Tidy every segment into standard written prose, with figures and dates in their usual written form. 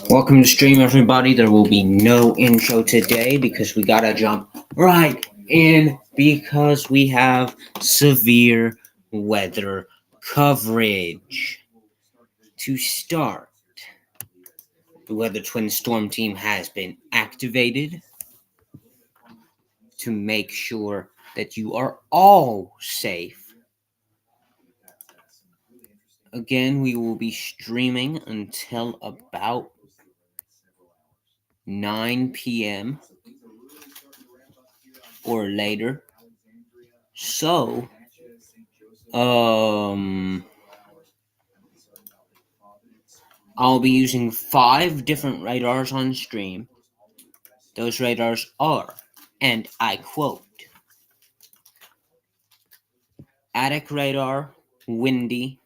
Welcome to stream, everybody. There will be no intro today because we gotta jump right in because we have severe weather coverage. To start, the Weather Twin Storm team has been activated to make sure that you are all safe. Again, we will be streaming until about 9 p.m. or later. So, I'll be using 5 different radars on stream. Those radars are, and I quote, attic radar, windy,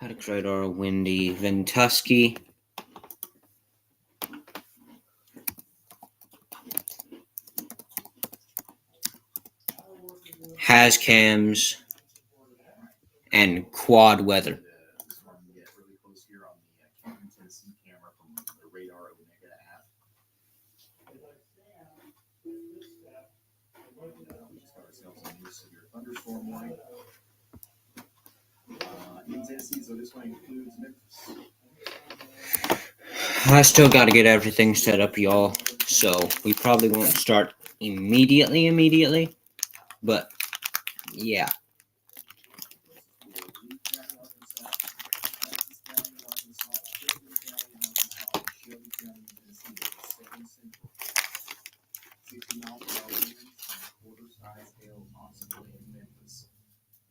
attic radar, windy, Ventusky, Hascams, and quad weather. Thunderstorm warning in Tennessee, so this one includes Memphis. I still gotta get everything set up, y'all, so we probably won't start immediately, but yeah.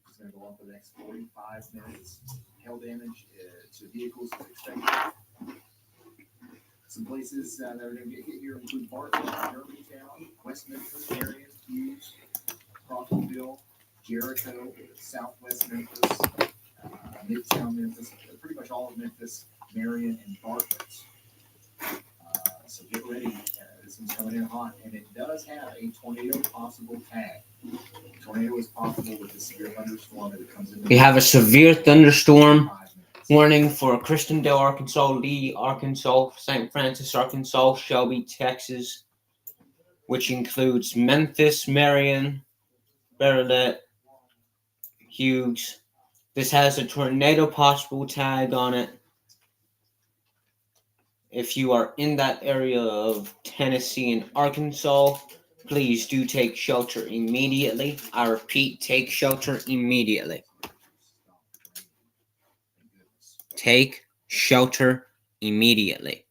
It's going to go on for the next 45 minutes. Hail damage to vehicles is expected. Some places that are going to get hit here include Barton, Germantown, West Memphis, Marion, Hughes, Crawfordville, Jericho, Southwest Memphis, Midtown Memphis, pretty much all of Memphis, Marion, and Bartlett. So get ready. This one's coming in hot, and it does have a tornado possible tag. Tornado is possible with the severe thunderstorm that comes in. We have a severe thunderstorm warning for Christendale, Arkansas, Lee, Arkansas, St. Francis, Arkansas, Shelby, Texas, which includes Memphis, Marion, Bartlett, Hughes. This has a tornado possible tag on it. If you are in that area of Tennessee and Arkansas, please do take shelter immediately. I repeat, take shelter immediately. Take shelter immediately.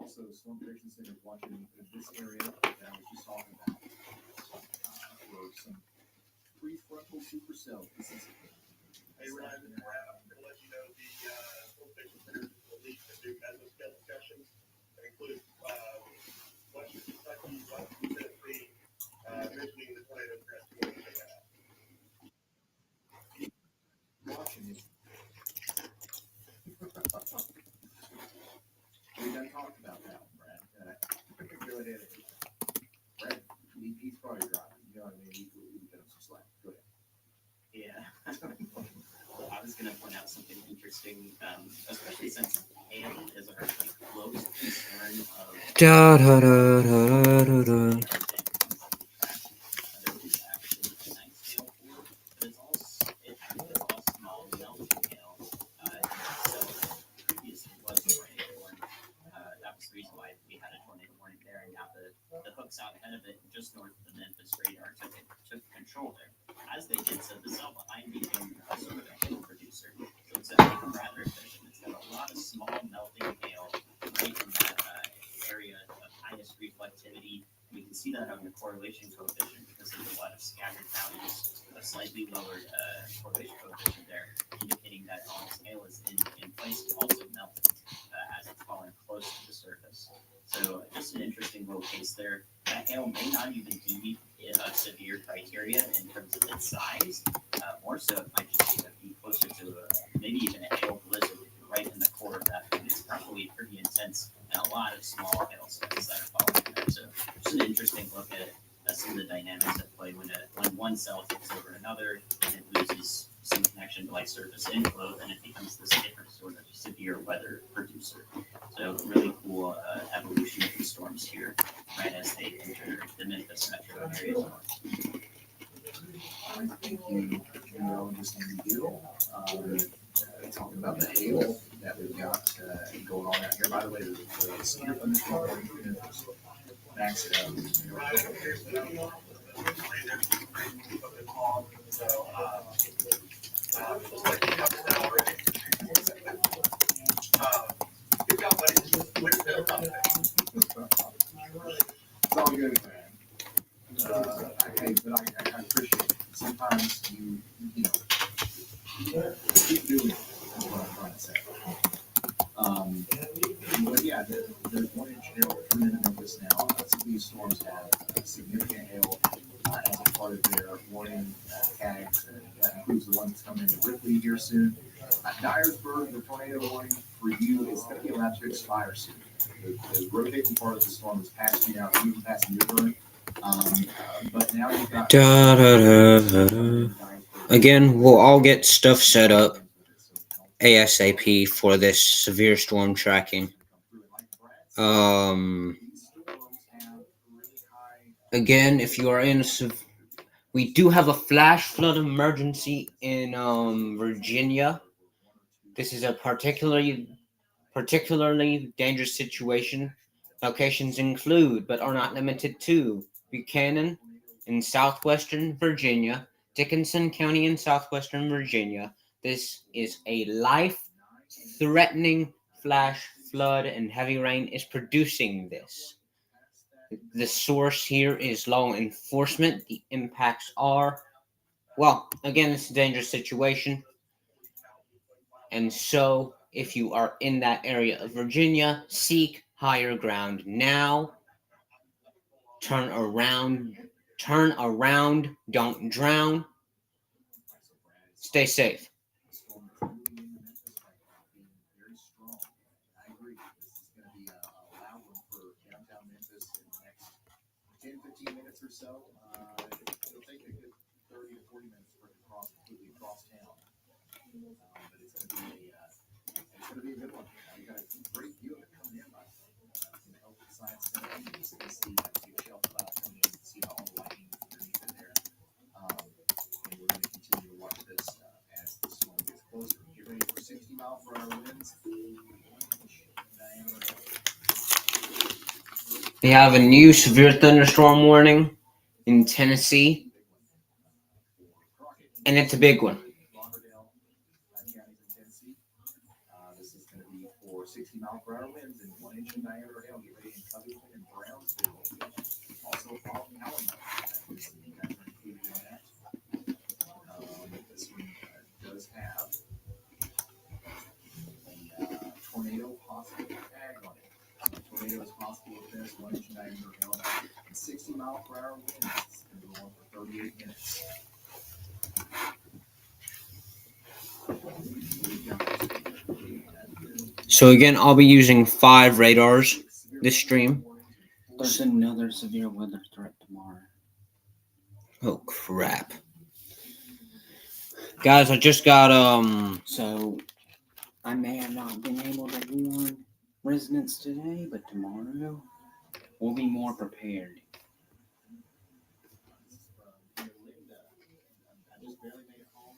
Also, the Storm Prediction Center is watching this area that I was just talking about for some prefrontal supercell. Hey, Ryan, we'll let you know the Storm Prediction Center will lead the new mesoscale discussions that include Western Kentucky, Western Tennessee, mentioning the tornado threat. Watching it. We done talked about that one, Brad. Go ahead. Brad, he's probably driving. You know what I mean? We got him some slack. Go ahead. Yeah. Well, I was going to point out something interesting, especially since hail is a close concern of. Out ahead of it, just north of the Memphis radar took control there. As they did so, the cell behind became a sort of a hail producer. So it's rather efficient. It's got a lot of small melting hail right in that area of highest reflectivity. We can see that on the correlation coefficient because there's a lot of scattered values, a slightly lowered correlation coefficient there, indicating that all this hail is in place to also melt as it's falling close to the surface. So just an interesting little case there. That hail may not even be severe criteria in terms of its size. More so, it might just be closer to maybe even a hail blizzard right in the core of that. It's probably pretty intense and a lot of small hail stones that are falling there. So just an some of the dynamics at play when one cell takes over another and it loses some connection to like surface inflow, then it becomes this different sort of severe weather producer. So really cool evolution of the storms here, right as they enter the Memphis metro area. I think you just need to do. Talking about the hail that we've got going on out here. By the way, the severe thunderstorm warning max it up. It's all good, man. I appreciate it. Sometimes you know, keep doing it. That's what I'm trying to say. But yeah, there's 1 inch hail coming into Memphis now. Some of these storms have significant hail as a part of their warning tags. That includes the one that's coming into Ripley here soon. Dyersburg, the tornado warning for you is going to be allowed to expire soon. The rotating part of the storm is passing out, even past Newburgh. But now you've got. Again, we'll all get stuff set up ASAP for this severe storm tracking. Again, if you are in we do have a flash flood emergency in Virginia. This is a particularly dangerous situation. Locations include, but are not limited to, Buchanan in southwestern Virginia, Dickinson County in southwestern Virginia. This is a life-threatening flash flood, and heavy rain is producing this. The source here is law enforcement. The impacts are, well, again, it's a dangerous situation. And so, if you are in that area of Virginia, seek higher ground now. Turn around, don't drown. Stay safe. I agree. This is going to be a loud one for downtown Memphis in the next 10, 15 minutes or so. It'll take a good 30 to 40 minutes for it to completely across town. But it's going to be a good one. We got a great view of it coming in by the Health Science Center. You can see that big shelf coming in and see all the lighting underneath it there. And we're going to continue to watch this as the storm gets closer. Get ready for 60-mile-per-hour winds. We have a new severe thunderstorm warning in Tennessee, and it's a big one. This is going to be for 60-mile-per-hour winds and 1 inch in diameter hail. Get ready in Covington and Brownsville. Also, Allen. This one does have a tornado possible tag on it. Tornado is possible with this 1 inch in diameter hail and 60-mile-per-hour winds. It's going to go on for 38 minutes. So again, I'll be using 5 radars this stream. There's another severe weather threat tomorrow. Oh crap. Guys, I just got So I may have not been able to warn residents today, but tomorrow we'll be more prepared. I just barely made it home,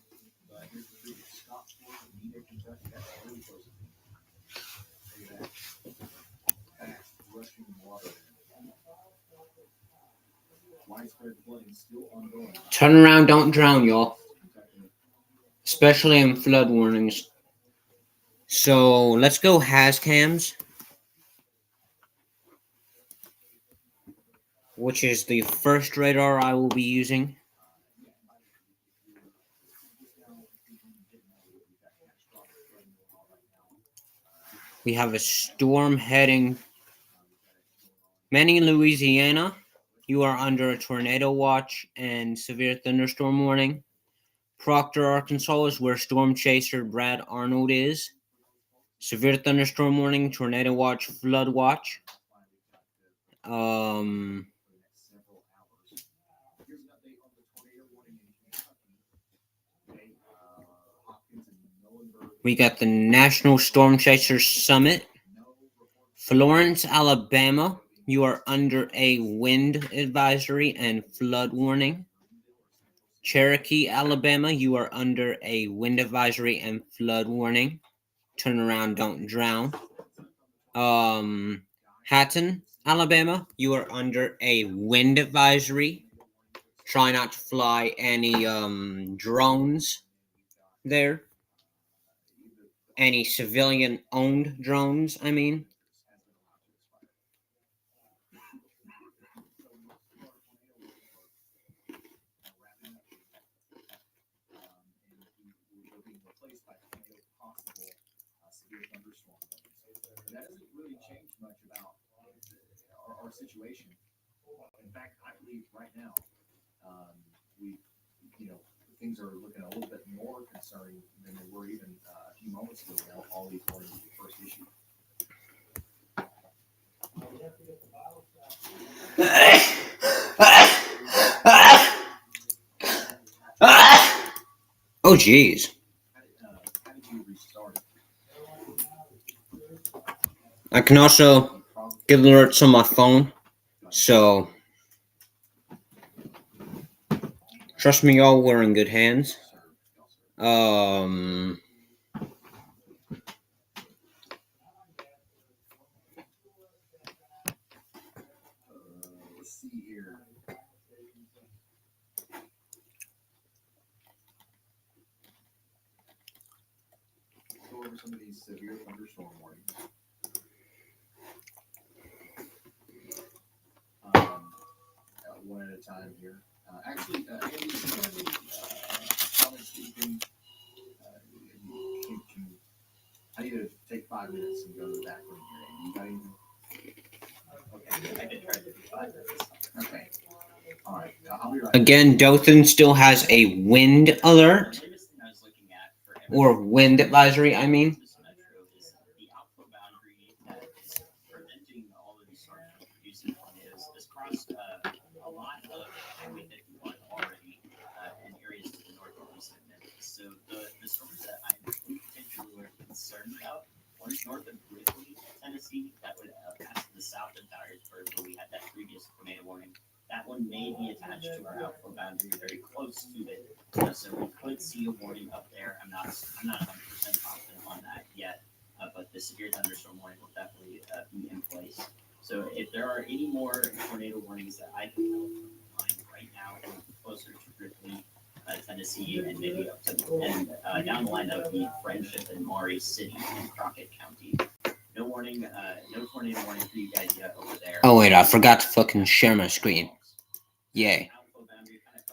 but here's the truth. Scottsburg and Neenah, Kentucky, that's really close to me. Look at that. Fast, rushing water. Widespread flooding still ongoing. turn around, don't drown, y'all. Especially in flood warnings. So let's go HazCams, which is the first radar I will be using. We have a storm heading Manning, Louisiana. You are under a tornado watch and severe thunderstorm warning. Proctor, Arkansas is where storm chaser Brad Arnold is. Severe thunderstorm warning, tornado watch, flood watch. We got the National Storm Chasers Summit. Florence, Alabama, you are under a wind advisory and flood warning. Cherokee, Alabama, you are under a wind advisory and flood warning. Turn around, don't drown. Hatton, Alabama, you are under a wind advisory. Try not to fly any drones there. Any civilian-owned drones, I mean. Severe thunderstorm. That doesn't really change much about our situation. In fact, I believe right now, things are looking a little bit more concerning than they were even a few moments ago when all these warnings were first issued. Oh, geez. How did you restart it? I can also get alerts on my phone, so trust me, y'all, we're in good hands. Let's see here. Go over some of these severe thunderstorm warnings. One at a time here. Actually, Andy, do you have any comments that you can, I need to take 5 minutes and go to the back room here. Andy, you got anything? Okay, I could try to do 5 minutes. Okay. All right. I'll be right Again, Dothan still has a wind alert, The latest thing I was looking at for or wind advisory, I mean. This metro is the outflow boundary that is preventing all of these storms from producing tornadoes has crossed a lot of Highway 51 already in areas to the north and east of Memphis. So the storms that I'm particularly concerned about, one is north of Grizzly, Tennessee, that would pass to the south of Dyersburg, where we had that previous tornado warning. That one may be attached to our outflow boundary, very close to it. So we could see a warning up there. I'm not 100% confident on that yet, but the severe thunderstorm warning will definitely be in place. So if there are any more tornado warnings that I can find right now, closer to Ripley, Tennessee, and maybe up to and down the line, that would be Friendship and Maury City in Crockett County. No warning, no tornado warning for you guys yet over there. Oh, wait, I forgot to fucking share my screen. Yay.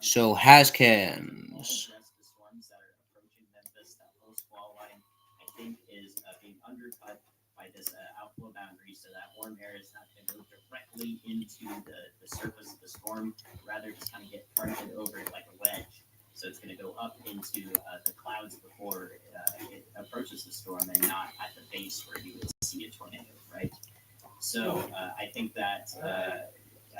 So, Hascams. The storms that are approaching Memphis, that whole squall line, I think, is being undercut by this outflow boundary, so that warm air is not going to go directly into the surface of the storm, rather just kind of get fronted over it like a wedge. So it's going to go up into the clouds before it approaches the storm, and not at the base where you would see a tornado, right? So I think that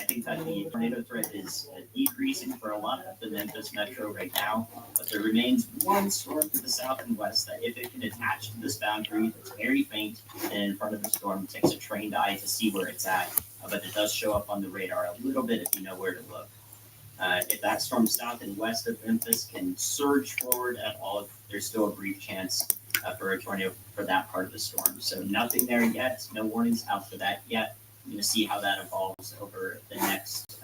the tornado threat is decreasing for a lot of the Memphis metro right now, but there remains one storm to the south and west that, if it can attach to this boundary, that's very faint and in front of the storm, it takes a trained eye to see where it's at, but it does show up on the radar a little bit if you know where to look. If that storm south and west of Memphis can surge forward at all, there's still a brief chance for a tornado for that part of the storm. So nothing there yet. No warnings out for that yet. I'm going to see how that evolves over the next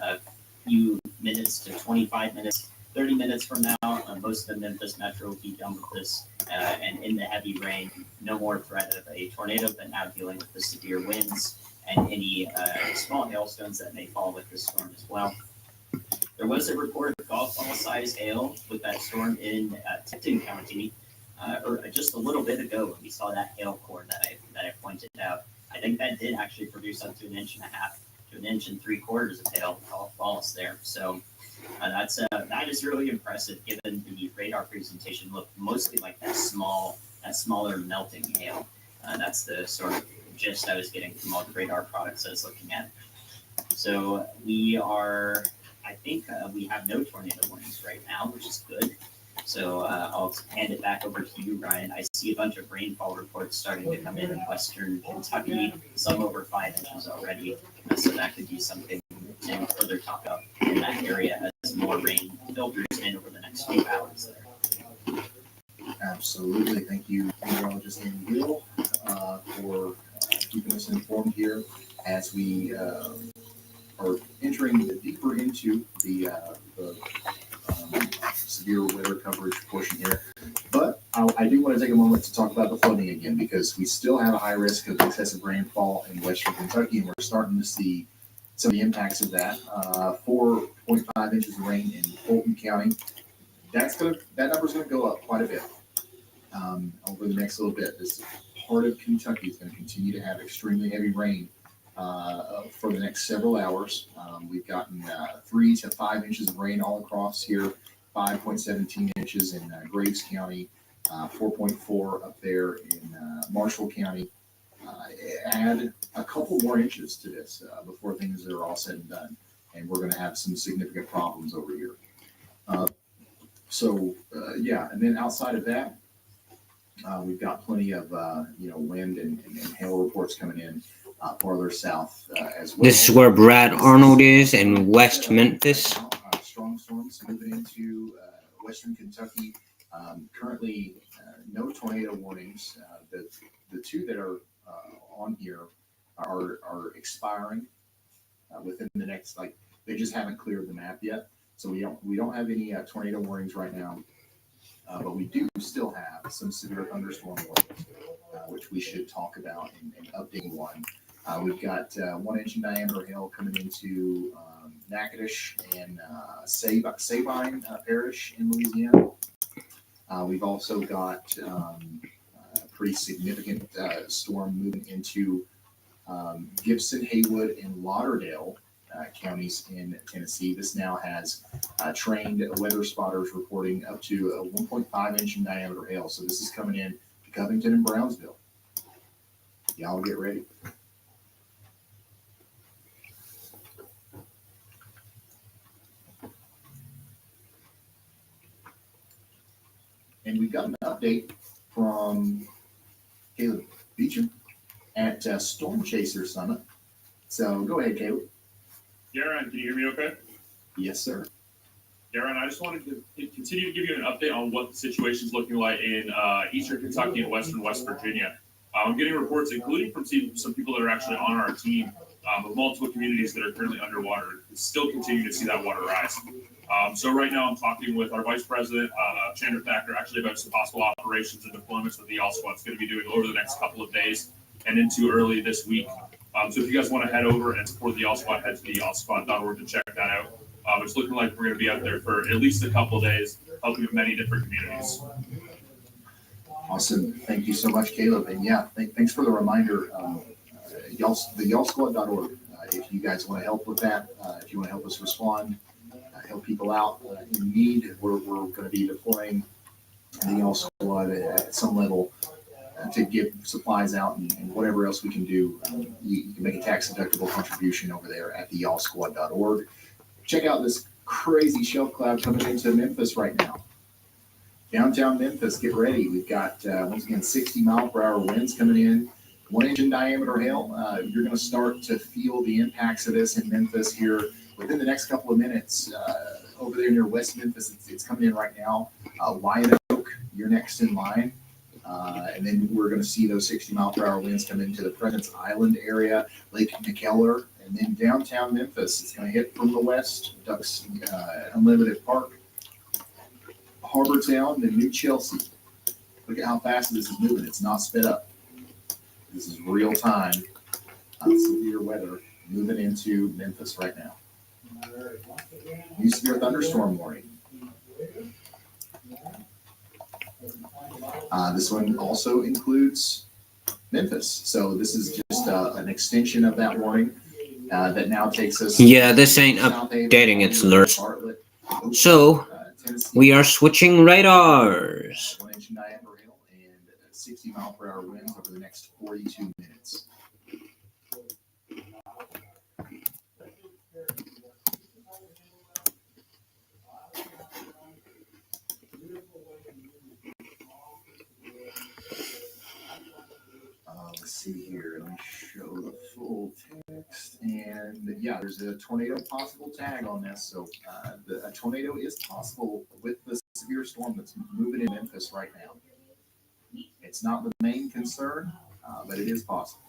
few minutes to 25 minutes. 30 minutes from now, most of the Memphis metro will be done with this. And in the heavy rain, no more threat of a tornado, but now dealing with the severe winds and any small hailstones that may fall with this storm as well. There was a report of golf ball size hail with that storm in Tipton County, or just a little bit ago when we saw that hail core that I pointed out. I think that did actually produce up to 1.5 inches to 1 3/4 inches of hail golf balls there. So that is really impressive, given the radar presentation looked mostly like that smaller melting hail. That's the sort of gist I was getting from all the radar products I was looking at. So we are. I think we have no tornado warnings right now, which is good. So So I'll hand it back over to you, Ryan. I see a bunch of rainfall reports starting to come in western Kentucky, some over 5 inches already. So that could be something to further talk up in that area as more rain filters in over the next few hours there. Absolutely. Thank you, meteorologist Amy Gill, for keeping us informed here as we are entering deeper into the severe weather coverage portion here. But I do want to take a moment to talk about the flooding again, because we still have a high risk of excessive rainfall in western Kentucky, and we're starting to see some of the impacts of that. 4.5 inches of rain in Fulton County. That number's going to go up quite a bit over the next little bit. This part of Kentucky is going to continue to have extremely heavy rain for the next several hours. We've gotten 3 to 5 inches of rain all across here, 5.17 inches in Graves County, 4.4 up there in Marshall County. Add a couple more inches to this before things are all said and done, and we're going to have some significant problems over here. And then outside of that, we've got plenty of wind and hail reports coming in farther south as well. This is where Brad Arnold is in West Memphis. Strong storms moving into western Kentucky. Currently, no tornado warnings. The two that are on here are expiring within the next, they just haven't cleared the map yet. So we don't have any tornado warnings right now. But we do still have some severe thunderstorm warnings, which we should talk about and update one. We've got 1 inch in diameter hail coming into Natchitoches and Sabine Parish in Louisiana. We've also got a pretty significant storm moving into Gibson, Haywood, and Lauderdale counties in Tennessee. This now has trained weather spotters reporting up to a 1.5 inch in diameter hail. So this is coming in to Covington and Brownsville. Y'all get ready. And we've got an update from Caleb Beecham at Storm Chaser Summit. So go ahead, Caleb. Darren, can you hear me okay? Yes, sir. Darren, I just wanted to continue to give you an update on what the situation is looking like in eastern Kentucky and western West Virginia. I'm getting reports, including from some people that are actually on our team, of multiple communities that are currently underwater, still continue to see that water rise. So right now I'm talking with our Vice President, Chandra Thacker, actually about some possible operations and deployments that the YAL Squad's going to be doing over the next couple of days and into early this week. So if you guys want to head over and support the YAL Squad, head to the YALSquad.org to check that out. It's looking like we're going to be out there for at least a couple of days, helping many different communities. Awesome. Thank you so much, Caleb. And yeah, thanks for the reminder. The YALSquad.org. If you guys want to help with that, if you want to help us respond, help people out in need, we're going to be deploying the YAL Squad at some level to give supplies out and whatever else we can do. You can make a tax-deductible contribution over there at the YALSquad.org. Check out this crazy shelf cloud coming into Memphis right now. Downtown Memphis, get ready. We've got, once again, 60-mile-per-hour winds coming in, 1 inch in diameter hail. You're going to start to feel the impacts of this in Memphis here within the next couple of minutes. Over there near West Memphis, it's coming in right now. Wyatt Oak, you're next in line. And then we're going to see those 60-mile-per-hour winds come into the Providence Island area, Lake McKellar, and then downtown Memphis. It's going to hit from the west, Ducks Unlimited Park, Harbortown, and New Chelsea. Look at how fast this is moving. It's not sped up. This is real time severe weather moving into Memphis right now. New severe thunderstorm warning. This one also includes Memphis. So this is just an extension of that warning that now takes us. Yeah, this ain't updating its alerts. So we are switching radars. 1 inch in diameter hail and 60-mile-per-hour winds over the next 42 minutes. see here. Let me show the full text. And yeah, there's a tornado possible tag on this. So a tornado is possible with the severe storm that's moving in Memphis right now. It's not the main concern, but it is possible.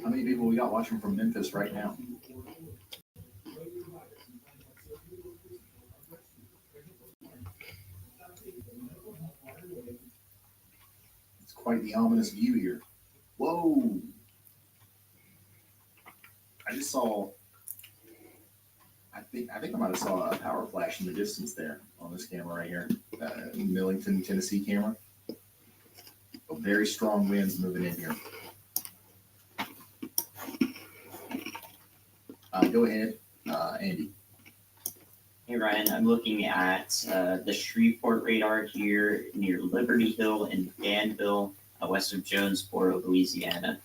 How many people we got watching from Memphis right now? It's quite the ominous view here. Whoa! I just saw. I think I might have saw a power flash in the distance there on this camera right here, Millington, Tennessee camera. Very strong winds moving in here. Go ahead, Andy. Hey Ryan, I'm looking at the Shreveport radar here near Liberty Hill in Danville, west of Jonesboro, Louisiana.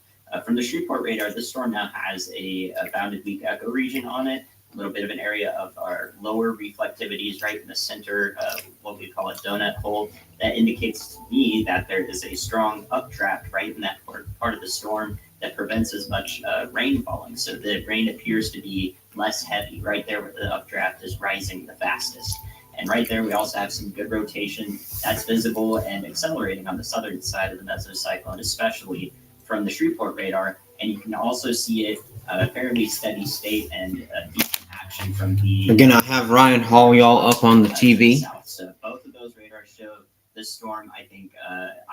From the Shreveport radar, this storm now has a bounded weak echo region on it, a little bit of an area of our lower reflectivities right in the center, what we call a donut hole. That indicates to me that there is a strong updraft right in that part of the storm that prevents as much rain falling. So the rain appears to be less heavy right there where the updraft is rising the fastest. And right there, we also have some good rotation that's visible and accelerating on the southern side of the mesocyclone, especially from the Shreveport radar. And you can also see it fairly steady state and decent action from the. We're gonna have Ryan haul y'all up on the TV. South. So both of those radars show this storm, I think,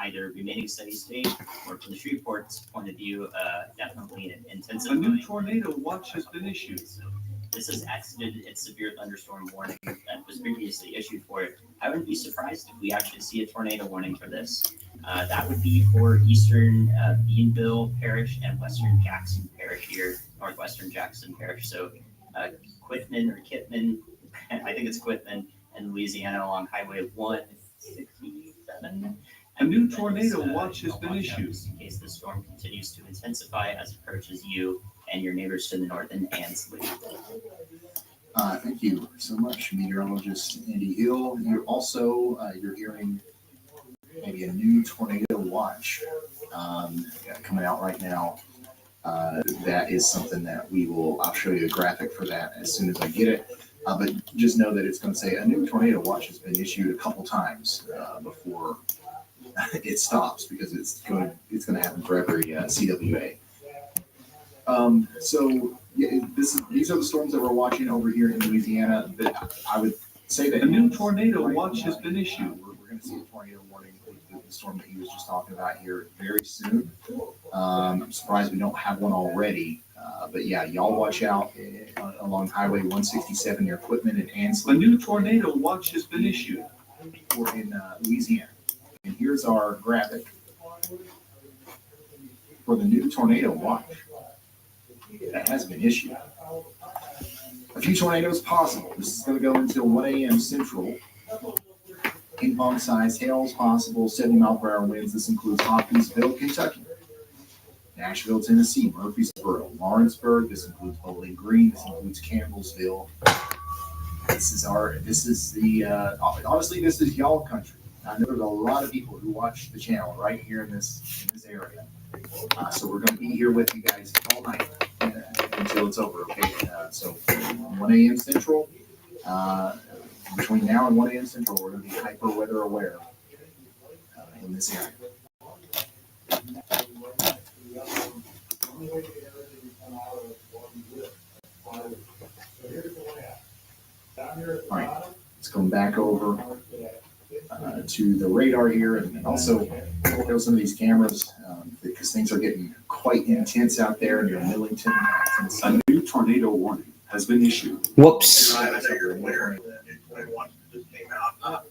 either remaining steady state or from the Shreveport's point of view, definitely an intensive. A new tornado watch has been issued. So this has exited its severe thunderstorm warning that was previously issued for it. I wouldn't be surprised if we actually see a tornado warning for this. That would be for eastern Beanville Parish and western Jackson Parish here, northwestern Jackson Parish. So Quitman or Kitman, I think it's Quitman, in Louisiana along Highway 167. A new tornado watch has been Watch out issued. just in case the storm continues to intensify as it approaches you and your neighbors to the north in Ansley. Thank you so much, meteorologist Andy Hill. You're also you're hearing maybe a new tornado watch coming out right now. That is something that I'll show you a graphic for that as soon as I get it. But just know that it's going to say a new tornado watch has been issued a couple times before it stops, because it's going to happen for every CWA. So yeah, these are the storms that we're watching over here in Louisiana. That I would say that A new tornado watch has been issued. We're going to see a tornado warning with the storm that he was just talking about here very soon. I'm surprised we don't have one already. But yeah, y'all watch out along Highway 167 near Quitman and A Ansley, new tornado watch has been issued. or in Louisiana. And here's our graphic for the new tornado watch that has been issued. A few tornadoes possible. This is going to go until 1 a.m. Central. Ping-pong sized hails possible, 70-mile-per-hour winds. This includes Hopkinsville, Kentucky, Nashville, Tennessee, Murfreesboro, Lawrenceburg. This includes Bowling Green. This includes Campbellsville. Honestly, this is y'all country. I know there's a lot of people who watch the channel right here in this area. So we're going to be here with you guys all night until it's over, okay? So 1 a.m. Central, between now and 1 a.m. Central, we're going to be hyper weather aware in this area. All right, let's go back over to the radar here, and also show some of these cameras because things are getting quite intense out there near Millington, Tennessee. A new tornado warning has been issued. Whoops. I know you're aware that the 21 just came out.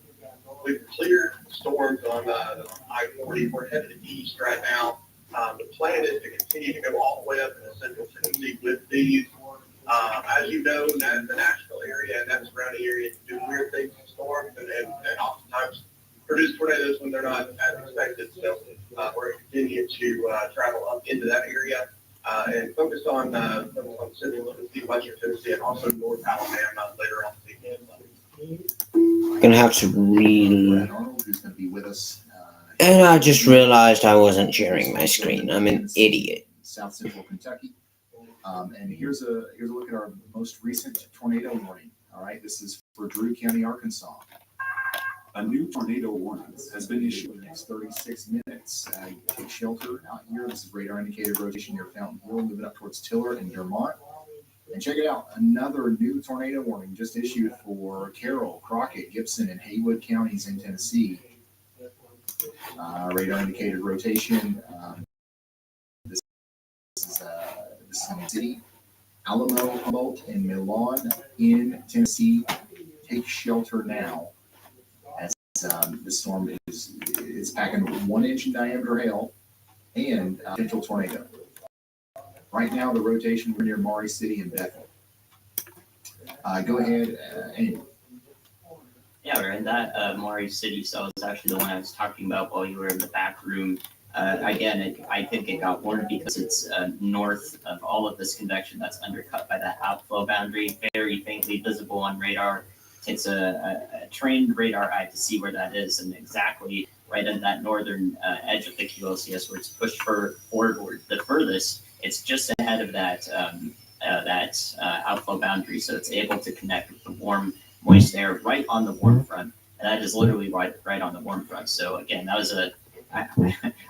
We've cleared storms on I-40. We're headed east right now. The plan is to continue to go all the way up into central Tennessee with these. As you know, the Nashville area and that surrounding area do weird things in storms and oftentimes produce tornadoes when they're not as expected. So we're going to continue to travel up into that area and focus on Central Tennessee, Western Tennessee, and also North Alabama later on the weekend. Gonna have to read. Brad Arnold, who's going to be with us. And I just realized I wasn't sharing my screen. I'm an idiot. South Central Kentucky. And here's a look at our most recent tornado warning. All right, this is for Drew County, Arkansas. A new tornado warning has been issued. For the next 36 minutes, take shelter out here. This is radar indicated rotation near Fountain Hill, moving up towards Tiller and Dermont. And check it out, another new tornado warning just issued for Carroll, Crockett, Gibson, and Haywood counties in Tennessee. Radar indicated rotation. This is in city, Alamo, Humboldt, and Milan in Tennessee. Take shelter now, as the storm is packing 1 inch in diameter hail and potential tornado. Right now, the rotation we're near Maury City and Bethel. Go ahead, Andy. Yeah, we're in that Maury City cell is actually the one I was talking about while you were in the back room. Again, I think it got warned because it's north of all of this convection that's undercut by that outflow boundary, very faintly visible on radar. It takes a trained radar eye to see where that is, and exactly right at that northern edge of the QLCS where it's pushed forward the furthest. It's just ahead of that outflow boundary, so it's able to connect with the warm, moist air right on the warm front, and that is literally right on the warm front. So again, that was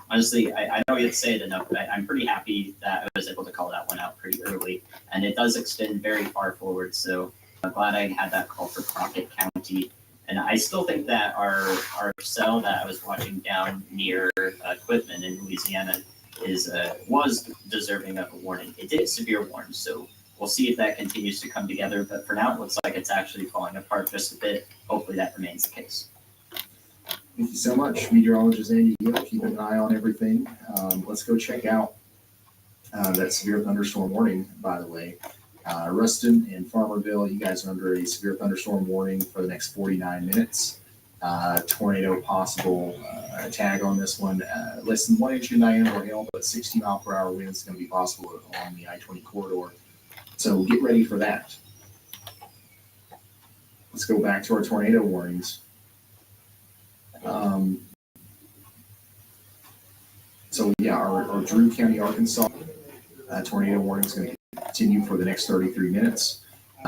honestly, I don't get to say it enough, but I'm pretty happy that I was able to call that one out pretty early, and it does extend very far forward. So I'm glad I had that call for Crockett County. And I still think that our cell that I was watching down near Quitman in Louisiana was deserving of a warning. It did severe warn, so we'll see if that continues to come together. But for now, it looks like it's actually falling apart just a bit. Hopefully that remains the case. Thank you so much, meteorologist Andy Gill, keeping an eye on everything. Let's go check out that severe thunderstorm warning, by the way. Ruston and Farmerville, you guys are under a severe thunderstorm warning for the next 49 minutes. Tornado possible tag on this one. Less than 1 inch in diameter hail, but 60 mile per hour winds is going to be possible on the I-20 corridor. So get ready for that. Let's go back to our tornado warnings. So yeah, our Drew County, Arkansas tornado warning is going to continue for the next 33 minutes.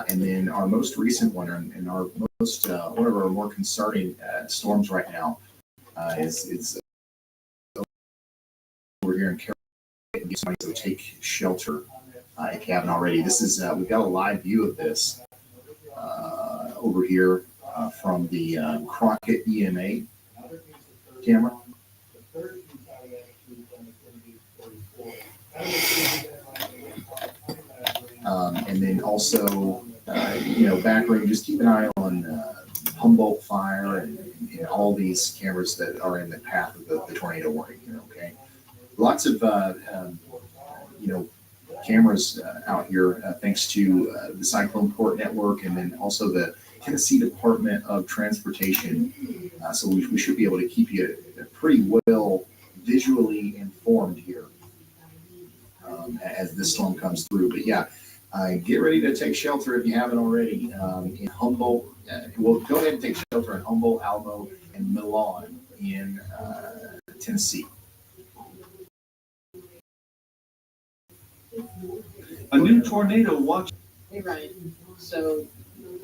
And then our most recent one, and our most one of our more concerning storms right now is over here in Carroll. So take shelter if you haven't already. This is we've got a live view of this over here from the Crockett EMA camera. And then also, back room, just keep an eye on Humboldt fire and all these cameras that are in the path of the tornado warning. Okay, lots of cameras out here thanks to the Cyclone Port Network, and then also the Tennessee Department of Transportation. So we should be able to keep you pretty well visually informed here as this storm comes through. But yeah, get ready to take shelter if you haven't already in Humboldt. Well, go ahead and take shelter in Humboldt, Alamo, and Milan in Tennessee. A new tornado watch. Hey, Ryan. So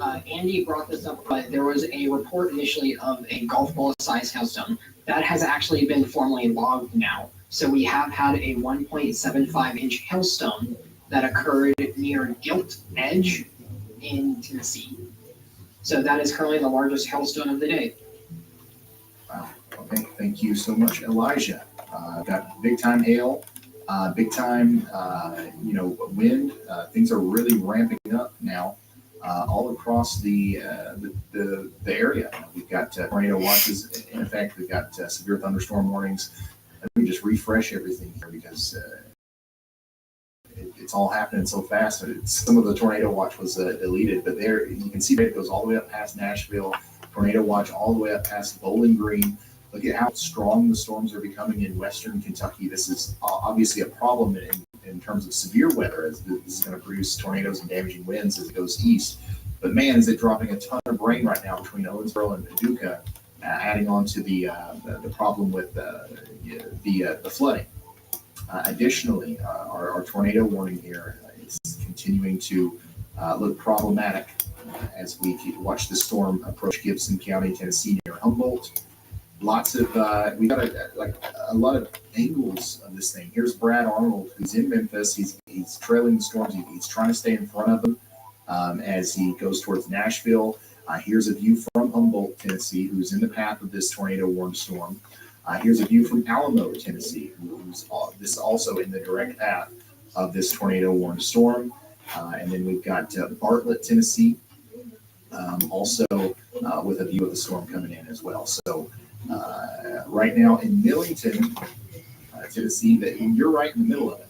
Andy brought this up, but there was a report initially of a golf ball size hailstone. That has actually been formally logged now. So we have had a 1.75 inch hailstone that occurred near Gilt Edge in Tennessee. So that is currently the largest hailstone of the day. Wow. Okay. Thank you so much, Elijah. Got big time hail, big time, wind. Things are really ramping up now all across the area. We've got tornado watches in effect. We've got severe thunderstorm warnings. Let me just refresh everything here because it's all happening so fast. Some of the tornado watch was deleted, but there you can see that it goes all the way up past Nashville. Tornado watch all the way up past Bowling Green. Look at how strong the storms are becoming in western Kentucky. This is obviously a problem in terms of severe weather, as this is going to produce tornadoes and damaging winds as it goes east. But man, is it dropping a ton of rain right now between Owensboro and Paducah, adding on to the problem with the flooding. Additionally, our tornado warning here is continuing to look problematic as we watch the storm approach Gibson County, Tennessee, near Humboldt. Lots of we got a lot of angles of this thing. Here's Brad Arnold, who's in Memphis. He's trailing the storms. He's trying to stay in front of them as he goes towards Nashville. Here's a view from Humboldt, Tennessee, who's in the path of this tornado warned storm. Here's a view from Alamo, Tennessee, who's this also in the direct path of this tornado warned storm. And then we've got Bartlett, Tennessee, also with a view of the storm coming in as well. So right now in Millington, Tennessee, you're right in the middle of it.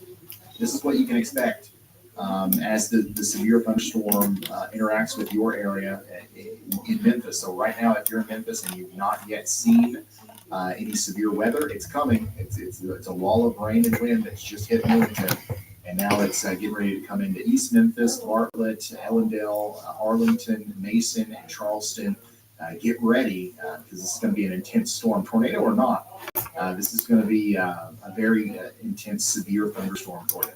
This is what you can expect as the severe thunderstorm interacts with your area in Memphis. So right now, if you're in Memphis and you've not yet seen any severe weather, it's coming. It's a wall of rain and wind that's just hit Millington. And now it's getting ready to come into East Memphis, Bartlett, Ellendale, Arlington, Mason, and Charleston. Get ready because this is going to be an intense storm, tornado or not. This is going to be a very intense, severe thunderstorm for you.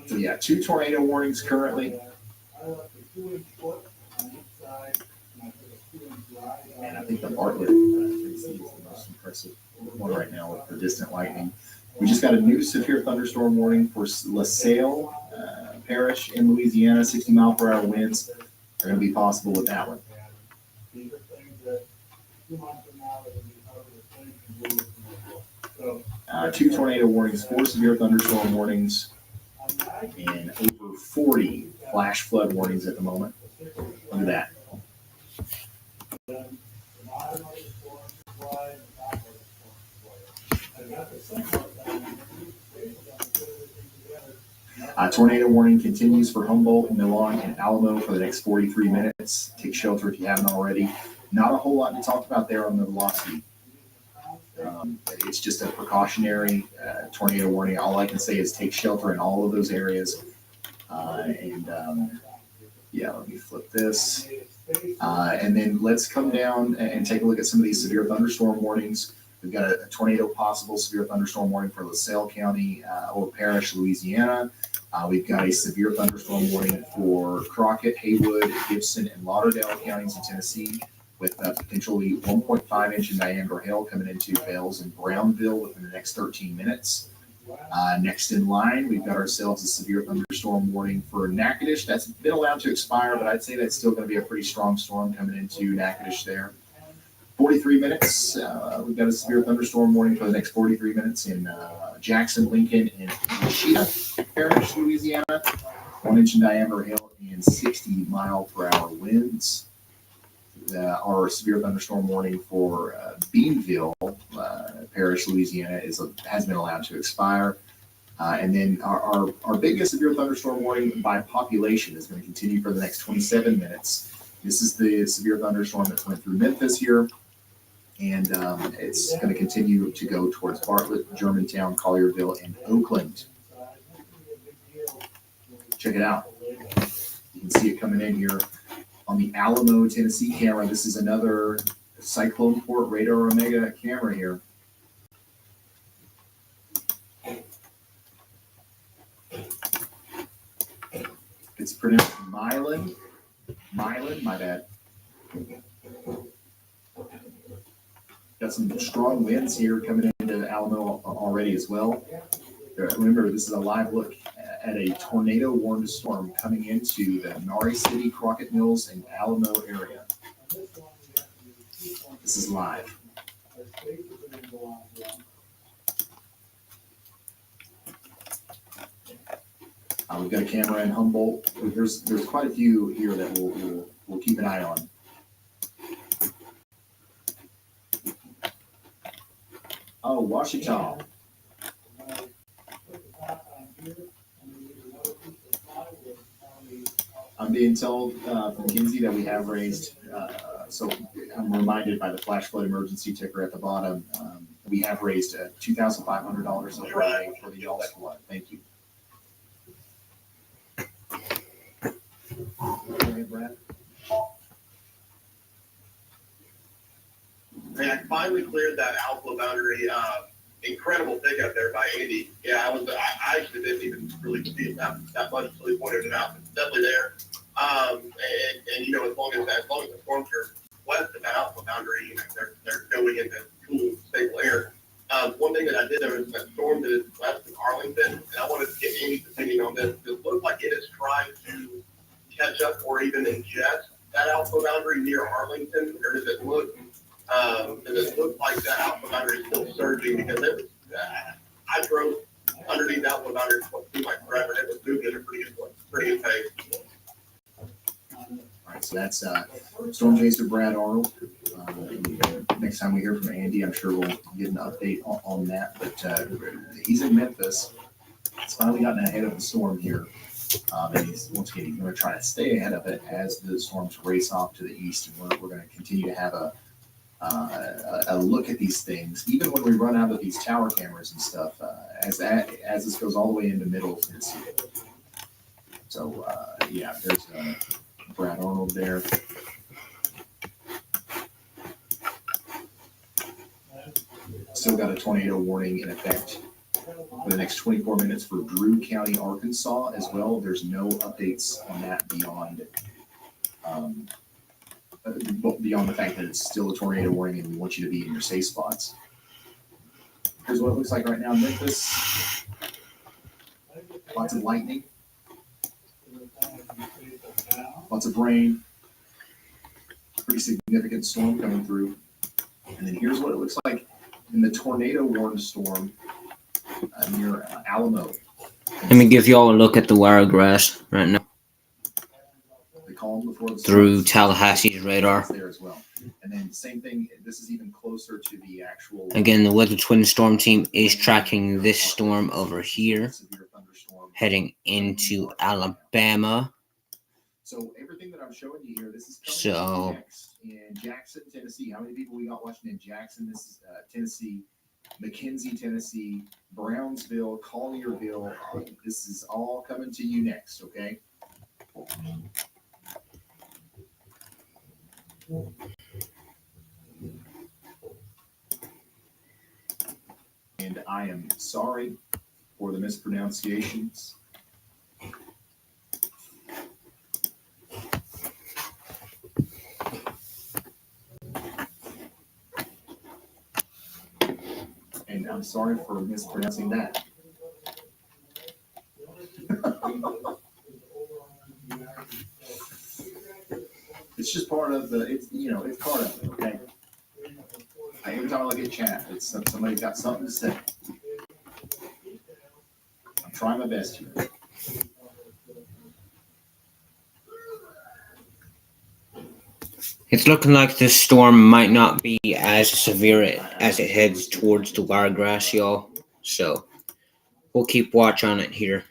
So yeah, 2 tornado warnings currently. And I think the Bartlett is the most impressive one right now with the distant lightning. We just got a new severe thunderstorm warning for LaSalle Parish in Louisiana. 60-mile-per-hour winds are going to be possible with that one. 2 tornado warnings, 4 severe thunderstorm warnings, and over 40 flash flood warnings at the moment. Look at that. Tornado warning continues for Humboldt, Milan, and Alamo for the next 43 minutes. Take shelter if you haven't already. Not a whole lot to talk about there on the velocity. It's just a precautionary tornado warning. All I can say is take shelter in all of those areas. Yeah, let me flip this. And then let's come down and take a look at some of these severe thunderstorm warnings. We've got a tornado possible severe thunderstorm warning for LaSalle County or Parish, Louisiana. We've got a severe thunderstorm warning for Crockett, Haywood, Gibson, and Lauderdale counties in Tennessee, with potentially 1.5 inch in diameter hail coming into Bells and Brownville within the next 13 minutes. Next in line, we've got ourselves a severe thunderstorm warning for Natchitoches. That's been allowed to expire, but I'd say that's still going to be a pretty strong storm coming into Natchitoches there. 43 minutes, we've got a severe thunderstorm warning for the next 43 minutes in Jackson, Lincoln, and Wichita Parish, Louisiana. 1 inch in diameter hail and 60-mile-per-hour winds. Our severe thunderstorm warning for Beanville Parish, Louisiana, has been allowed to expire. And then our biggest severe thunderstorm warning by population is going to continue for the next 27 minutes. This is the severe thunderstorm that's went through Memphis here. And it's going to continue to go towards Bartlett, Germantown, Collierville, and Oakland. Check it out. You can see it coming in here on the Alamo, Tennessee camera. This is another Cyclone Port Radar Omega camera here. It's pronounced Milan, my bad. Got some strong winds here coming into Alamo already as well. Remember, this is a live look at a tornado warned storm coming into the Maury City, Crockett Mills, and Alamo area. This is live. We've got a camera in Humboldt. There's quite a few here that we'll keep an eye on. Washington. I'm being told from Kinsey that we have raised, so I'm reminded by the flash flood emergency ticker at the bottom, we have raised $2,500 overlay for the y'all's flood. Thank you. Go ahead, Brad. And I finally cleared that outflow boundary. Incredible pickup there by Andy. Yeah, I actually didn't even really see it that much until he pointed it out. It's definitely there. And you know, as long as the storms are west of that outflow boundary, you know, they're going into cool, stable air. One thing that I did there is that storm that is west of Arlington, and I wanted to get Andy's opinion on this. It looks like it is trying to catch up or even ingest that outflow boundary near Arlington, or does it look like that outflow boundary is still surging? Because it was, I drove underneath that outflow boundary for what seemed like forever, and it was moving at a pretty good pace. All right, so that's Storm Chaser Brad Arnold. Next time we hear from Andy, I'm sure we'll get an update on that. But he's in Memphis. He's finally gotten ahead of the storm here. And he's going to try to stay ahead of it as the storms race off to the east. And we're going to continue to have a look at these things, even when we run out of these tower cameras and stuff, as this goes all the way into middle Tennessee. So, yeah, there's Brad Arnold there. Still got a tornado warning in effect for the next 24 minutes for Drew County, Arkansas as well. There's no updates on that beyond the fact that it's still a tornado warning and we want you to be in your safe spots. Here's what it looks like right now in Memphis. Lots of lightning. Lots of rain. Pretty significant storm coming through. And then here's what it looks like in the tornado warned storm near Alamo. Let me give you all a look at the wiregrass right now The calm before the through storm. Tallahassee's radar. There as well. And then same thing, this is even closer to the actual Again, the Weather Twin Storm team is tracking this storm over here, severe thunderstorm. heading into Alabama. So everything that I'm showing you here, this is coming So- next in Jackson, Tennessee. How many people we got watching in Jackson? This is Tennessee, McKenzie, Tennessee, Brownsville, Collierville. This is all coming to you next, okay? And I am sorry for the mispronunciations. And I'm sorry for mispronouncing that. It's just part of it's part of it, okay? Every time I look at chat, it's somebody's got something to say. I'm trying my best here. It's looking like this storm might not be as severe as it heads towards the wiregrass, y'all. So we'll keep watch on it here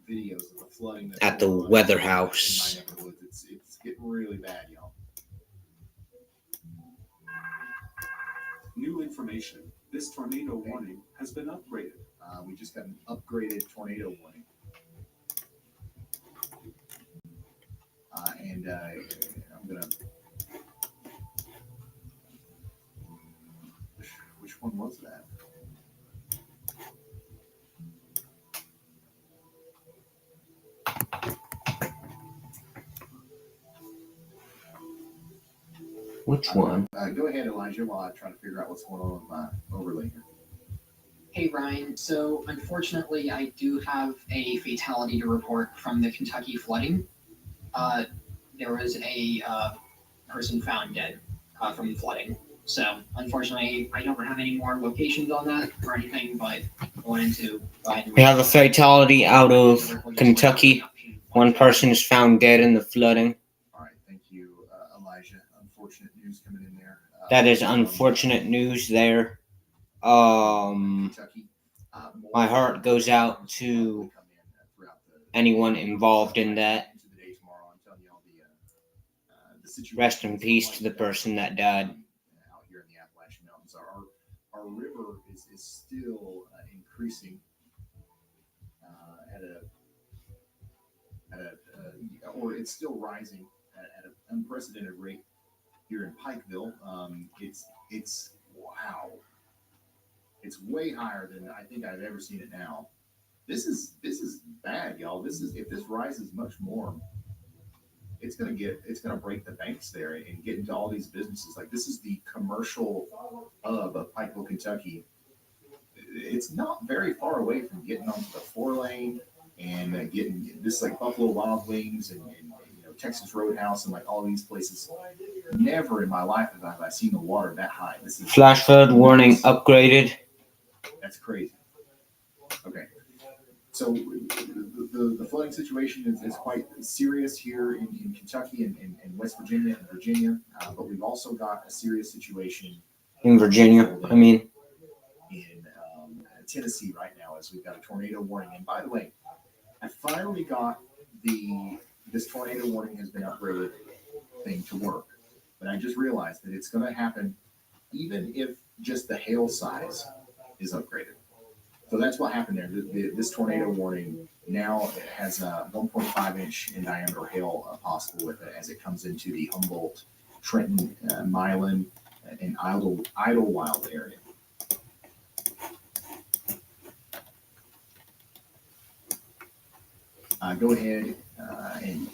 Videos of the flooding at the weather house. in my neighborhood. It's getting really bad, y'all. New information. This tornado warning has been upgraded. We just got an upgraded tornado warning. And I'm gonna. Which one was that? Which one? Go ahead, Elijah, while I try to figure out what's going on with my overlay here. Hey Ryan, so unfortunately I do have a fatality to report from the Kentucky flooding. There was a person found dead from flooding. So unfortunately I don't have any more locations on that or anything, but I wanted to go ahead and We have a fatality out of Kentucky. One person is found dead in the flooding. All right, thank you, Elijah. Unfortunate news coming in there. That is unfortunate news there. Kentucky. My heart goes out to anyone involved in that. Rest in peace to the person that died. Out here in the Appalachian Mountains, our river is still increasing or it's still rising at an unprecedented rate here in Pikeville. It's wow. It's way higher than I think I've ever seen it now. This is bad, y'all. If this rises much more, it's gonna break the banks there and get into all these businesses. Like this is the commercial hub of Pikeville, Kentucky. It's not very far away from getting onto the 4-lane and getting this like Buffalo Wild Wings and Texas Roadhouse and like all these places. Never in my life have I seen the water that high. This is Flash flood warning upgraded. That's crazy. Okay. So the flooding situation is quite serious here in Kentucky and West Virginia and Virginia, but we've also got a serious situation in Virginia. in Tennessee right now as we've got a tornado warning. And by the way, I finally got this tornado warning has been upgraded thing to work, but I just realized that it's going to happen even if just the hail size is upgraded. So that's what happened there. This tornado warning now has a 1.5 inch in diameter hail possible with it as it comes into the Humboldt, Trenton, Milan, and Idlewild area. Go ahead, Andy.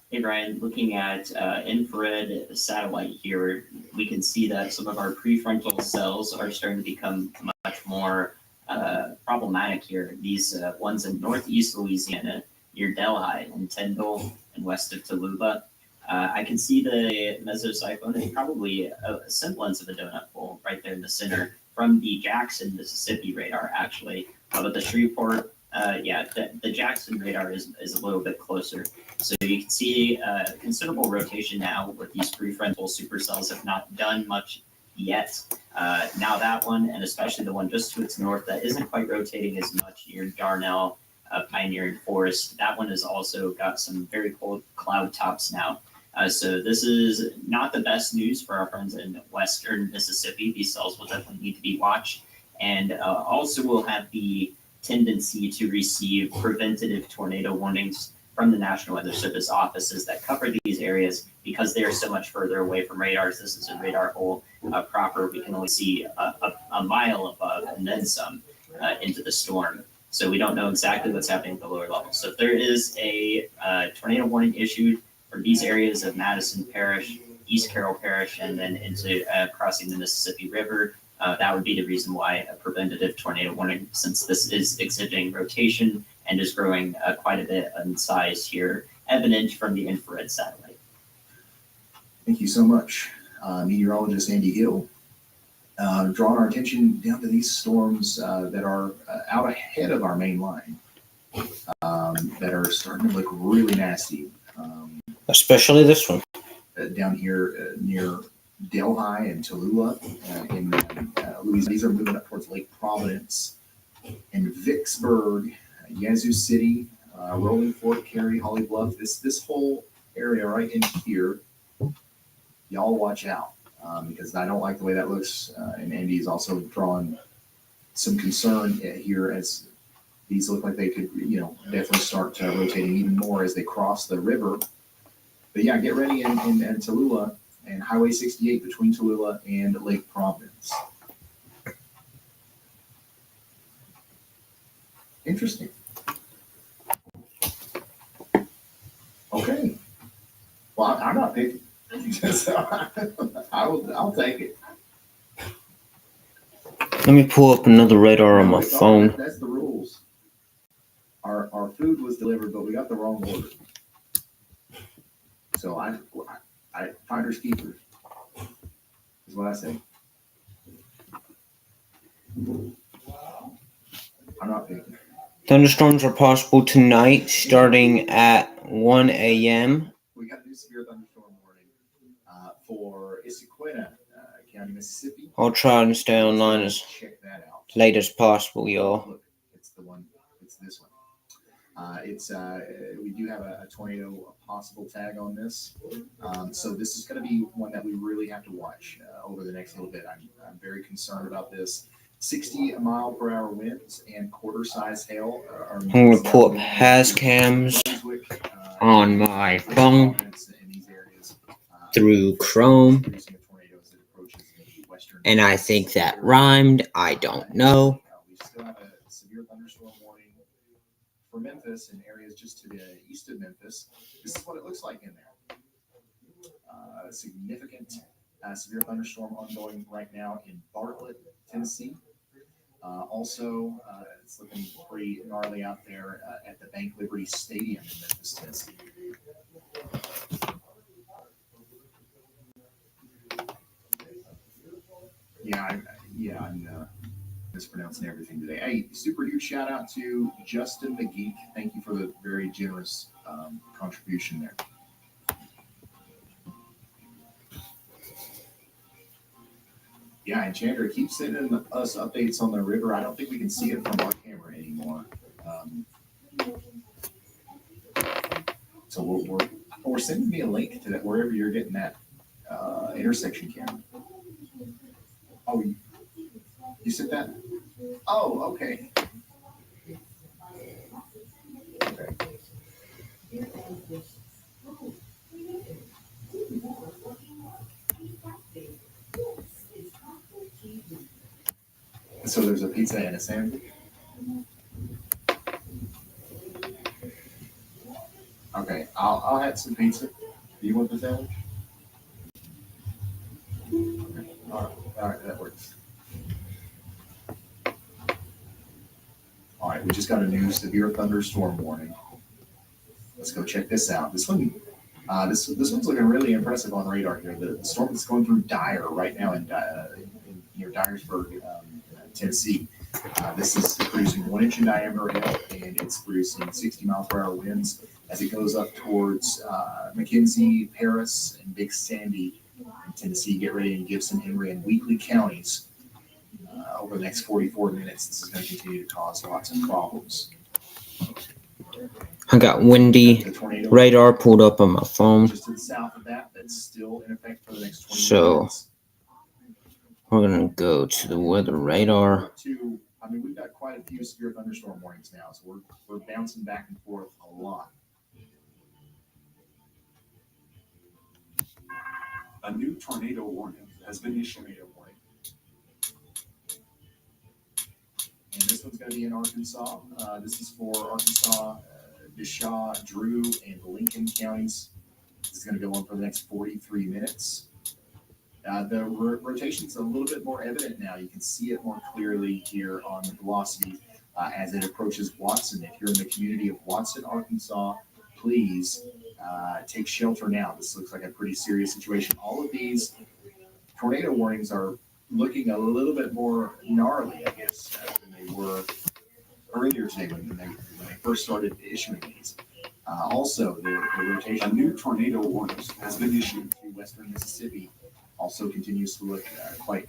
Hey Brian, looking at infrared satellite here, we can see that some of our prefrontal cells are starting to become much more problematic here. These ones in northeast Louisiana, near Delhi and Tyndall and west of Tallulah. I can see the mesocyclone is probably a semblance of a donut hole right there in the center from the Jackson, Mississippi radar, actually. But the Shreveport, the Jackson radar is a little bit closer. So you can see considerable rotation now with these prefrontal supercells have not done much yet. Now that one, and especially the one just to its north that isn't quite rotating as much near Darnell, Pioneer and Forest, that one has also got some very cold cloud tops now. So this is not the best news for our friends in western Mississippi. These cells will definitely need to be watched, and also will have the tendency to receive preventative tornado warnings from the National Weather Service offices that cover these areas because they are so much further away from radars. This is a radar hole proper. We can only see a mile above and then some into the storm. So we don't know exactly what's happening at the lower level. So if there is a tornado warning issued for these areas of Madison Parish, East Carroll Parish, and then into crossing the Mississippi River, that would be the reason why a preventative tornado warning, since this is exhibiting rotation and is growing quite a bit in size here, evident from the infrared satellite. Thank you so much, meteorologist Andy Hill. Drawing our attention down to these storms that are out ahead of our main line, that are starting to look really nasty. Especially this one. Down here near Delhi and Tallulah in Louisiana. These are moving up towards Lake Providence and Vicksburg, Yazoo City, Rolling Fork, Cary, Holly Bluff. This whole area right in here, y'all watch out because I don't like the way that looks. And Andy is also drawing some concern here as these look like they could, definitely start rotating even more as they cross the river. But yeah, get ready in Tallulah and Highway 68 between Tallulah and Lake Providence. Interesting. Okay. Well, I'm not picking. So I'll take it. Let me pull up another radar on my phone. That's the rules. Our food was delivered, but we got the wrong order. So I finders keepers is what I say. I'm not picking. Thunderstorms are possible tonight, starting at 1 a.m. We got a new severe thunderstorm warning for Issaquah County, Mississippi. I'll try and stay online as Check that out. late as possible, y'all. Look, it's the one. It's this one. We do have a tornado possible tag on this, so this is going to be one that we really have to watch over the next little bit. I'm very concerned about this. 60-mile-per-hour winds and quarter-size hail are. I'm gonna pull up Hazcams on my phone through Chrome, and I think that rhymed. I don't know. We still have a severe thunderstorm warning for Memphis and areas just to the east of Memphis. This is what it looks like in there. Significant severe thunderstorm ongoing right now in Bartlett, Tennessee. Also, it's looking pretty gnarly out there at the Bank Liberty Stadium in Memphis, Tennessee. I'm mispronouncing everything today. Hey, super huge shout out to Justin the Geek. Thank you for the very generous contribution there. Yeah, and Chandra keeps sending us updates on the river. I don't think we can see it from our camera anymore. So we're sending me a link to that wherever you're getting that intersection camera. Oh, you sent that? Oh, okay. So there's a pizza and a sandwich? Okay, I'll have some pizza. Do you want the sandwich? Okay. All right, that works. All right, we just got a new severe thunderstorm warning. Let's go check this out. This one, this one's looking really impressive on radar here. The storm that's going through Dyer right now in near Dyersburg, Tennessee. This is producing 1 inch in diameter hail, and it's producing 60-mile-per-hour winds as it goes up towards McKenzie, Paris, and Big Sandy in Tennessee. Get ready in Gibson, Henry, and Wheatley counties. Over the next 44 minutes, this is going to continue to cause lots of problems. I got windy radar pulled up on my phone. Just to the south of that, that's still in effect for the next 20 minutes. We're going to go to the weather radar. We've got quite a few severe thunderstorm warnings now, so we're bouncing back and forth a lot. A new tornado warning has been issued. And this one's going to be in Arkansas. This is for Arkansas, DeShaw, Drew, and Lincoln counties. This is going to go on for the next 43 minutes. The rotation's a little bit more evident now. You can see it more clearly here on the velocity as it approaches Watson. If you're in the community of Watson, Arkansas, please take shelter now. This looks like a pretty serious situation. All of these tornado warnings are looking a little bit more gnarly, I guess, than they were earlier today when they first started issuing these. Also, the rotation. A new tornado warning has been issued to western Mississippi. Also continues to look quite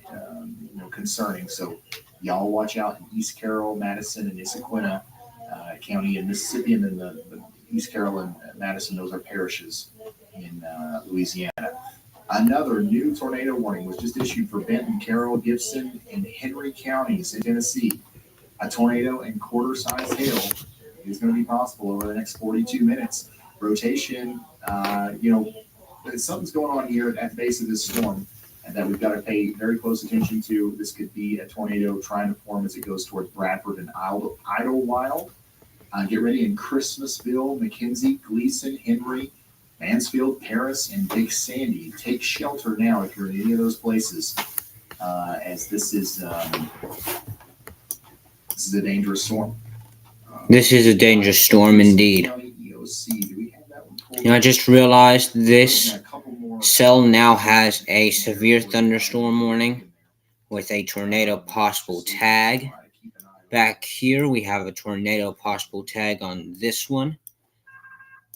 concerning. So y'all watch out in East Carroll, Madison, and Issaquah County in Mississippi, and then the East Carroll and Madison, those are parishes in Louisiana. Another new tornado warning was just issued for Benton, Carroll, Gibson, and Henry counties in Tennessee. A tornado and quarter-size hail is going to be possible over the next 42 minutes. Rotation, something's going on here at the base of this storm and that we've got to pay very close attention to. This could be a tornado trying to form as it goes towards Bradford and Idlewild. Get ready in Christmasville, McKenzie, Gleason, Henry, Mansfield, Paris, and Big Sandy. Take shelter now if you're in any of those places, as this is a dangerous storm. This is a dangerous storm indeed. I just realized this cell now has a severe thunderstorm warning with a tornado possible tag. Back here, we have a tornado possible tag on this one.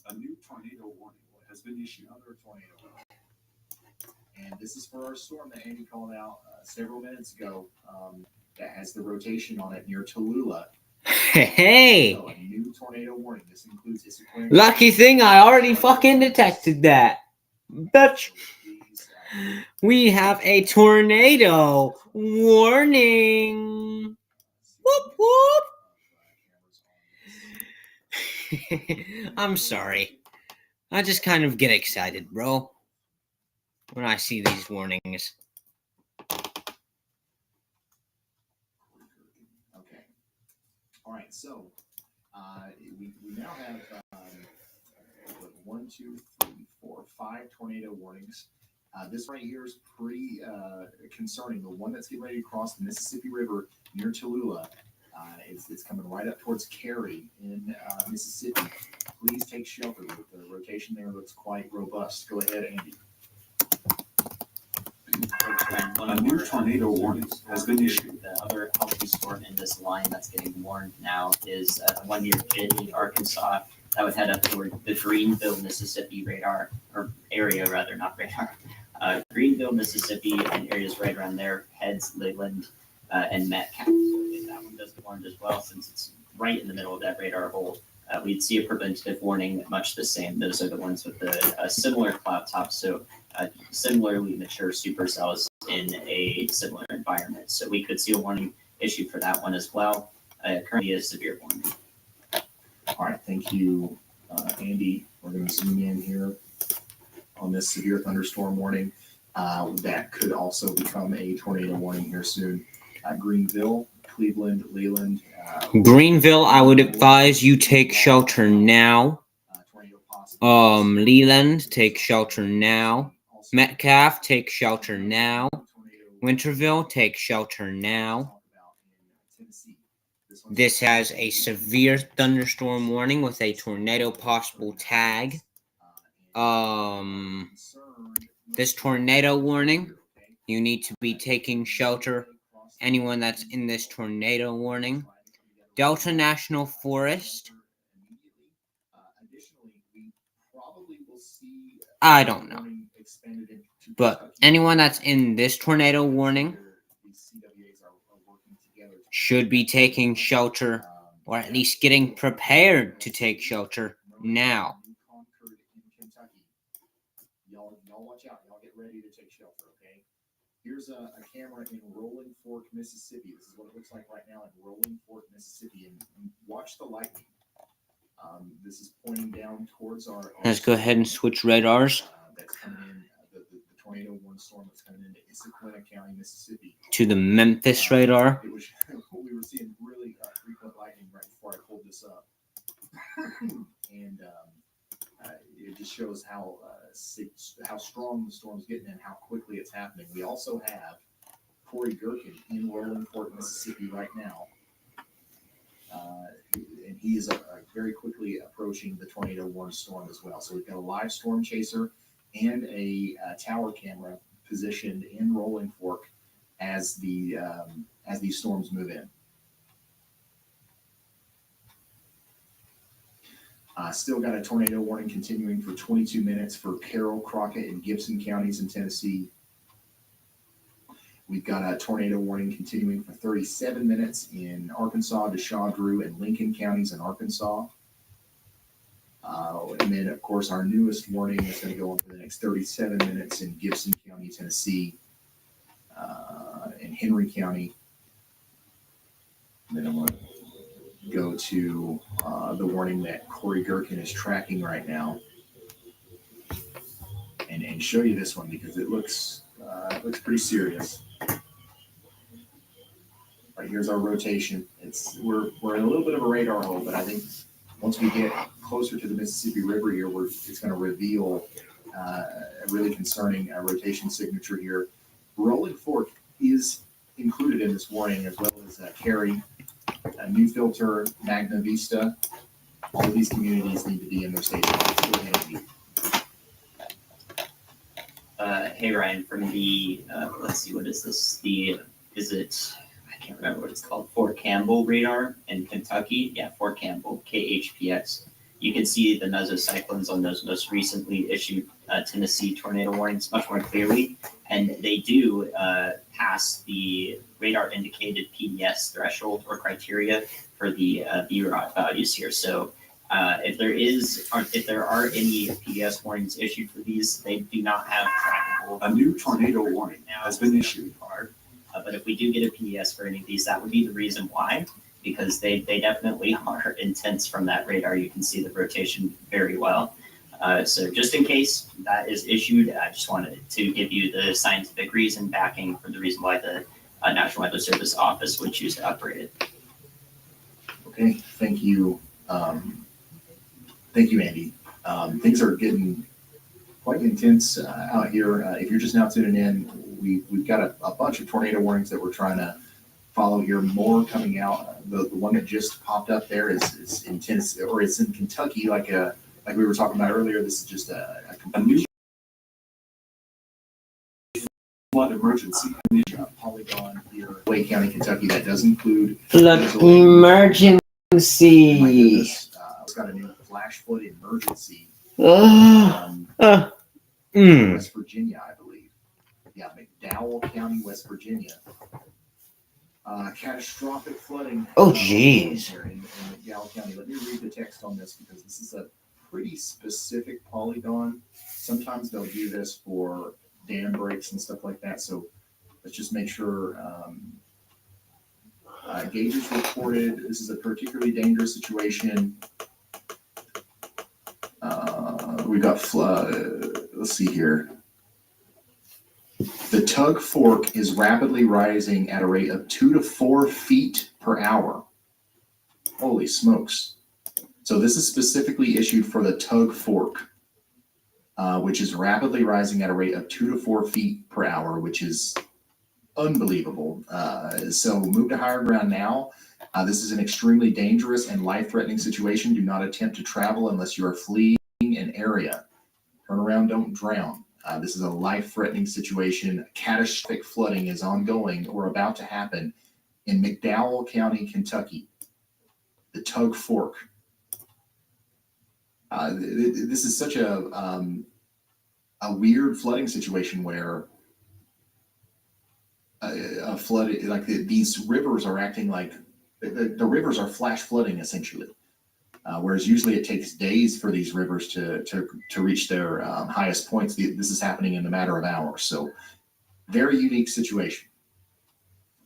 A new tornado warning has been issued. And this is for our storm that Andy called out several minutes ago that has the rotation on it near Tallulah. Hey, So a new tornado warning. This includes Issaquah. lucky thing I already fucking detected that. Bitch. Please, We have a tornado warning. Whoop whoop. I'm sorry. I just kind of get excited, bro, when I see these warnings. Okay. All right. So we now have 1, 2, 3, 4, 5 tornado warnings. This right here is pretty concerning. The one that's getting ready to cross the Mississippi River near Tallulah. It's coming right up towards Cary in Mississippi. Please take shelter. The rotation there looks quite robust. Go ahead, Andy. A new tornado warning has been issued. The other healthy storm in this line that's getting warned now is one near Jitney, Arkansas. That would head up toward the Greenville, Mississippi radar, or area rather, not radar. Greenville, Mississippi, and areas right around there, Heads, Leland, and Metcalf. So if that one does get warned as well, since it's right in the middle of that radar hole, we'd see a preventative warning, much the same. Those are the ones with the similar cloud top, so similarly mature supercells in a similar environment. So we could see a warning issued for that one as well. Currently a severe warning. All right. Thank you, Andy. We're going to zoom in here on this severe thunderstorm warning. That could also become a tornado warning here soon. Greenville, Cleveland, Leland. Greenville, I would advise you take shelter now. Leland, take shelter now. Metcalf, take shelter now. Winterville, take shelter now. This has a severe thunderstorm warning with a tornado possible tag. This tornado warning, you need to be taking shelter. Anyone that's in this tornado warning. Delta National Forest. I don't know. But anyone that's in this tornado warning should be taking shelter, or at least getting prepared to take shelter now. Y'all watch out. Y'all get ready to take shelter, okay? Here's a camera in Rolling Fork, Mississippi. This is what it looks like right now in Rolling Fork, Mississippi. And watch the lightning. This is pointing down towards our Let's go ahead and switch radars. That's coming in, the tornado warning storm that's coming into Issaquah County, Mississippi. To the Memphis radar. It was, we were seeing really frequent lightning right before I pulled this up. And it just shows how strong the storm's getting and how quickly it's happening. We also have Corey Gherkin in Rolling Fork, Mississippi right now. And he is very quickly approaching the tornado warning storm as well. So we've got a live storm chaser and a tower camera positioned in Rolling Fork as these storms move in. Still got a tornado warning continuing for 22 minutes for Carroll, Crockett, and Gibson counties in Tennessee. We've got a tornado warning continuing for 37 minutes in Arkansas, DeShaw, Drew, and Lincoln counties in Arkansas. And then, of course, our newest warning is going to go on for the next 37 minutes in Gibson County, Tennessee, and Henry County. And then I'm going to go to the warning that Corey Gherkin is tracking right now, and show you this one because it looks pretty serious. Right, here's our rotation. We're in a little bit of a radar hole, but I think once we get closer to the Mississippi River here, it's going to reveal a really concerning rotation signature here. Rolling Fork is included in this warning, as well as Cary, New Filter, Magna Vista. All of these communities need to be in their state lines. Hey Ryan, from the let's see, what is this? I can't remember what it's called. Fort Campbell radar in Kentucky. Yeah, Fort Campbell, KHPX. you can see the mesocyclones on those most recently issued Tennessee tornado warnings much more clearly, and they do pass the radar indicated PDS threshold or criteria for the VROT values here. So if there are any PDS warnings issued for these, they do not have trackable. A new tornado warning has been issued. But if we do get a PDS for any of these, that would be the reason why, because they definitely are intense from that radar. You can see the rotation very well. So just in case that is issued, I just wanted to give you the scientific reason backing for the reason why the National Weather Service office would choose to operate it. Okay, thank you. Thank you, Andy. Things are getting quite intense out here. If you're just now tuning in, we've got a bunch of tornado warnings that we're trying to follow here. More coming out. The one that just popped up there is intense, or it's in Kentucky, like we were talking about earlier. This is just a new flood emergency. polygon here, Wake County, Kentucky. That does include Flood emergency. emergency. It's got a new flash flood emergency. Mm. West Virginia, I believe. Yeah, McDowell County, West Virginia. Catastrophic flooding. Oh, geez. Here in McDowell County. Let me read the text on this because this is a pretty specific polygon. Sometimes they'll do this for dam breaks and stuff like that. So let's just make sure. Gauges reported. This is a particularly dangerous situation. We got flood. Let's see here. The Tug Fork is rapidly rising at a rate of 2 to 4 feet per hour. Holy smokes. So this is specifically issued for the Tug Fork, which is rapidly rising at a rate of 2 to 4 feet per hour, which is unbelievable. So move to higher ground now. This is an extremely dangerous and life-threatening situation. Do not attempt to travel unless you are fleeing an area. Turn around, don't drown. This is a life-threatening situation. Catastrophic flooding is ongoing or about to happen in McDowell County, Kentucky. The Tug Fork. This is such a weird flooding situation where a flood, like these rivers are acting like the rivers are flash flooding essentially. Whereas usually it takes days for these rivers to reach their highest points. This is happening in a matter of hours. So very unique situation.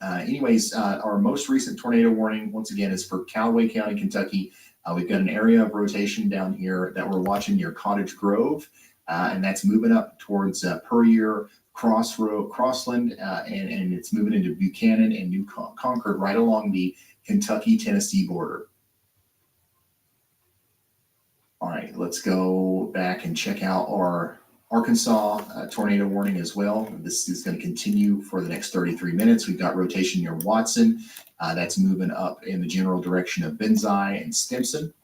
Anyways, our most recent tornado warning, once again, is for Callaway County, Kentucky. We've got an area of rotation down here that we're watching near Cottage Grove, and that's moving up towards Puryear, Crossland, and it's moving into Buchanan and New Concord right along the Kentucky-Tennessee border. All right, let's go back and check out our Arkansas tornado warning as well. This is going to continue for the next 33 minutes. We've got rotation near Watson. That's moving up in the general direction of Benzai and Stimson.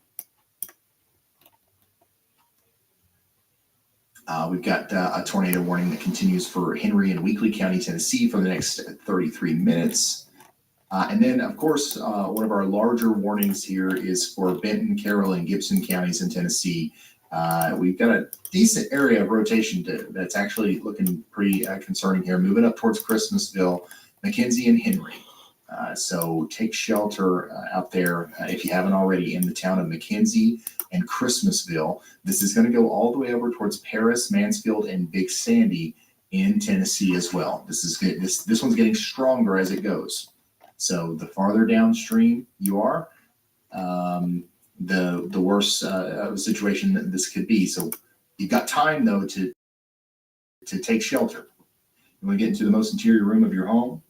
We've got a tornado warning that continues for Henry and Weakley County, Tennessee for the next 33 minutes. And then, of course, one of our larger warnings here is for Benton, Carroll, and Gibson counties in Tennessee. We've got a decent area of rotation that's actually looking pretty concerning here, moving up towards Christmasville, McKenzie, and Henry. So take shelter out there if you haven't already in the town of McKenzie and Christmasville. This is going to go all the way over towards Paris, Mansfield, and Big Sandy in Tennessee as well. This is good. This one's getting stronger as it goes. So the farther downstream you are, the worse situation that this could be. So you've got time though to take shelter. You want to get into the most interior room of your home,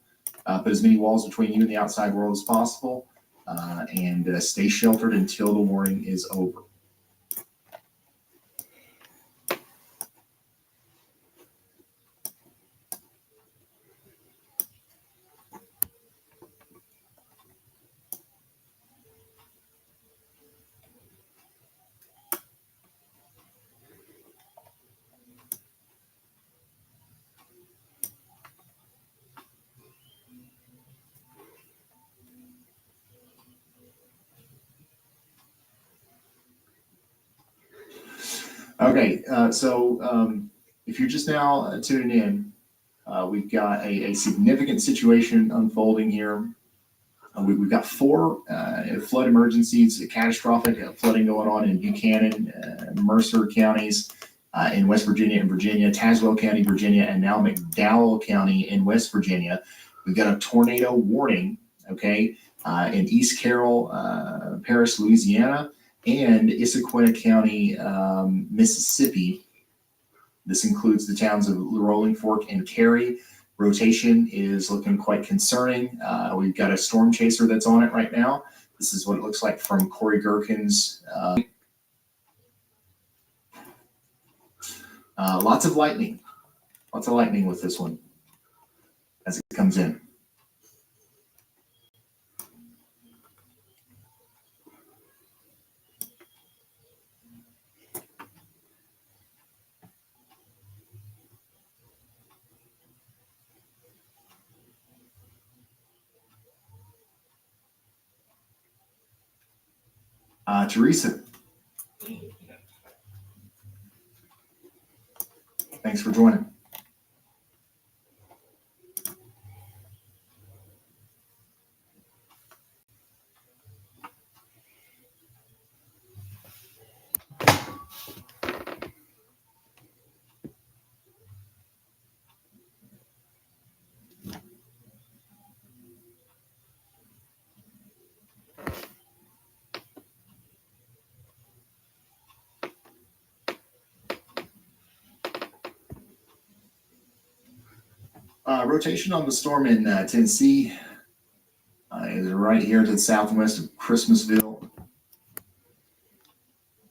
put as many walls between you and the outside world as possible, and stay sheltered until the warning is over. Okay, if you're just now tuning in, we've got a significant situation unfolding here. We've got 4 flood emergencies, catastrophic flooding going on in Buchanan, Mercer counties in West Virginia and Virginia, Tazewell County, Virginia, and now McDowell County in West Virginia. We've got a tornado warning, okay, in East Carroll Parish, Louisiana, and Issaquah County, Mississippi. This includes the towns of Rolling Fork and Cary. Rotation is looking quite concerning. We've got a storm chaser that's on it right now. This is what it looks like from Corey Gherkin's. Lots of lightning with this one as it comes in. Teresa, thanks for joining. Rotation on the storm in Tennessee is right here to the southwest of Christmasville.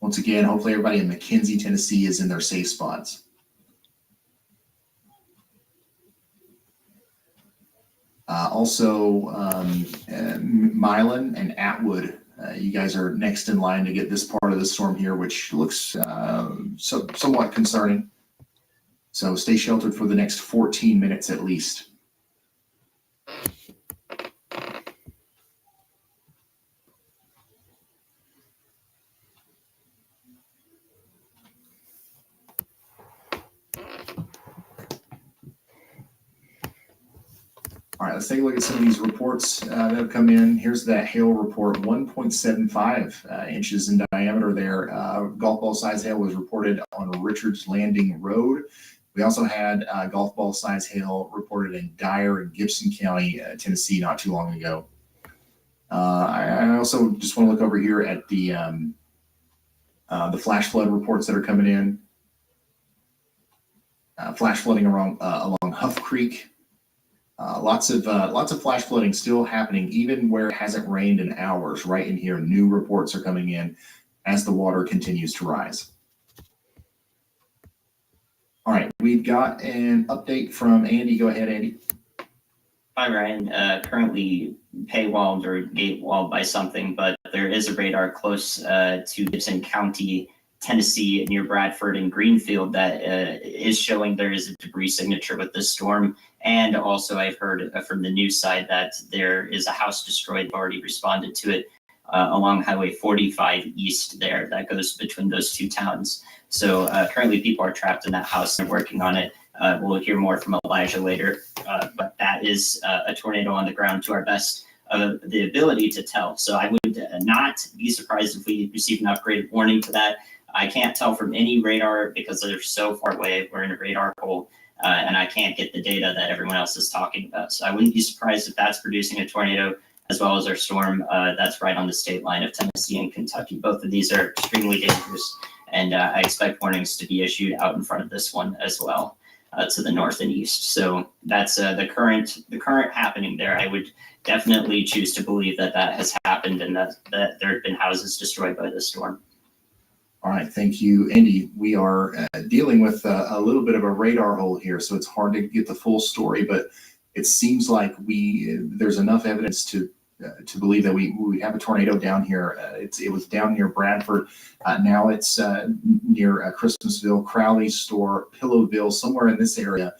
Once again, hopefully everybody in McKenzie, Tennessee is in their safe spots. Milan and Atwood, you guys are next in line to get this part of the storm here, which looks somewhat concerning. So stay sheltered for the next 14 minutes at least. All right, let's take a look at some of these reports that have come in. Here's that hail report, 1.75 inches in diameter there. Golf ball size hail was reported on Richards Landing Road. We also had golf ball size hail reported in Dyer and Gibson County, Tennessee, not too long ago. I also just want to look over here at the flash flood reports that are coming in. Flash flooding along Huff Creek. Lots of flash flooding still happening, even where it hasn't rained in hours. Right in here, new reports are coming in as the water continues to rise. All right, we've got an update from Andy. Go ahead, Andy. Hi, Ryan. Currently paywalled or gate-walled by something, but there is a radar close to Gibson County, Tennessee, near Bradford and Greenfield that is showing there is a debris signature with this storm. And also I've heard from the news side that there is a house destroyed. They've already responded to it along Highway 45 East there that goes between those two towns. So currently people are trapped in that house and working on it. We'll hear more from Elijah later, but that is a tornado on the ground to our best of the ability to tell. So I would not be surprised if we receive an upgraded warning to that. I can't tell from any radar because they're so far away. We're in a radar hole, and I can't get the data that everyone else is talking about. So I wouldn't be surprised if that's producing a tornado, as well as our storm that's right on the state line of Tennessee and Kentucky. Both of these are extremely dangerous, and I expect warnings to be issued out in front of this one as well, to the north and east. So that's the current happening there. I would definitely choose to believe that has happened and that there have been houses destroyed by this storm. All right, thank you, Andy. We are dealing with a little bit of a radar hole here, so it's hard to get the full story, but it seems like there's enough evidence to believe that we have a tornado down here. It was down near Bradford. Now it's near Christmasville, Crowley Store, Pillowville, somewhere in this area.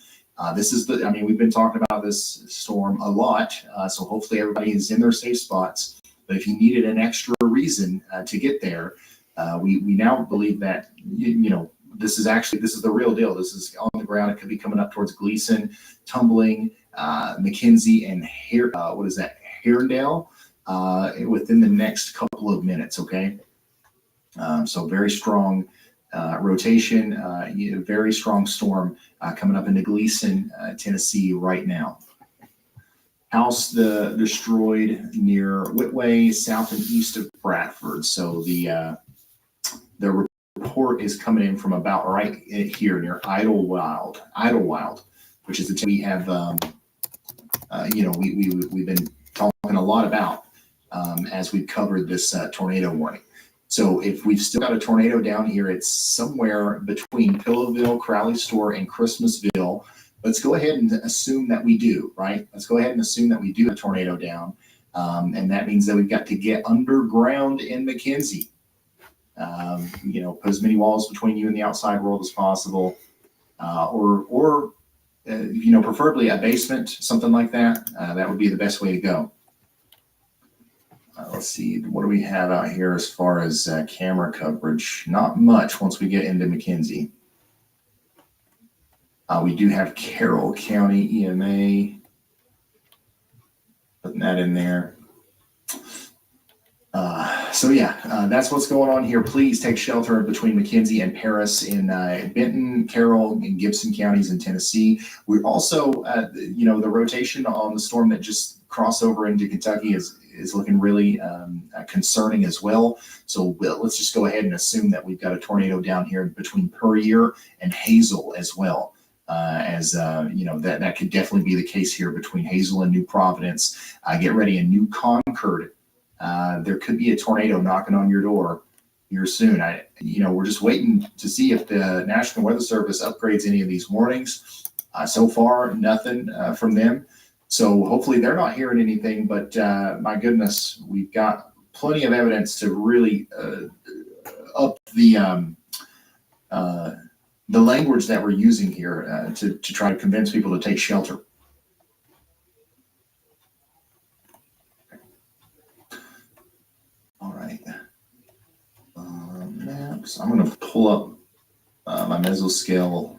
We've been talking about this storm a lot, so hopefully everybody is in their safe spots. But if you needed an extra reason to get there, we now believe that this is the real deal. This is on the ground. It could be coming up towards Gleason, Tumbling, McKenzie, and Herondale within the next couple of minutes. Okay, so very strong rotation, very strong storm coming up into Gleason, Tennessee right now. House destroyed near Whitway, south and east of Bradford. So the report is coming in from about right here near Idlewild, which is the town we have, we've been talking a lot about as we've covered this tornado warning. So if we've still got a tornado down here, it's somewhere between Pillowville, Crowley Store, and Christmasville. Let's go ahead and assume that we do, right? Let's go ahead and assume that we do have a tornado down. And that means that we've got to get underground in McKenzie. Put as many walls between you and the outside world as possible. Or preferably a basement, something like that. That would be the best way to go. Let's see, what do we have out here as far as camera coverage? Not much once we get into McKenzie. We do have Carroll County EMA. Putting that in there. That's what's going on here. Please take shelter between McKenzie and Paris in Benton, Carroll, and Gibson counties in Tennessee. We're also, the rotation on the storm that just crossed over into Kentucky is looking really concerning as well. So let's just go ahead and assume that we've got a tornado down here between Puryear and Hazel as well. That could definitely be the case here between Hazel and New Providence. Get ready in New Concord. There could be a tornado knocking on your door here soon. We're just waiting to see if the National Weather Service upgrades any of these warnings. So far, nothing from them. So hopefully they're not hearing anything, but my goodness, we've got plenty of evidence to really up the language that we're using here to try to convince people to take shelter. All right. Maps. I'm going to pull up my mesoscale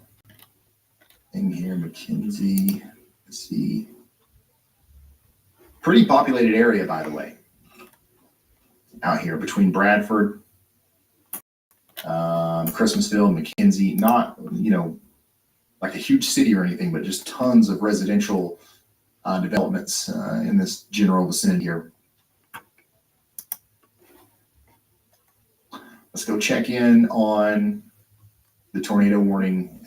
thing here, McKenzie. Let's see. Pretty populated area, by the way, out here between Bradford, Christmasville, McKenzie. Not, like a huge city or anything, but just tons of residential developments in this general vicinity here. Let's go check in on the tornado warning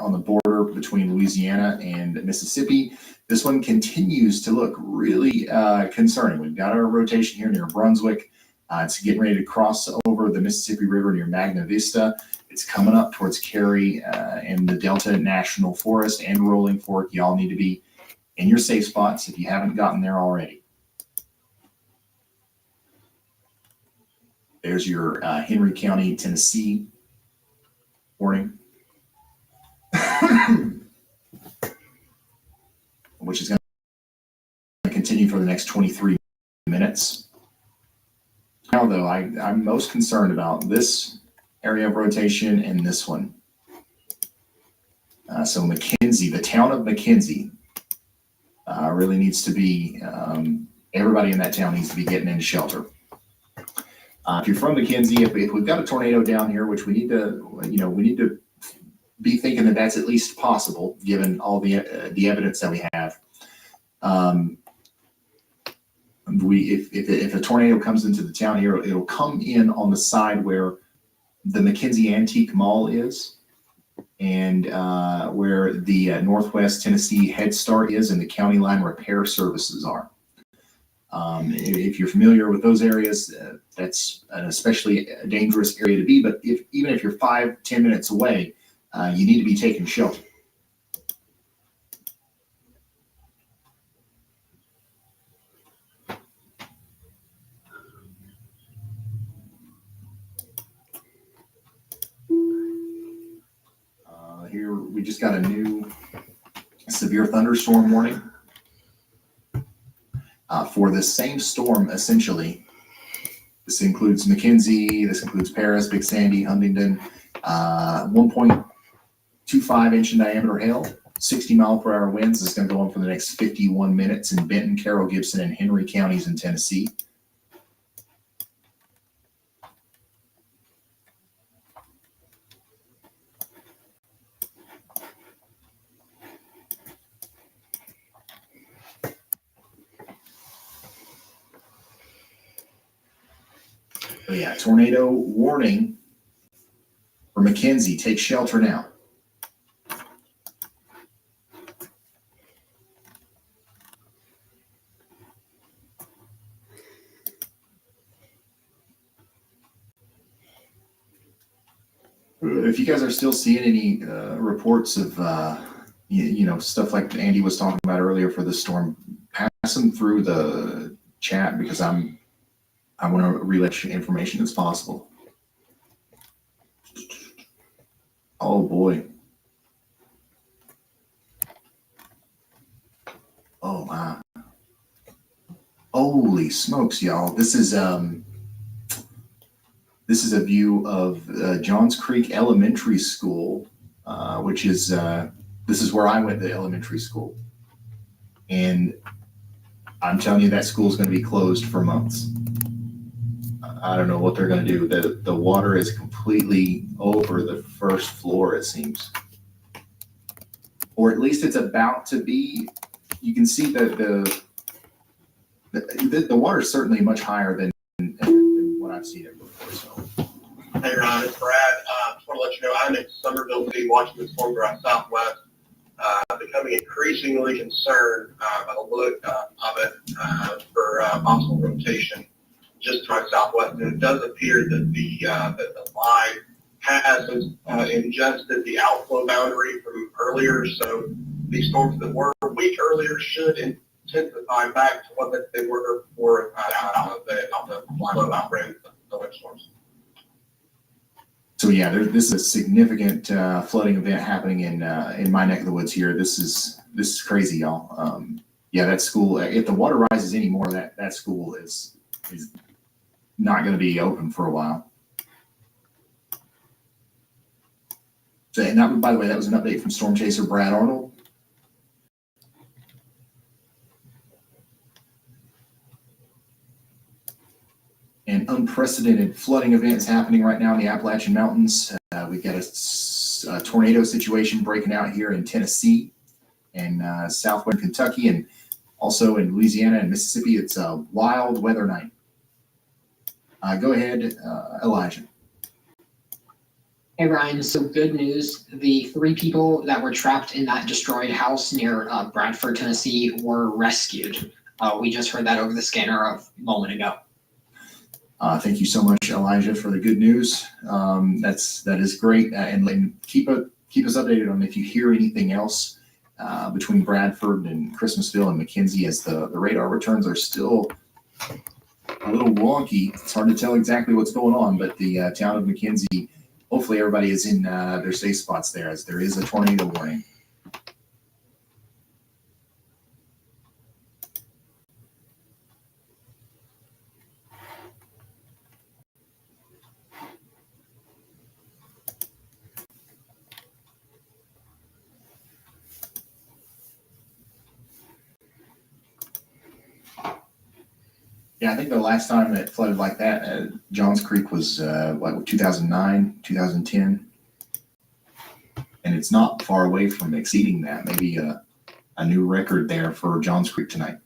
on the border between Louisiana and Mississippi. This one continues to look really concerning. We've got our rotation here near Brunswick. It's getting ready to cross over the Mississippi River near Magna Vista. It's coming up towards Cary and the Delta National Forest and Rolling Fork. Y'all need to be in your safe spots if you haven't gotten there already. There's your Henry County, Tennessee warning, which is going to continue for the next 23 minutes. Now, though, I'm most concerned about this area of rotation and this one. So McKenzie, the town of McKenzie, really needs to be, everybody in that town needs to be getting into shelter. If you're from McKenzie, if we've got a tornado down here, which we need to be thinking that that's at least possible, given all the evidence that we have. If a tornado comes into the town here, it'll come in on the side where the McKenzie Antique Mall is, and where the Northwest Tennessee Head Start is, and the County Line Repair Services are. If you're familiar with those areas, that's an especially dangerous area to be. But even if you're 5-10 minutes away, you need to be taking shelter. Here we just got a new severe thunderstorm warning. For this same storm, essentially. This includes McKenzie, this includes Paris, Big Sandy, Huntington, 1.25 inch in diameter hail, 60-mile-per-hour winds. This is going to go on for the next 51 minutes in Benton, Carroll, Gibson, and Henry counties in Tennessee. Oh yeah, tornado warning for McKenzie. Take shelter now. If you guys are still seeing any reports of stuff like Andy was talking about earlier for the storm, pass them through the chat because I want to relay information as possible. Oh boy. Oh wow. Holy smokes, y'all. This is a view of Johns Creek Elementary School, which is this is where I went to elementary school. And I'm telling you that school is going to be closed for months. I don't know what they're going to do. The water is completely over the first floor, it seems. Or at least it's about to be. You can see that the water is certainly much higher than what I've seen it before. So. Hey Ron, it's Brad. Just want to let you know I'm in Somerville City watching the storm drive southwest. Becoming increasingly concerned by the look of it for possible rotation just to my southwest. And it does appear that the line has ingested the outflow boundary from earlier. So these storms that were a week earlier should intensify back to what they were before the flow outbreak of the windstorms. So yeah, this is a significant flooding event happening in my neck of the woods here. This is crazy, y'all. Yeah, that school. If the water rises anymore, that school is not going to be open for a while. So, and that, by the way, that was an update from Storm Chaser Brad Arnold. And unprecedented flooding events happening right now in the Appalachian Mountains. We've got a tornado situation breaking out here in Tennessee and southwestern Kentucky, and also in Louisiana and Mississippi. It's a wild weather night. Go ahead, Elijah. Hey Ryan, so good news. The 3 people that were trapped in that destroyed house near Bradford, Tennessee were rescued. We just heard that over the scanner a moment ago. Thank you so much, Elijah, for the good news. That is great, and keep us updated on if you hear anything else between Bradford and Christmasville and McKenzie, as the radar returns are still a little wonky. It's hard to tell exactly what's going on, but the town of McKenzie, hopefully everybody is in their safe spots there, as there is a tornado warning. Yeah, I think the last time it flooded like that, Johns Creek was 2009, 2010. And it's not far away from exceeding that. Maybe a new record there for Johns Creek tonight.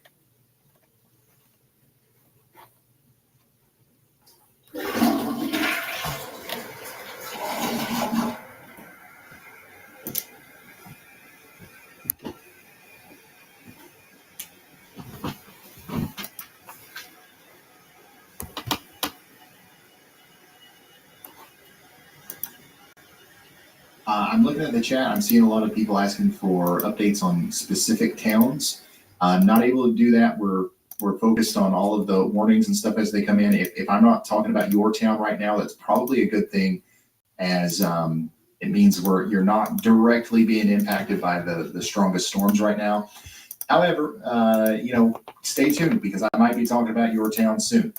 I'm looking at the chat. I'm seeing a lot of people asking for updates on specific towns. Not able to do that. We're focused on all of the warnings and stuff as they come in. If I'm not talking about your town right now, that's probably a good thing, as it means you're not directly being impacted by the strongest storms right now. However, stay tuned, because I might be talking about your town soon.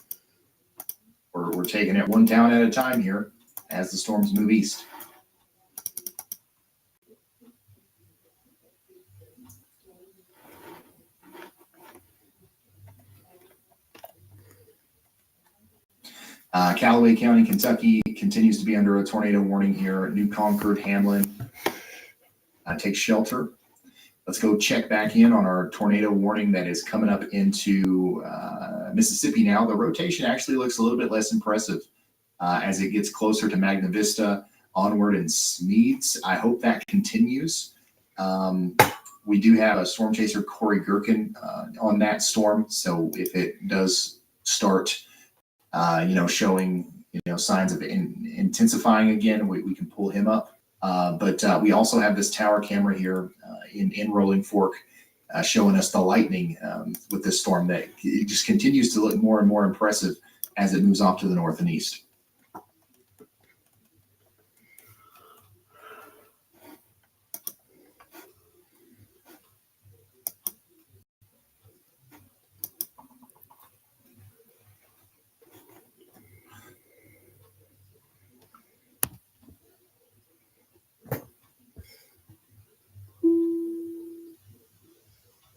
We're taking it one town at a time here as the storms move east. Callaway County, Kentucky continues to be under a tornado warning here. New Concord, Hamlin, take shelter. Let's go check back in on our tornado warning that is coming up into Mississippi now. The rotation actually looks a little bit less impressive as it gets closer to Magna Vista, Onward, and Smedes. I hope that continues. We do have a storm chaser, Corey Gherkin, on that storm. So if it does start, showing, signs of intensifying again, we can pull him up. But we also have this tower camera here in Rolling Fork showing us the lightning with this storm that it just continues to look more and more impressive as it moves off to the north and east.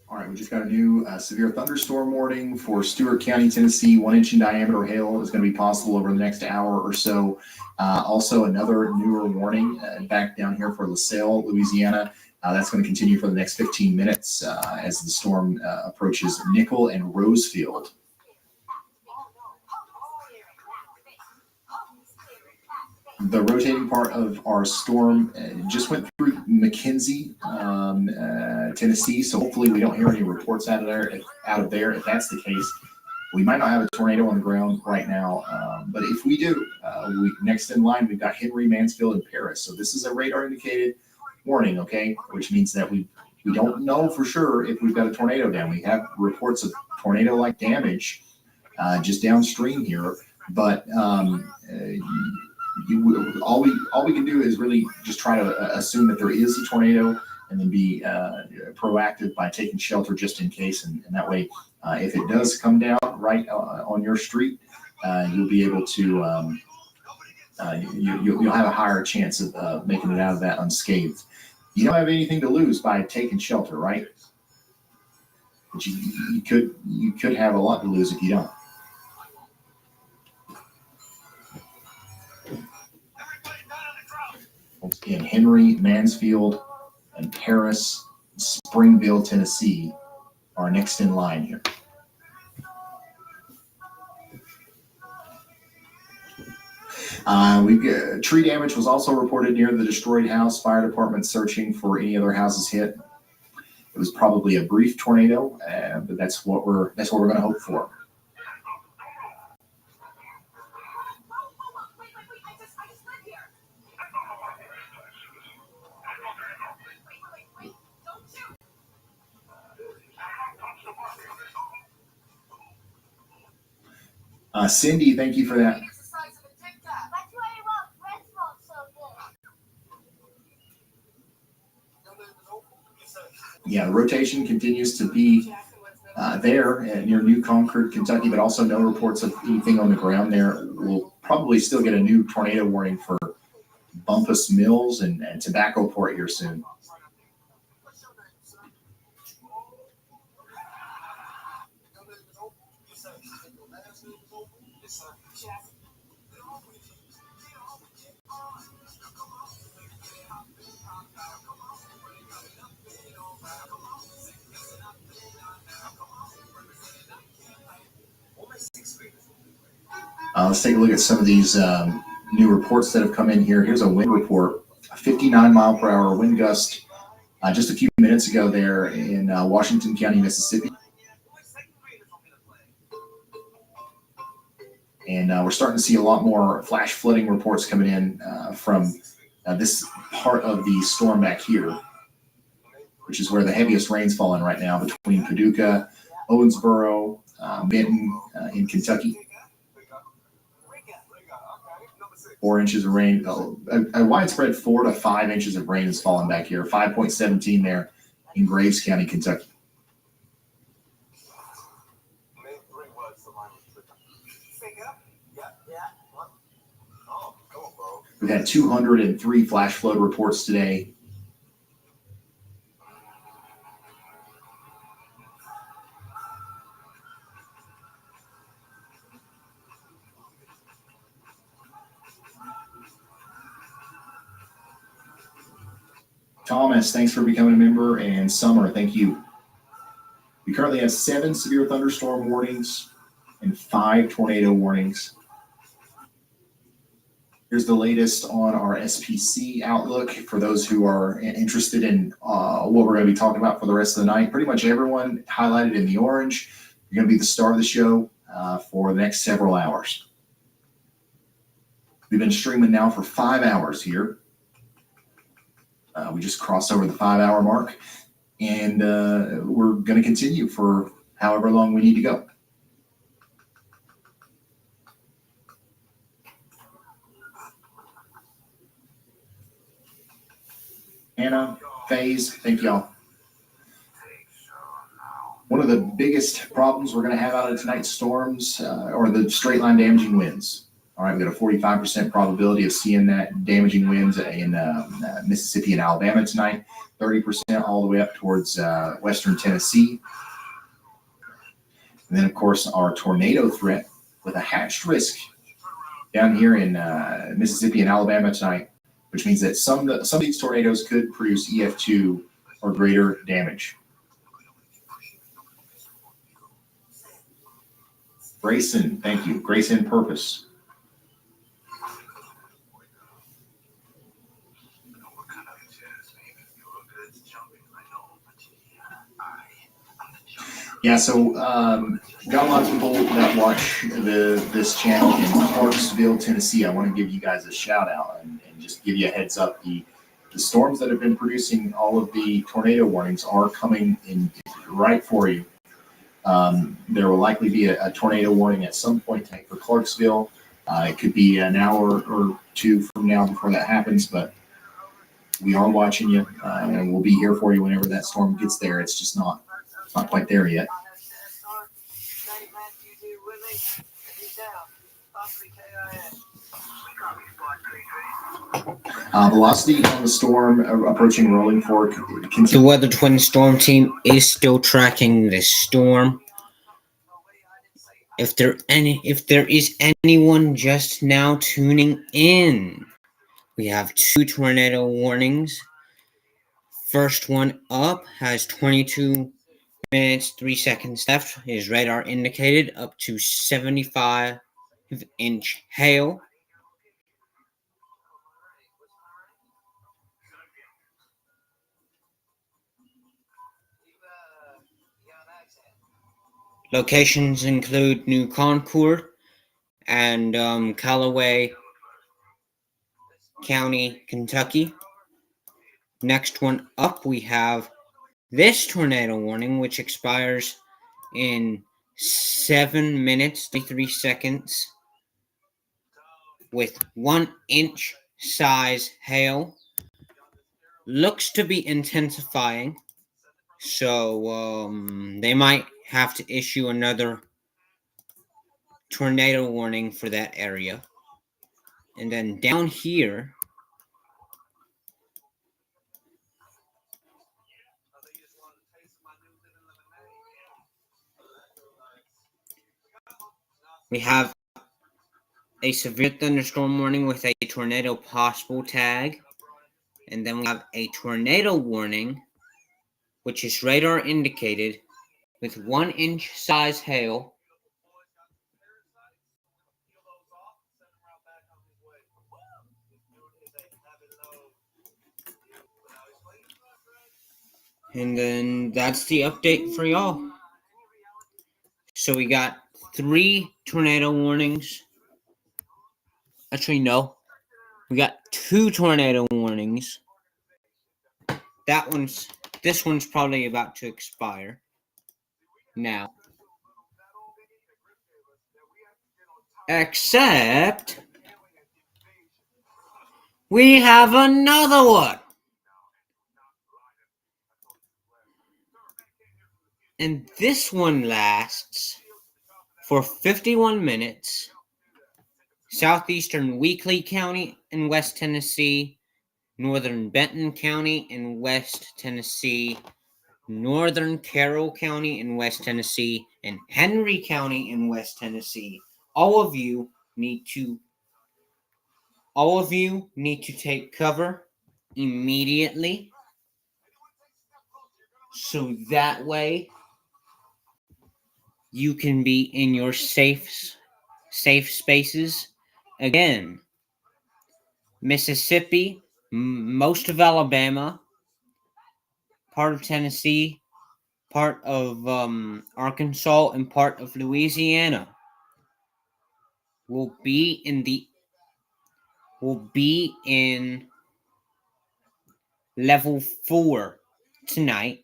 All right, we just got a new severe thunderstorm warning for Stewart County, Tennessee. 1 inch in diameter hail is going to be possible over the next hour or so. Also, another newer warning back down here for LaSalle, Louisiana. That's going to continue for the next 15 minutes as the storm approaches Nickel and Rosefield. The rotating part of our storm just went through McKenzie, Tennessee. So hopefully we don't hear any reports out of there. If that's the case, we might not have a tornado on the ground right now. But if we do, next in line, we've got Henry, Mansfield, and Paris. So this is a radar indicated warning, okay? Which means that we don't know for sure if we've got a tornado down. We have reports of tornado-like damage just downstream here. But all we can do is really just try to assume that there is a tornado and then be proactive by taking shelter just in case. And that way, if it does come down right on your street, you'll be able to, you'll have a higher chance of making it out of that unscathed. You don't have anything to lose by taking shelter, right? But you could have a lot to lose if you don't. Once again, Henry, Mansfield, and Paris, Springville, Tennessee are next in line here. Tree damage was also reported near the destroyed house. Fire department searching for any other houses hit. It was probably a brief tornado, but that's what we're going to hope for. Cindy, thank you for that. Yeah, the rotation continues to be there near New Concord, Kentucky, but also no reports of anything on the ground there. We'll probably still get a new tornado warning for Bumpus Mills and Tobacco Port here soon. Let's take a look at some of these new reports that have come in here. Here's a wind report, a 59 mile per hour wind gust just a few minutes ago there in Washington County, Mississippi. And we're starting to see a lot more flash flooding reports coming in from this part of the storm back here, which is where the heaviest rain's falling right now between Paducah, Owensboro, Benton in Kentucky. 4 inches of rain, a widespread 4 to 5 inches of rain is falling back here. 5.17 there in Graves County, Kentucky. We've had 203 flash flood reports today. Thomas, thanks for becoming a member. And Summer, thank you. We currently have 7 severe thunderstorm warnings and 5 tornado warnings. Here's the latest on our SPC outlook for those who are interested in what we're going to be talking about for the rest of the night. Pretty much everyone highlighted in the orange. You're going to be the star of the show for the next several hours. We've been streaming now for 5 hours here. We just crossed over the 5-hour mark, and we're going to continue for however long we need to go. Anna, Faze, thank y'all. One of the biggest problems we're going to have out of tonight's storms are the straight line damaging winds. All right, we got a 45% probability of seeing that damaging winds in Mississippi and Alabama tonight, 30% all the way up towards western Tennessee. And then, of course, our tornado threat with a hatched risk down here in Mississippi and Alabama tonight, which means that some of these tornadoes could produce EF2 or greater damage. Grayson, thank you. Grayson Purpose. Yeah, so got a lot of people that watch this channel in Clarksville, Tennessee. I want to give you guys a shout out and just give you a heads up. The storms that have been producing all of the tornado warnings are coming in right for you. There will likely be a tornado warning at some point tonight for Clarksville. It could be an hour or two from now before that happens, but we are watching you, and we'll be here for you whenever that storm gets there. It's just not quite there yet. Velocity on the storm approaching Rolling Fork. The Weather Twin Storm Team is still tracking this storm. If there is anyone just now tuning in, we have 2 tornado warnings. First one up has 22 minutes, 3 seconds left. Is radar indicated up to 75-inch hail. Locations include New Concord and Callaway County, Kentucky. Next one up, we have this tornado warning, which expires in 7 minutes, 33 seconds, with 1-inch size hail. Looks to be intensifying, so they might have to issue another tornado warning for that area. And then down here, we have a severe thunderstorm warning with a tornado possible tag. And then we have a tornado warning, which is radar indicated, with 1-inch size hail. And then that's the update for y'all. So we got 3 tornado warnings. Actually, no. We got 2 tornado warnings. This one's probably about to expire now. Except we have another one. And this one lasts for 51 minutes. Southeastern Weakley County in West Tennessee, Northern Benton County in West Tennessee, Northern Carroll County in West Tennessee, and Henry County in West Tennessee. All of you need to take cover immediately. so that way you can be in your safe spaces. Again, Mississippi, most of Alabama, part of Tennessee, part of Arkansas, and part of Louisiana will be in level 4 tonight,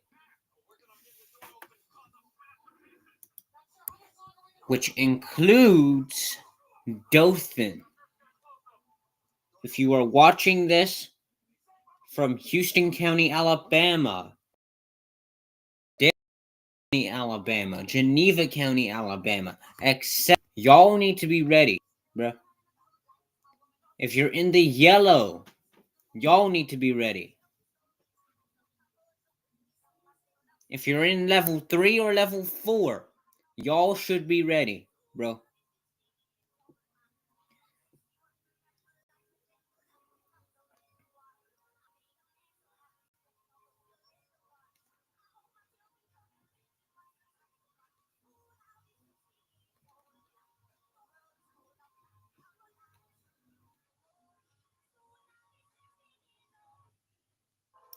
which includes Dothan. If you are watching this from Houston County, Alabama, Alabama, Geneva County, Alabama, except y'all need to be ready, bruh. If you're in the yellow, y'all need to be ready. If you're in level 3 or level 4, y'all should be ready, bro.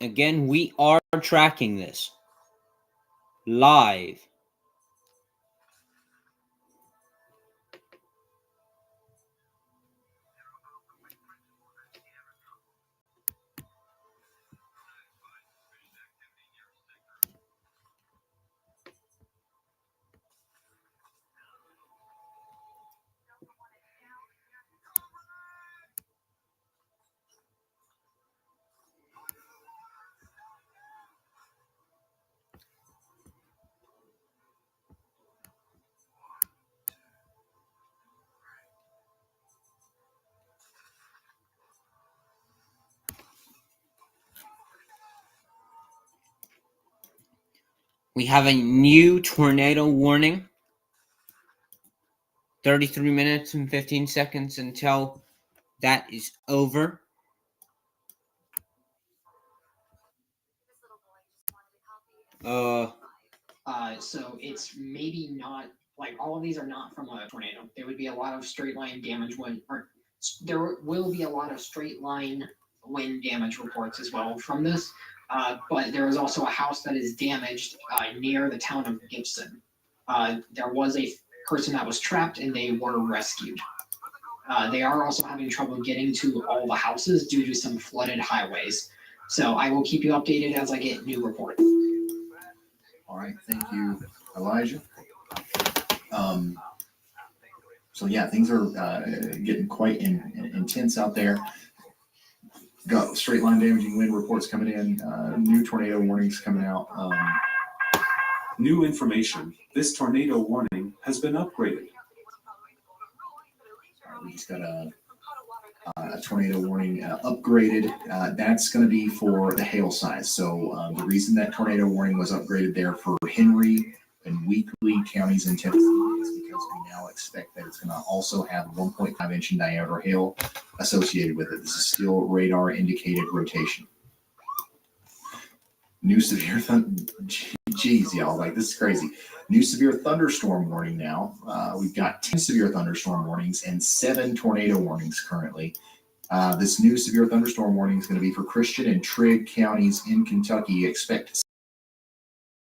Again, we are tracking this live. We have a new tornado warning. 33 minutes and 15 seconds until that is over. So it's maybe not like all of these are not from a tornado. There would be a lot of straight line damage there will be a lot of straight line wind damage reports as well from this. But there is also a house that is damaged near the town of Gibson. There was a person that was trapped and they were rescued. They are also having trouble getting to all the houses due to some flooded highways. So I will keep you updated as I get new reports. All right, thank you, Elijah. So yeah, things are getting quite intense out there. Got straight line damaging wind reports coming in, new tornado warnings coming out. New information. This tornado warning has been upgraded. We just got a tornado warning upgraded. That's going to be for the hail size. So the reason that tornado warning was upgraded there for Henry and Weakley counties in Tennessee is because we now expect that it's going to also have 1.5 inch in diameter hail associated with it. This is still radar indicated rotation. New severe geez, y'all, like this is crazy. New severe thunderstorm warning now. We've got 10 severe thunderstorm warnings and 7 tornado warnings currently. This new severe thunderstorm warning is going to be for Christian and Trigg counties in Kentucky. Expect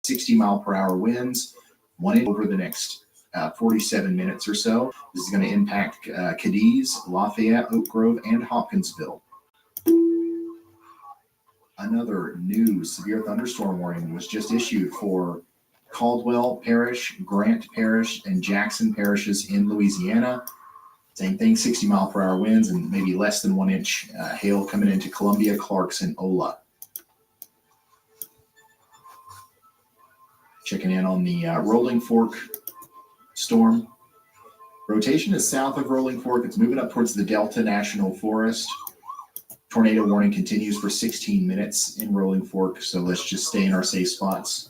60-mile-per-hour winds, 1 inch over the next 47 minutes or so. This is going to impact Cadiz, Lafayette, Oak Grove, and Hopkinsville. Another new severe thunderstorm warning was just issued for Caldwell Parish, Grant Parish, and Jackson parishes in Louisiana. Same thing, 60-mile-per-hour winds and maybe less than 1 inch hail coming into Columbia, Clarks, and Ola. Checking in on the Rolling Fork storm. Rotation is south of Rolling Fork. It's moving up towards the Delta National Forest. Tornado warning continues for 16 minutes in Rolling Fork, so let's just stay in our safe spots.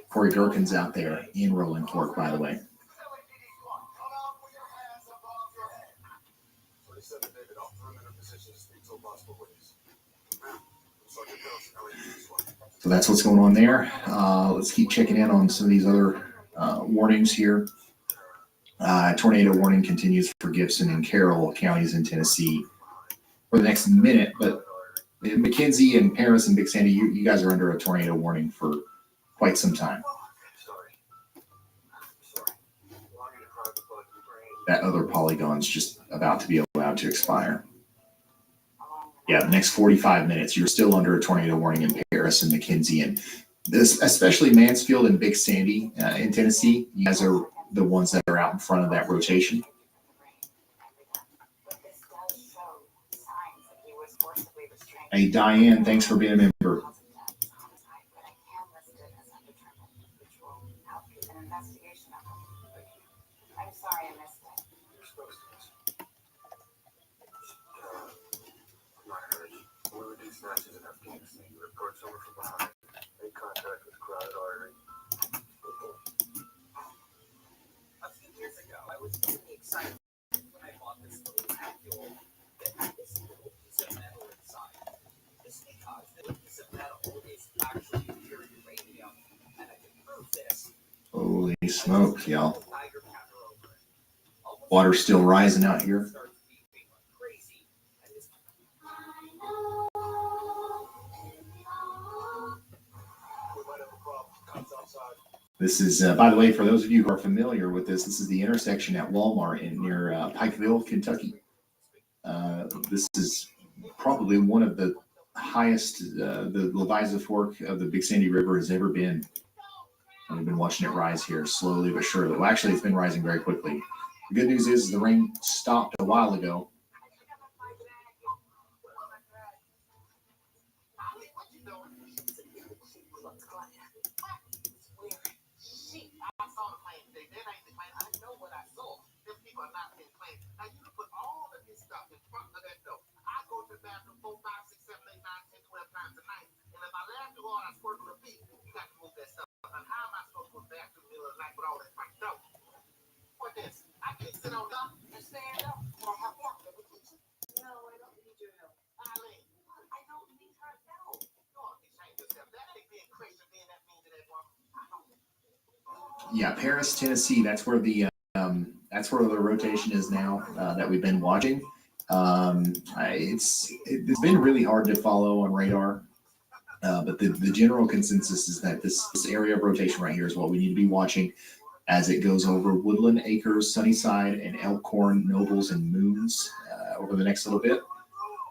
Corey Durkin's out there in Rolling Fork, by the way. So that's what's going on there. Let's keep checking in on some of these other warnings here. Tornado warning continues for Gibson and Carroll counties in Tennessee for the next minute, but McKenzie and Paris and Big Sandy, you guys are under a tornado warning for quite some time. That other polygon's just about to be allowed to expire. Yeah, the next 45 minutes, you're still under a tornado warning in Paris and McKenzie, and this, especially Mansfield and Big Sandy in Tennessee. You guys are the ones that are out in front of that rotation. Hey, Diane, thanks for being a member. I'm sorry I missed it. We'll reduce matches in Afghanistan. Reports over from behind. Make contact with carotid artery. A few years ago, I was really excited when I bought this little vacuole that had this little piece of metal inside. This because the piece of metal is actually pure uranium, and I can prove this. Holy smokes, y'all. Water's still rising out here. This is, by the way, for those of you who are familiar with this, this is the intersection at Walmart near Pikeville, Kentucky. This is probably one of the highest the Leviza Fork of the Big Sandy River has ever been. And we've been watching it rise here slowly but surely. Well, actually, it's been rising very quickly. The good news is the rain stopped a while ago. Yeah, Paris, Tennessee. That's where the rotation is now that we've been watching. It's been really hard to follow on radar, but the general consensus is that this area of rotation right here is what we need to be watching as it goes over Woodland Acres, Sunnyside, and Elkhorn, Nobles, and Moons over the next little bit.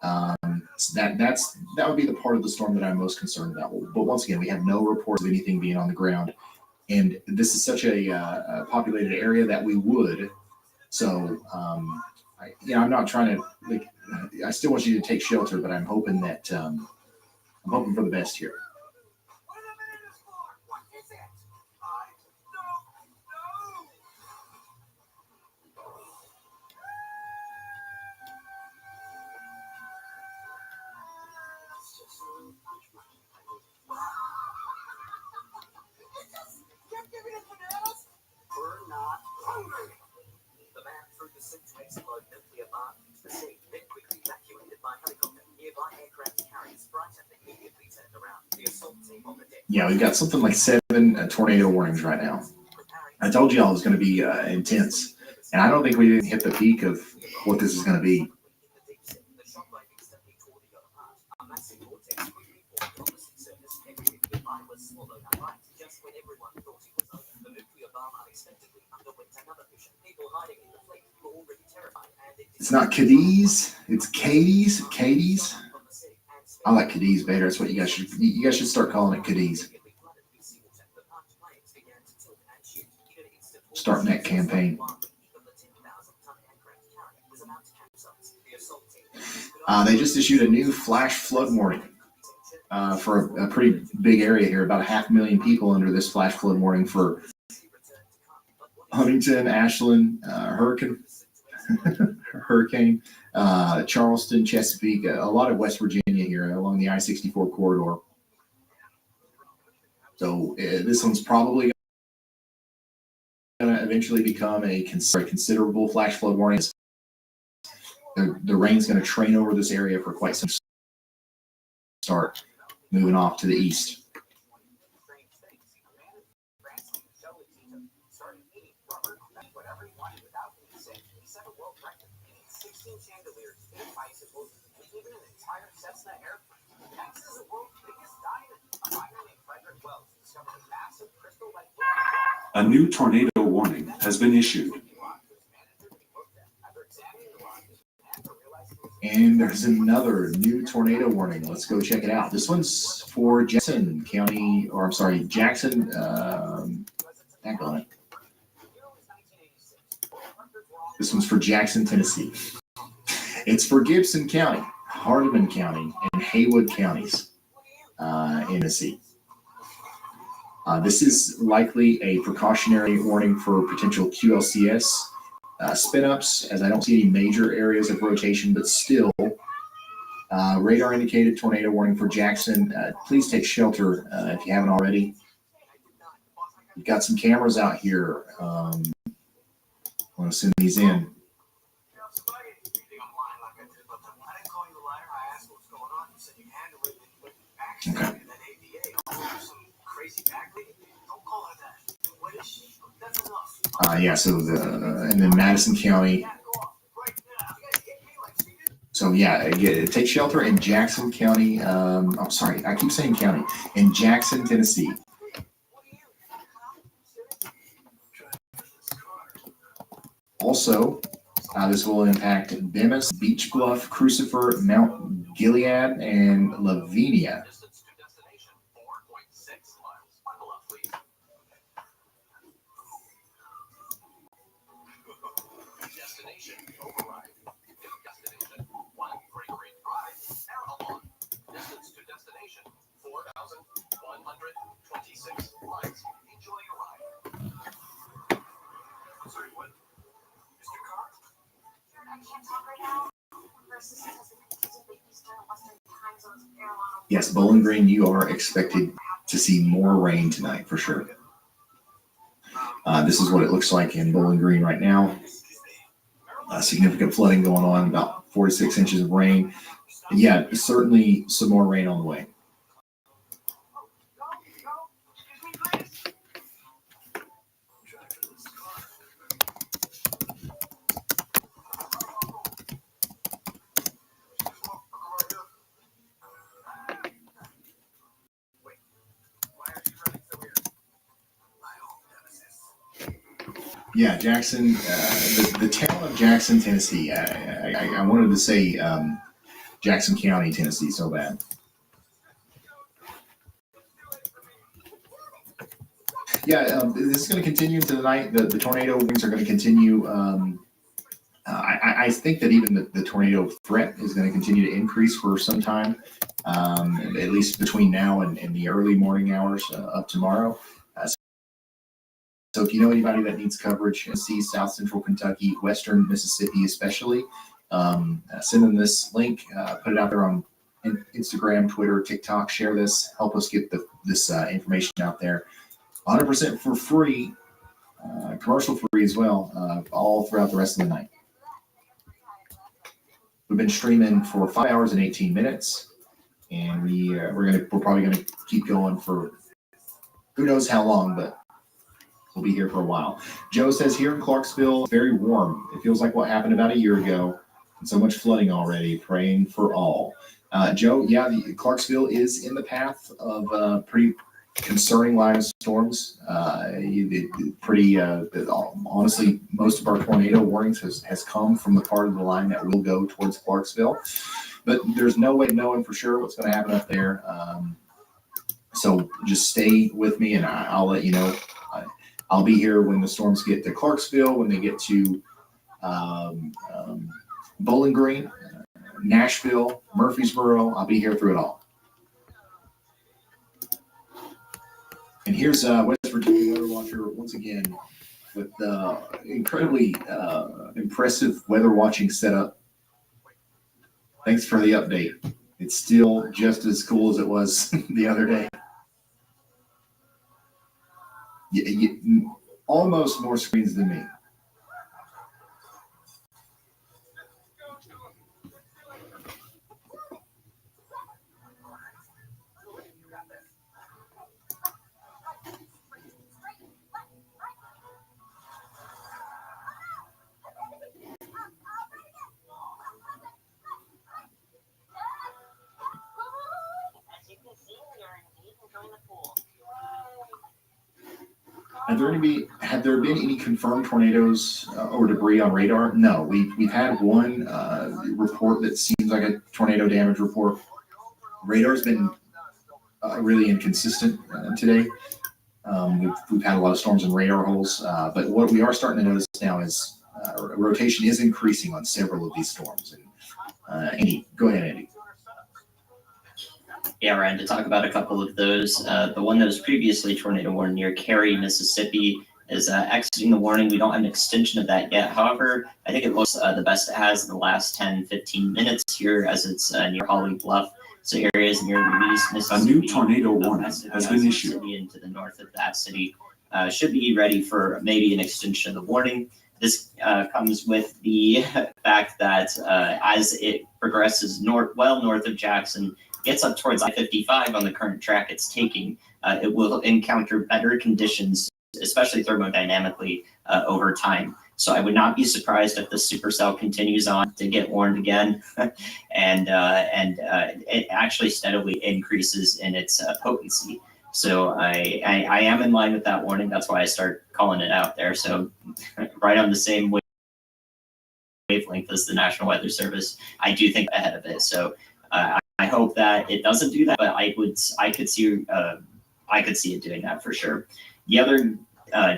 So that would be the part of the storm that I'm most concerned about. But once again, we have no reports of anything being on the ground. And this is such a populated area that we would. So, I'm not trying to, I still want you to take shelter, but I'm hoping that, I'm hoping for the best here. We're not hungry. The man threw the 6-explode nuclear bomb into the sea, then quickly evacuated by helicopter. Nearby aircraft carriers frightened immediately turned around. The assault team on the deck. Yeah, we've got something like 7 tornado warnings right now. I told y'all it was going to be intense, and I don't think we didn't hit the peak of what this is going to be. It's not Cadiz, it's Cadiz. Cadiz. I like Cadiz better. That's what you guys should start calling it, Cadiz. Starting that campaign. They just issued a new flash flood warning for a pretty big area here. About 500,000 people under this flash flood warning for Huntington, Ashland, Hurricane, Charleston, Chesapeake, a lot of West Virginia here along the I-64 corridor. So this one's probably going to eventually become a considerable flash flood warning. The rain's going to train over this area for quite some start. moving off to the east. A new tornado warning has been issued. And there's another new tornado warning. Let's go check it out. This one's for Jackson County, or I'm sorry, Jackson, back on it. This one's for Jackson, Tennessee. It's for Gibson County, Hardeman County, and Haywood counties in Tennessee. This is likely a precautionary warning for potential QLCS spin-ups, as I don't see any major areas of rotation, but still, radar indicated tornado warning for Jackson. Please take shelter if you haven't already. We've got some cameras out here. I'm going to send these in. Okay. Yeah, so and then Madison County. So yeah, take shelter in Jackson County. I'm sorry, I keep saying county. In Jackson, Tennessee. Also, this will impact Bemis, Beach Bluff, Crucifer, Mount Gilead, and Lavinia. Yes, Bowling Green, you are expected to see more rain tonight for sure. This is what it looks like in Bowling Green right now. Significant flooding going on, about 4 to 6 inches of rain. Yeah, certainly some more rain on the way. Yeah, Jackson, the town of Jackson, Tennessee. I wanted to say Jackson County, Tennessee, so bad. Yeah, this is going to continue into the night. The tornado winds are going to continue. I think that even the tornado threat is going to continue to increase for some time, at least between now and the early morning hours of tomorrow. So if you know anybody that needs coverage, Tennessee, South Central Kentucky, Western Mississippi especially, send them this link, put it out there on Instagram, Twitter, TikTok, share this, help us get this information out there. 100% for free, commercial free as well, all throughout the rest of the night. We've been streaming for 5 hours and 18 minutes, and we're probably gonna keep going for who knows how long, but we'll be here for a while. Joe says here in Clarksville, very warm. It feels like what happened about a year ago, and so much flooding already. Praying for all. Joe, yeah, Clarksville is in the path of a pretty concerning line of storms. Honestly, most of our tornado warnings has come from the part of the line that will go towards Clarksville, but there's no way of knowing for sure what's going to happen up there. So just stay with me, and I'll let you know. I'll be here when the storms get to Clarksville, when they get to Bowling Green, Nashville, Murfreesboro. I'll be here through it all. And here's West Virginia Weather Watcher once again with the incredibly impressive weather watching setup. Thanks for the update. It's still just as cool as it was the other day. Almost more screens than me. Have there been any confirmed tornadoes or debris on radar? No, we've had one report that seems like a tornado damage report. Radar's been really inconsistent today. We've had a lot of storms in radar holes, but what we are starting to notice now is rotation is increasing on several of these storms. And Andy, go ahead, Andy. Yeah, Ryan, to talk about a couple of those. The one that was previously tornado warned near Cary, Mississippi, is exiting the warning. We don't have an extension of that yet. However, I think it looks the best it has in the last 10, 15 minutes here as it's near Holly Bluff. So areas near Louise, Mississippi. A new tornado warning has been issued. City and to the north of that city should be ready for maybe an extension of the warning. This comes with the fact that as it progresses north of Jackson, gets up towards I-55 on the current track it's taking, it will encounter better conditions, especially thermodynamically, over time. So I would not be surprised if the supercell continues on to get warned again, and it actually steadily increases in its potency. So I am in line with that warning. That's why I start calling it out there. So right on the same wavelength as the National Weather Service, I do think ahead of it. So I hope that it doesn't do that, but I could see it doing that for sure. The other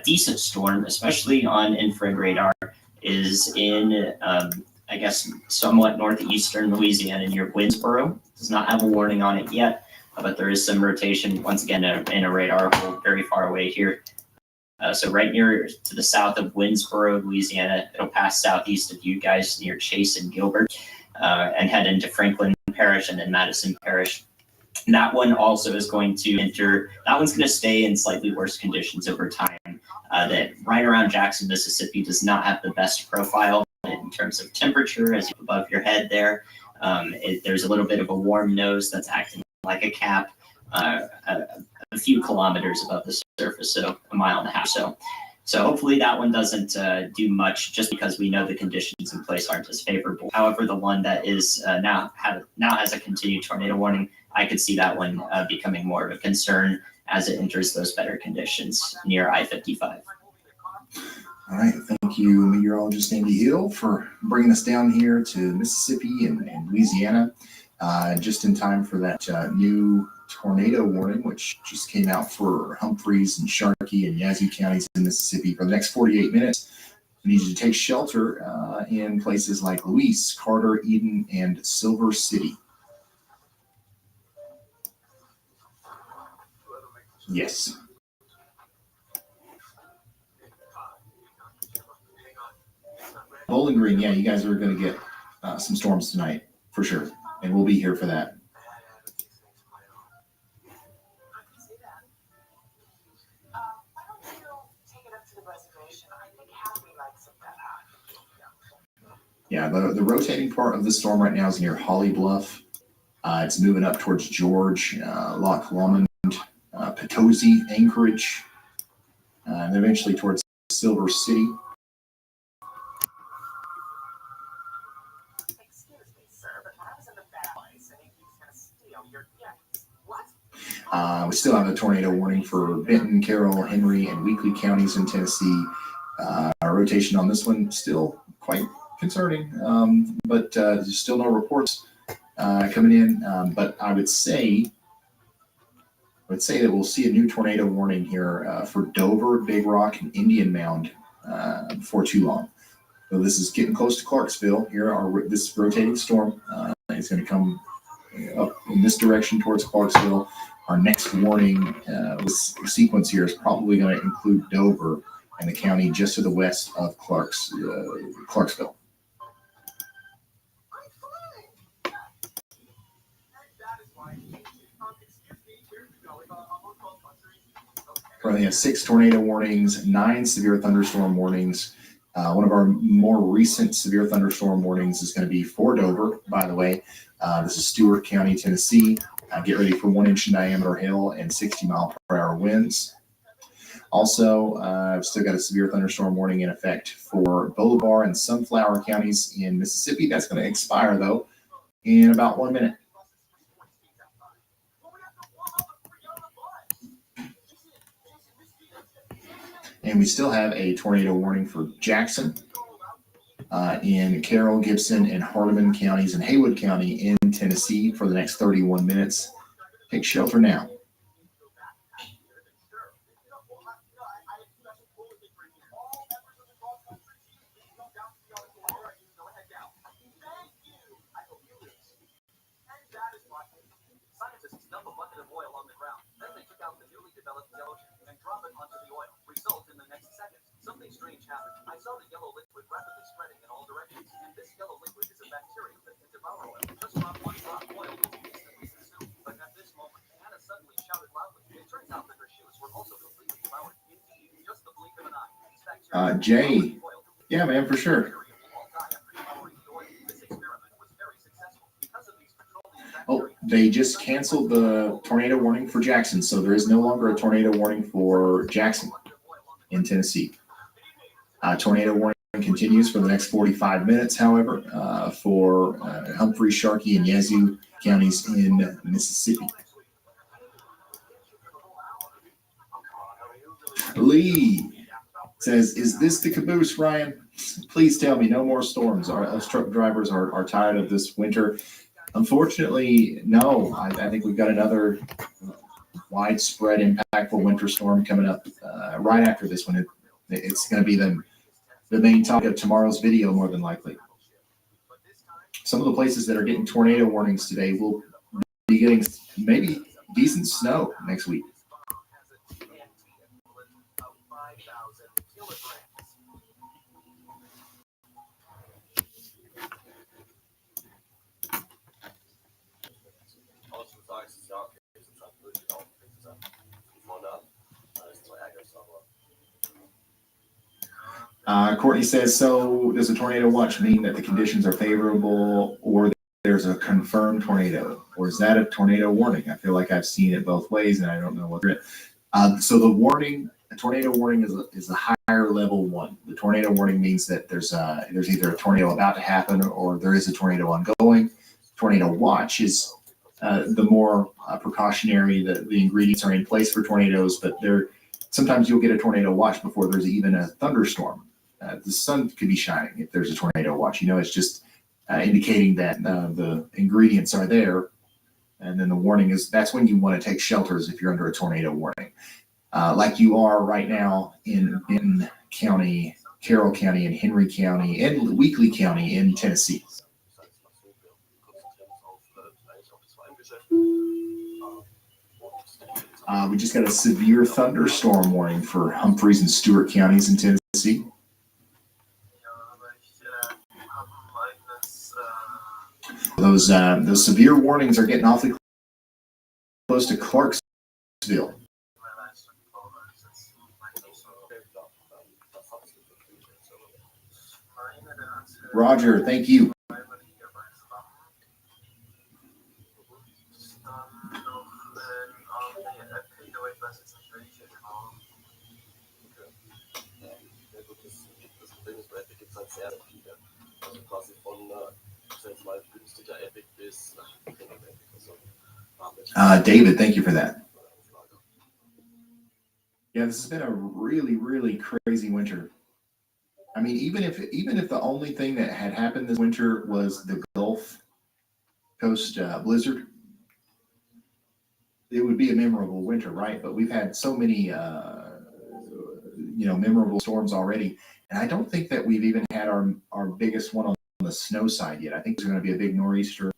decent storm, especially on infrared radar, is in I guess somewhat northeastern Louisiana near Winsboro. Does not have a warning on it yet, but there is some rotation once again in a radar hole very far away here. So right near to the south of Winsboro, Louisiana, it'll pass southeast of you guys near Chase and Gilbert, and head into Franklin Parish and then Madison Parish. And that one also is going to enter. That one's going to stay in slightly worse conditions over time. That right around Jackson, Mississippi, does not have the best profile in terms of temperature as above your head there. There's a little bit of a warm nose that's acting like a cap a few kilometers above the surface, so a mile and a half. So hopefully that one doesn't do much, just because we know the conditions in place aren't as favorable. However, the one that is now has a continued tornado warning, I could see that one becoming more of a concern as it enters those better conditions near I-55. All right, thank you, meteorologist Andy Hill, for bringing us down here to Mississippi and Louisiana, just in time for that new tornado warning, which just came out for Humphreys and Sharkey and Yazoo counties in Mississippi for the next 48 minutes. We need you to take shelter in places like Louise, Carter, Eden, and Silver City. Yes. Bowling Green, yeah, you guys are going to get some storms tonight for sure, and we'll be here for that. Yeah, the rotating part of the storm right now is near Holly Bluff. It's moving up towards George, Loch Lomond, Potosi, Anchorage, and eventually towards Silver City. Excuse me, sir, but when I was in the Valentines and he's going to steal your gift. What? We still have a tornado warning for Benton, Carroll, Henry, and Weakley counties in Tennessee. Our rotation on this one still quite concerning, but there's still no reports coming in. But I would say that we'll see a new tornado warning here for Dover, Big Rock, and Indian Mound before too long. So this is getting close to Clarksville. Here, this rotating storm is going to come up in this direction towards Clarksville. Our next warning sequence here is probably going to include Dover and the county just to the west of Clarksville. Currently have 6 tornado warnings, 9 severe thunderstorm warnings. One of our more recent severe thunderstorm warnings is going to be for Dover, by the way. This is Stewart County, Tennessee. Get ready for 1 inch in diameter hail and 60-mile-per-hour winds. Also, I've still got a severe thunderstorm warning in effect for Bolivar and Sunflower counties in Mississippi. That's going to expire, though, in about 1 minute. And we still have a tornado warning for Jackson, in Carroll, Gibson, and Hardeman counties and Haywood County in Tennessee for the next 31 minutes. Take shelter now. Scientists dump a bucket of oil on the ground. Then they took out the newly developed gelatin and drop it onto the oil. Result in the next second. Something strange happened. I saw the yellow liquid rapidly spreading in all directions, and this yellow liquid is a bacterium that can devour oil. Just drop one drop, oil is instantly consumed. But at this moment, Anna suddenly shouted loudly. It turns out that her shoes were also completely devoured. Indeed, just the blink of an eye. These bacteria Jay. Yeah, man, for sure. Oh, they just canceled the tornado warning for Jackson, so there is no longer a tornado warning for Jackson in Tennessee. Tornado warning continues for the next 45 minutes, however, for Humphrey, Sharkey, and Yazoo counties in Mississippi. Lee says, "Is this the caboose, Ryan? Please tell me no more storms. Us truck drivers are tired of this winter." Unfortunately, no. I think we've got another widespread, impactful winter storm coming up right after this one. It's going to be the main topic of tomorrow's video, more than likely. Some of the places that are getting tornado warnings today will be getting maybe decent snow next week. Courtney says, so does a tornado watch mean that the conditions are favorable or there's a confirmed tornado? Or is that a tornado warning? I feel like I've seen it both ways and I don't know what it is. So the warning, a tornado warning is a higher level one. The tornado warning means that there's either a tornado about to happen or there is a tornado ongoing. Tornado watch is the more precautionary, the ingredients are in place for tornadoes, but sometimes you'll get a tornado watch before there's even a thunderstorm. The sun could be shining if there's a tornado watch. It's just indicating that the ingredients are there. And then the warning that's when you want to take shelters if you're under a tornado warning. Like you are right now in Benton County, Carroll County, and Henry County, and Weakley County in Tennessee. We just got a severe thunderstorm warning for Humphreys and Stewart counties in Tennessee. Those severe warnings are getting awfully close to Clarksville. Roger, thank you. David, thank you for that. Yeah, this has been a really, really crazy winter. I mean, even if the only thing that had happened this winter was the Gulf Coast blizzard, it would be a memorable winter, right? But we've had so many, memorable storms already, and I don't think that we've even had our biggest one on the snow side yet. I think there's going to be a big nor'easter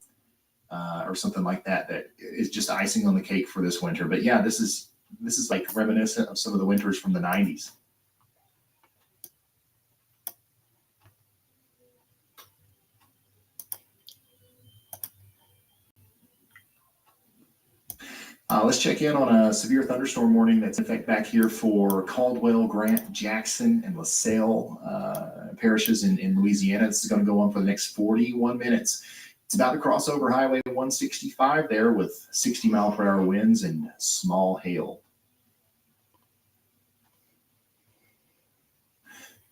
or something like that is just icing on the cake for this winter. But yeah, this is like reminiscent of some of the winters from the 90s. Let's check in on a severe thunderstorm warning that's in effect back here for Caldwell, Grant, Jackson, and LaSalle parishes in Louisiana. This is going to go on for the next 41 minutes. It's about to cross over Highway 165 there with 60-mile-per-hour winds and small hail.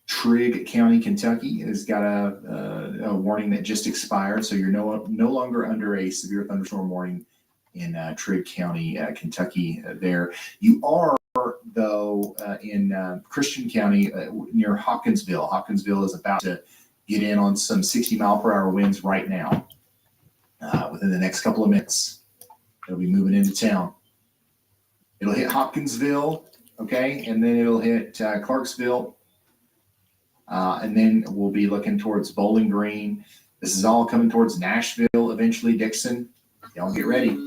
Trigg County, Kentucky has got a warning that just expired, so you're no longer under a severe thunderstorm warning in Trigg County, Kentucky there. You are though, in Christian County near Hopkinsville. Hopkinsville is about to get in on some 60-mile-per-hour winds right now. Within the next couple of minutes, it'll be moving into town. It'll hit Hopkinsville, okay, and then it'll hit Clarksville, and then we'll be looking towards Bowling Green. This is all coming towards Nashville eventually, Dixon. Y'all get ready.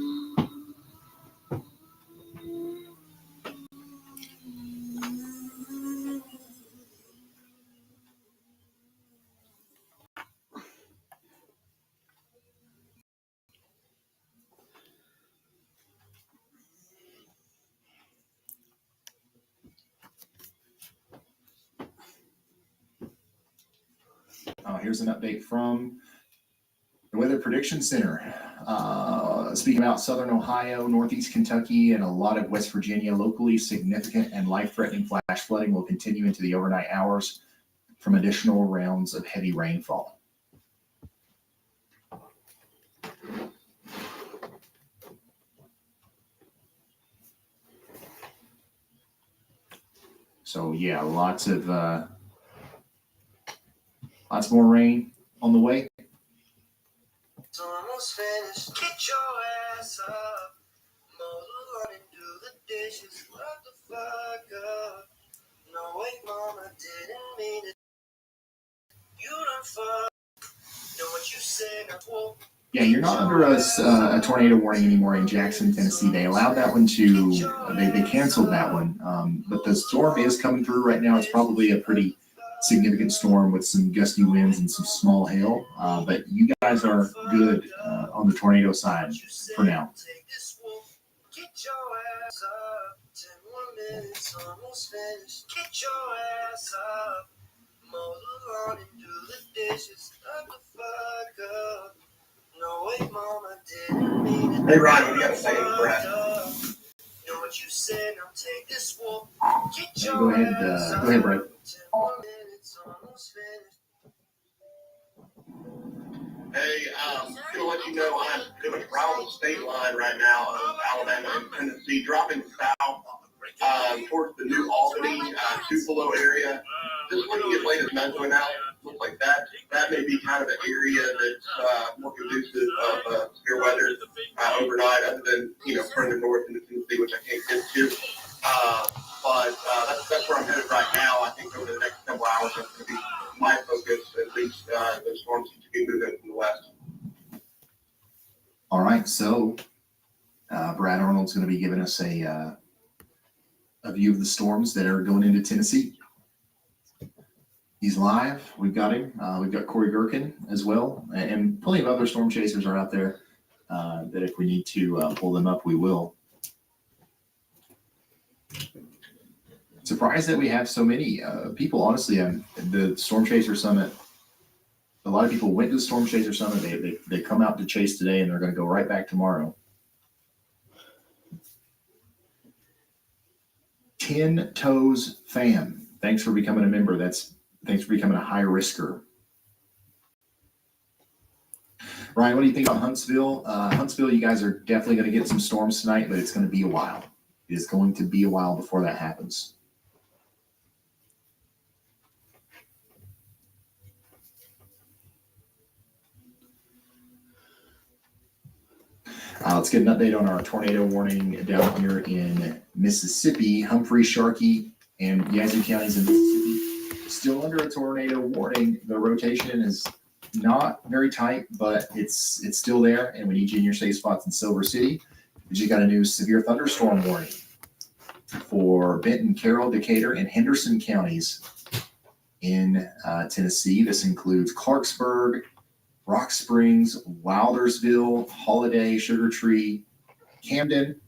Here's an update from the Weather Prediction Center. Speaking about southern Ohio, northeast Kentucky, and a lot of West Virginia, locally significant and life-threatening flash flooding will continue into the overnight hours from additional rounds of heavy rainfall. So yeah, lots more rain on the way. It's almost finished. Get your ass up. Mow the lawn and do the dishes. What the fuck up? No, wait, mama, didn't mean it. You done fuck. Know what you said? Well, Yeah, you're not under a tornado warning anymore in Jackson, Tennessee. They allowed that one to, they canceled that one. But the storm is coming through right now. It's probably a pretty significant storm with some gusty winds and some small hail. But you guys are good on the tornado side for now. Get your ass up. 10 more minutes, almost finished. Get your ass up. Mow the lawn and do the dishes. Shut the fuck up. No, wait, mama, didn't mean it. Hey, Ryan, what do you got to say to Brad? Know what you said, now take this walk. Get Go your ahead, ass go ahead, Brett. 10 more minutes, almost finished. Hey, gonna let you know I'm going around the state line right now of Alabama and Tennessee, dropping south towards the New Albany, Tupelo area. Just when you get late at night going out, looks like that may be kind of an area that's more conducive of severe weather overnight, other than further north into Tennessee, which I can't get to. But that's where I'm headed right now. I think over the next couple hours, that's going to be my focus, at least the storms seem to be moving from the west. All right, so Brad Arnold's going to be giving us a view of the storms that are going into Tennessee. He's live. We've got him. We've got Corey Gherkin as well, and plenty of other storm chasers are out there that if we need to pull them up, we will. Surprised that we have so many people, honestly. The Storm Chaser Summit, a lot of people went to the Storm Chaser Summit. They come out to chase today, and they're going to go right back tomorrow. 10 Toes Fam. Thanks for becoming a member. Thanks for becoming a high risker. Ryan, what do you think about Huntsville? Huntsville, you guys are definitely going to get some storms tonight, but it's going to be a while. It is going to be a while before that happens. Let's get an update on our tornado warning down here in Mississippi. Humphrey, Sharkey, and Yazoo counties in Mississippi still under a tornado warning. The rotation is not very tight, but it's still there, and we need you in your safe spots in Silver City. We just got a new severe thunderstorm warning for Benton, Carroll, Decatur, and Henderson counties in Tennessee. This includes Clarksburg, Rock Springs, Wildersville, Holiday, Sugar Tree, Camden.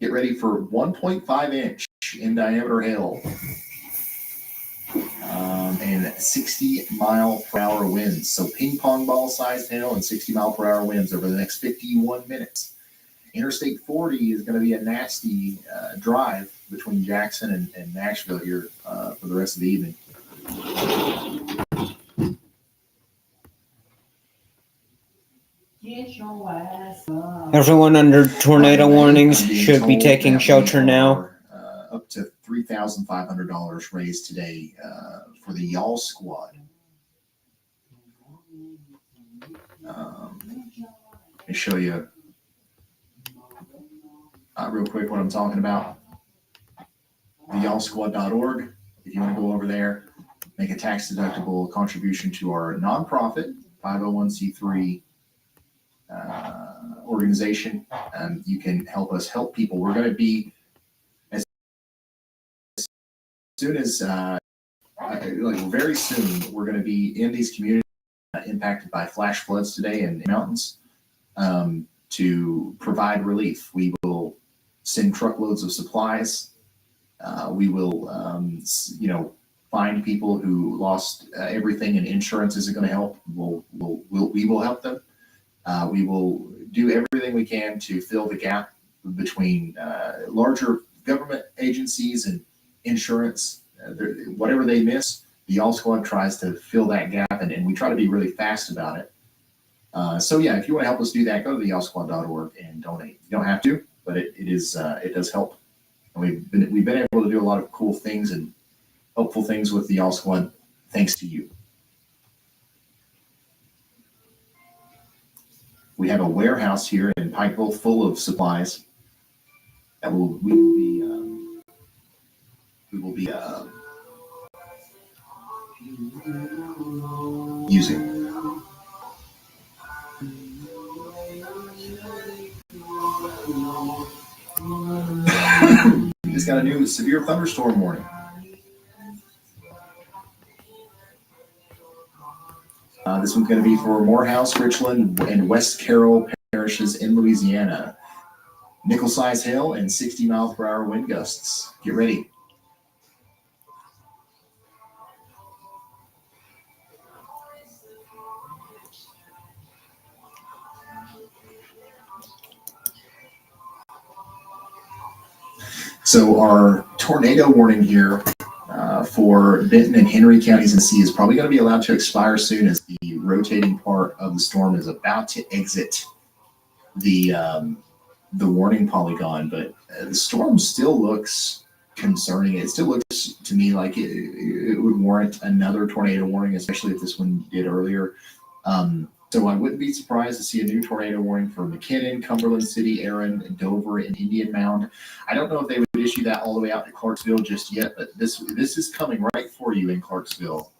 Get ready for 1.5 inch in diameter hail and 60-mile-per-hour winds. So ping pong ball sized hail and 60-mile-per-hour winds over the next 51 minutes. Interstate 40 is going to be a nasty drive between Jackson and Nashville here for the rest of the evening. Everyone under tornado warnings should be taking shelter now. up to $3,500 raised today for the Y'all Squad. Let me show you real quick what I'm talking about. TheYallSquad.org. If you want to go over there, make a tax-deductible contribution to our nonprofit 501c3 organization, you can help us help people. We're going to be, as soon as, very soon, we're going to be in these communities impacted by flash floods today in the mountains to provide relief. We will send truckloads of supplies. We will, find people who lost everything, and insurance isn't going to help. We will help them. We will do everything we can to fill the gap between larger government agencies and insurance. Whatever they miss, the Y'all Squad tries to fill that gap, and we try to be really fast about it. So yeah, if you want to help us do that, go to theyallsquad.org and donate. You don't have to, but it does help. And we've been able to do a lot of cool things and helpful things with the Y'all Squad, thanks to you. We have a warehouse here in Pikeville full of supplies that we will be using. We just got a new severe thunderstorm warning. This one's going to be for Morehouse, Richland, and West Carroll parishes in Louisiana. Nickel-size hail and 60-mile-per-hour wind gusts. Get ready. So our tornado warning here for Benton and Henry counties in C is probably going to be allowed to expire soon, as the rotating part of the storm is about to exit the warning polygon. But the storm still looks concerning. It still looks to me like it would warrant another tornado warning, especially if this one did earlier. So I wouldn't be surprised to see a new tornado warning for McKinnon, Cumberland City, Erin, Dover, and Indian Mound. I don't know if they would issue that all the way out to Clarksville just yet, but this is coming right for you in Clarksville.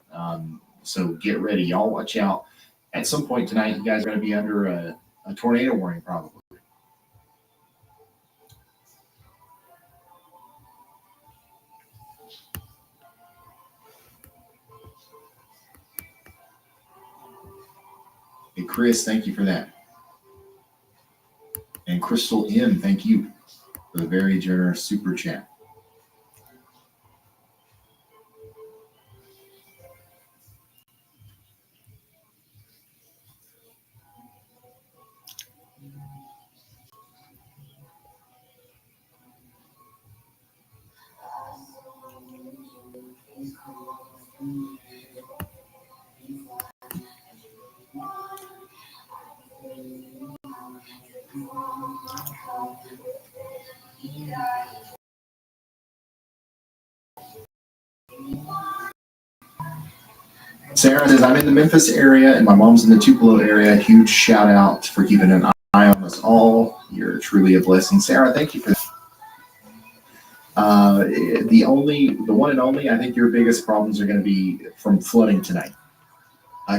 So get ready. Y'all watch out. At some point tonight, you guys are going to be under a tornado warning probably. Hey, Chris, thank you for that. And Crystal M, thank you for the very generous super chat. Sarah says, I'm in the Memphis area and my mom's in the Tupelo area. Huge shout out for keeping an eye on us all. You're truly a blessing. Sarah, thank you for that. The one and only, I think your biggest problems are going to be from flooding tonight.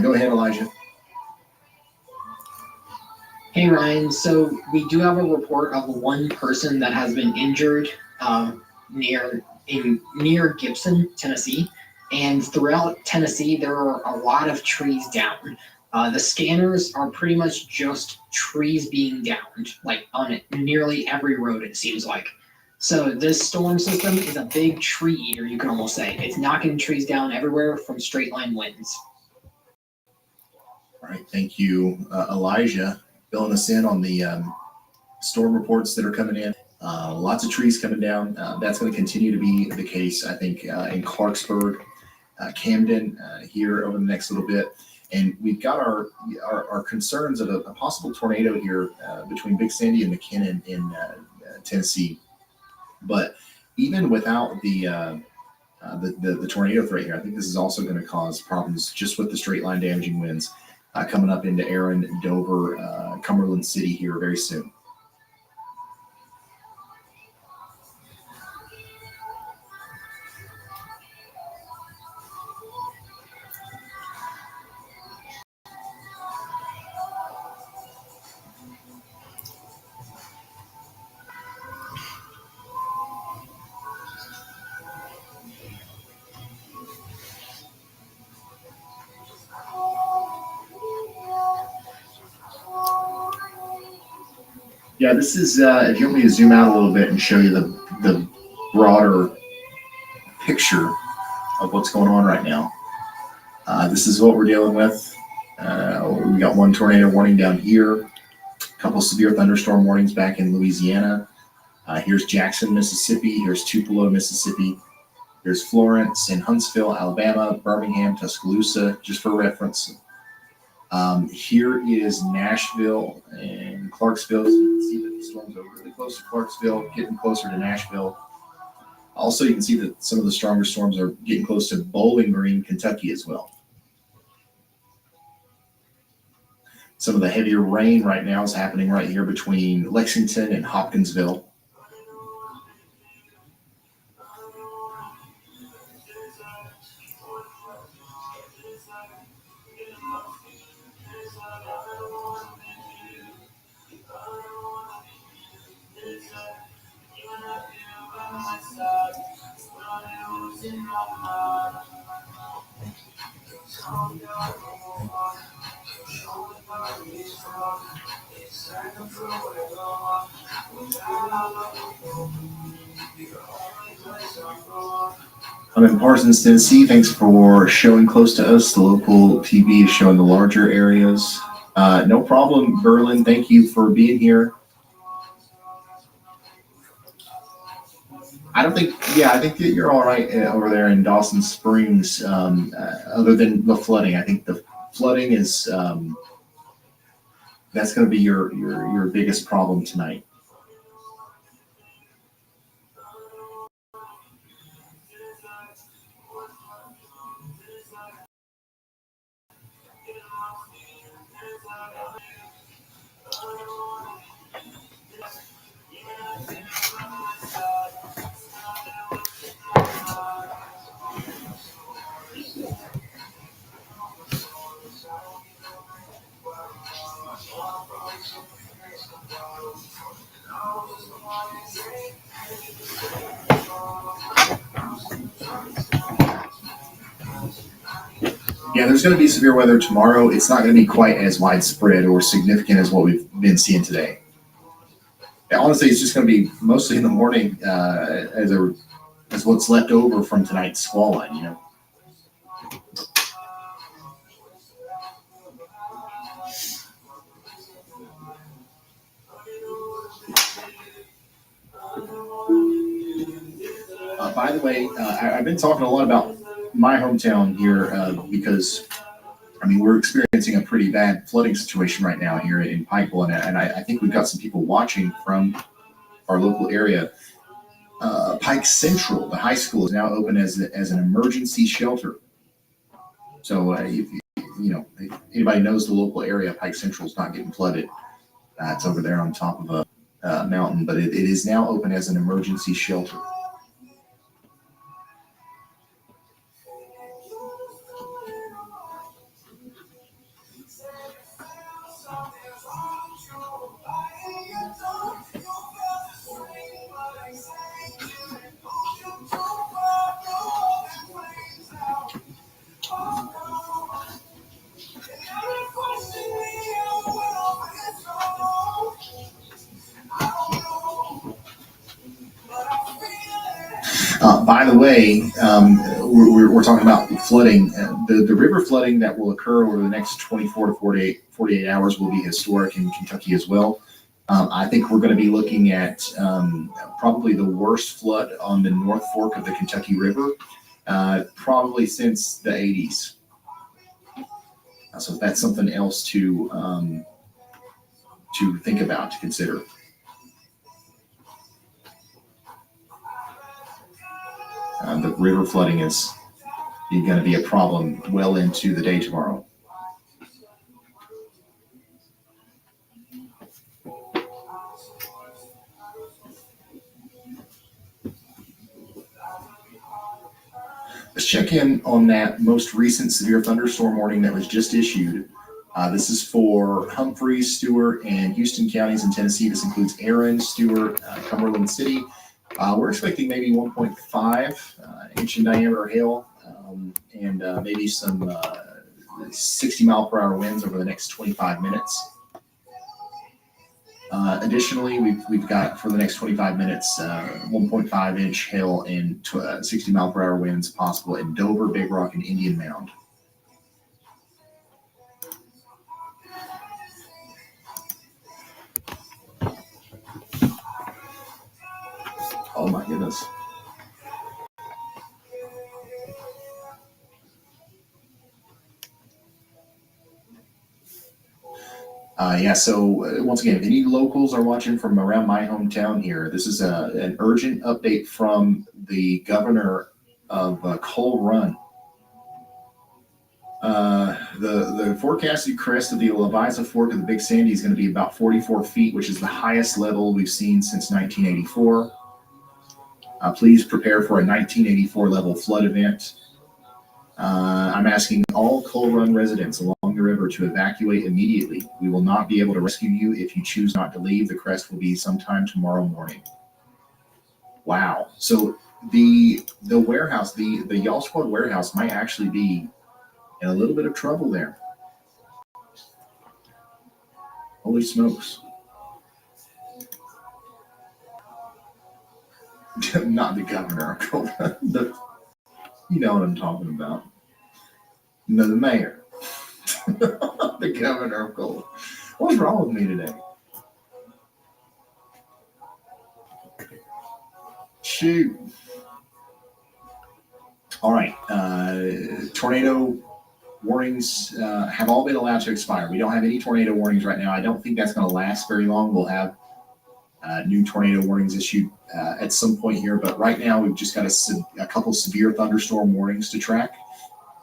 Go ahead, Elijah. Hey Ryan, so we do have a report of one person that has been injured near Gibson, Tennessee, and throughout Tennessee there are a lot of trees down. The scanners are pretty much just trees being downed, like on nearly every road it seems like. So this storm system is a big tree eater, you could almost say. It's knocking trees down everywhere from straight line winds. All right, thank you, Elijah, filling us in on the storm reports that are coming in. Lots of trees coming down. That's going to continue to be the case, I think, in Clarksburg, Camden, here over the next little bit. And we've got our concerns of a possible tornado here between Big Sandy and McKinnon in Tennessee. But even without the tornado threat here, I think this is also going to cause problems just with the straight line damaging winds coming up into Erin, Dover, Cumberland City here very soon. Yeah, this is, if you want me to zoom out a little bit and show you the broader picture of what's going on right now. This is what we're dealing with. We got one tornado warning down here, a couple severe thunderstorm warnings back in Louisiana. Here's Jackson, Mississippi. Here's Tupelo, Mississippi. Here's Florence and Huntsville, Alabama, Birmingham, Tuscaloosa, just for reference. Here is Nashville and Clarksville. So you can see that the storms are really close to Clarksville, getting closer to Nashville. Also, you can see that some of the stronger storms are getting close to Bowling Green, Kentucky as well. Some of the heavier rain right now is happening right here between Lexington and Hopkinsville. I'm in Parsons, Tennessee. Thanks for showing close to us. The local TV is showing the larger areas. No problem, Berlin. Thank you for being here. I think that you're all right over there in Dawson Springs, other than the flooding. I think the flooding is, that's going to be your biggest problem tonight. Yeah, there's going to be severe weather tomorrow. It's not going to be quite as widespread or significant as what we've been seeing today. Yeah, honestly, it's just going to be mostly in the morning as what's left over from tonight's squall line, you know. By the way, I've been talking a lot about my hometown here because, I mean, we're experiencing a pretty bad flooding situation right now here in Pikeville, and I think we've got some people watching from our local area. Pike Central, the high school, is now open as an emergency shelter. So if anybody knows the local area, Pike Central is not getting flooded. It's over there on top of a mountain, but it is now open as an emergency shelter. By the way, we're talking about flooding. The river flooding that will occur over the next 24 to 48 hours will be historic in Kentucky as well. I think we're going to be looking at probably the worst flood on the North Fork of the Kentucky River, probably since the 80s. So that's something else to think about, to consider. river flooding is going to be a problem well into the day tomorrow. Let's check in on that most recent severe thunderstorm warning that was just issued. This is for Humphreys, Stewart, and Houston counties in Tennessee. This includes Aaron, Stewart, Cumberland City. We're expecting maybe 1.5 inch in diameter hail and maybe some 60-mile-per-hour winds over the next 25 minutes. Additionally, we've got for the next 25 minutes 1.5 inch hail and 60-mile-per-hour winds possible in Dover, Big Rock, and Indian Mound. Oh my goodness. So once again, if any locals are watching from around my hometown here, this is an urgent update from the governor of Coal Run. The forecasted crest of the Leviza Fork of the Big Sandy is going to be about 44 feet, which is the highest level we've seen since 1984. Please prepare for a 1984 level flood event. I'm asking all Coal Run residents along the river to evacuate immediately. We will not be able to rescue you if you choose not to leave. The crest will be sometime tomorrow morning. Wow. So the warehouse, the Y'all Squad warehouse might actually be in a little bit of trouble there. Holy smokes. Not the governor. You know what I'm talking about. No, the mayor. The governor of Coal. What's wrong with me today? Shoot. All right. Tornado warnings have all been allowed to expire. We don't have any tornado warnings right now. I don't think that's going to last very long. We'll have new tornado warnings issued at some point here, but right now we've just got a couple severe thunderstorm warnings to track.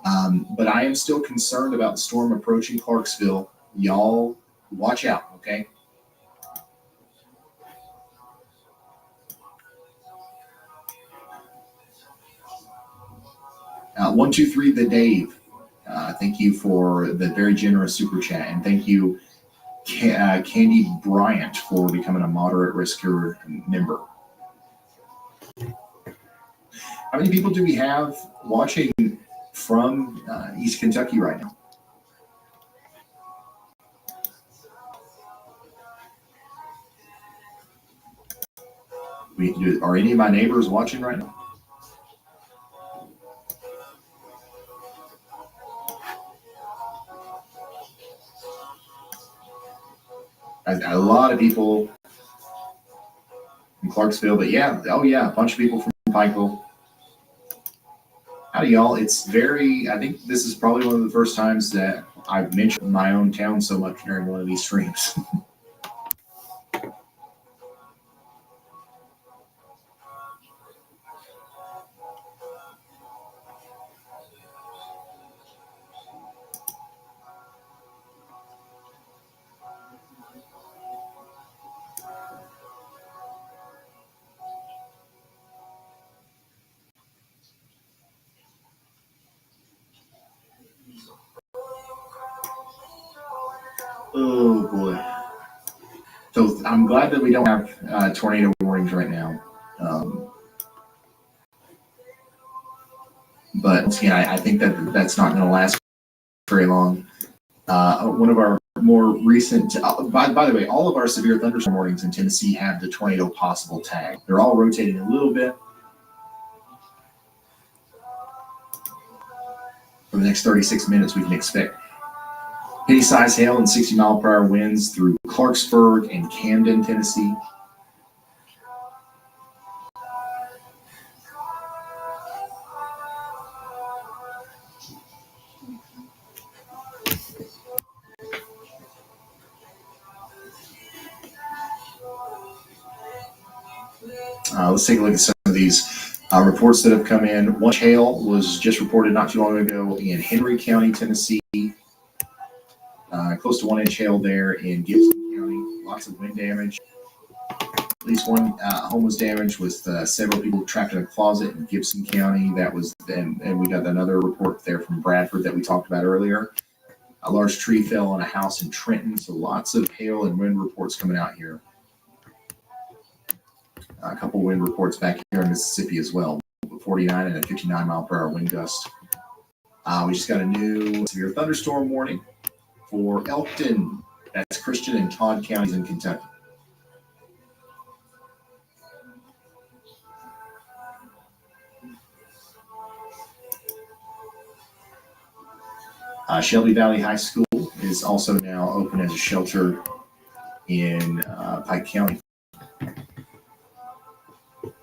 But I am still concerned about the storm approaching Clarksville. Y'all watch out, okay? One, two, three, the Dave. Thank you for the very generous super chat, and thank you, Candy Bryant, for becoming a moderate risker member. How many people do we have watching from East Kentucky right now? Are any of my neighbors watching right now? A lot of people in Clarksville, but yeah, a bunch of people from Pikeville. Howdy, y'all. I think this is probably one of the first times that I've mentioned my own town so much during one of these streams. Oh boy. So I'm glad that we don't have tornado warnings right now. But once again, I think that's not going to last very long. One of our more recent, by the way, all of our severe thunderstorm warnings in Tennessee have the tornado possible tag. They're all rotating a little bit. For the next 36 minutes, we can expect penny-sized hail and 60-mile-per-hour winds through Clarksburg and Camden, Tennessee. Let's take a look at some of these. Reports that have come in. One hail was just reported not too long ago in Henry County, Tennessee. Close to 1 inch hail there in Gibson County. Lots of wind damage. At least one home was damaged with several people trapped in a closet in Gibson County. That was, and we got another report there from Bradford that we talked about earlier. A large tree fell on a house in Trenton, so lots of hail and wind reports coming out here. A couple wind reports back here in Mississippi as well. 49 and a 59 mile per hour wind gust. We just got a new severe thunderstorm warning for Elkton. That's Christian and Thon counties in Kentucky. Shelby Valley High School is also now open as a shelter in Pike County,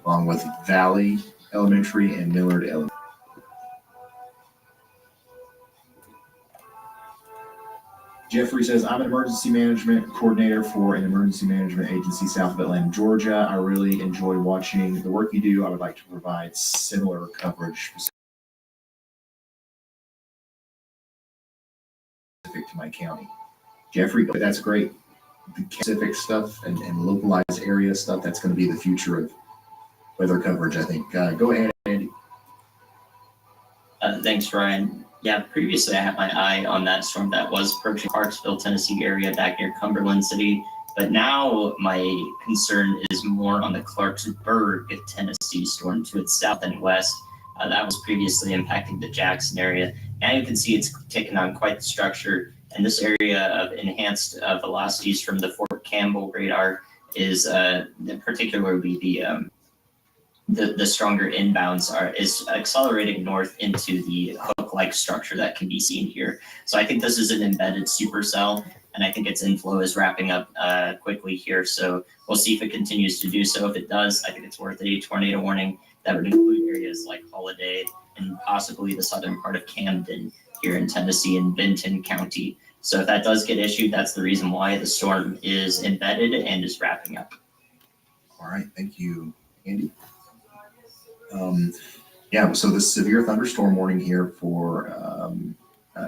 along with Valley Elementary and Millard Elementary. Jeffrey says, I'm an emergency management coordinator for an emergency management agency south of Atlanta, Georgia. I really enjoy watching the work you do. I would like to provide similar coverage specific to my county. Jeffrey, that's great. The specific stuff and localized area stuff, that's going to be the future of weather coverage, I think. Go ahead, Andy. Thanks, Ryan. Yeah, previously I had my eye on that storm that was approaching Clarksville, Tennessee area back near Cumberland City. But now my concern is more on the Clarksburg, Tennessee storm to its south and west. That was previously impacting the Jackson area. Now you can see it's taken on quite the structure. And this area of enhanced velocities from the Fort Campbell radar is particularly the stronger inbounds is accelerating north into the hook-like structure that can be seen here. So I think this is an embedded supercell, and I think its inflow is wrapping up quickly here. So we'll see if it continues to do so. If it does, I think it's worth a tornado warning that would include areas like Holiday and possibly the southern part of Camden here in Tennessee and Benton County. So if that does get issued, that's the reason why the storm is embedded and is wrapping up. All right, thank you, Andy. So this severe thunderstorm warning here for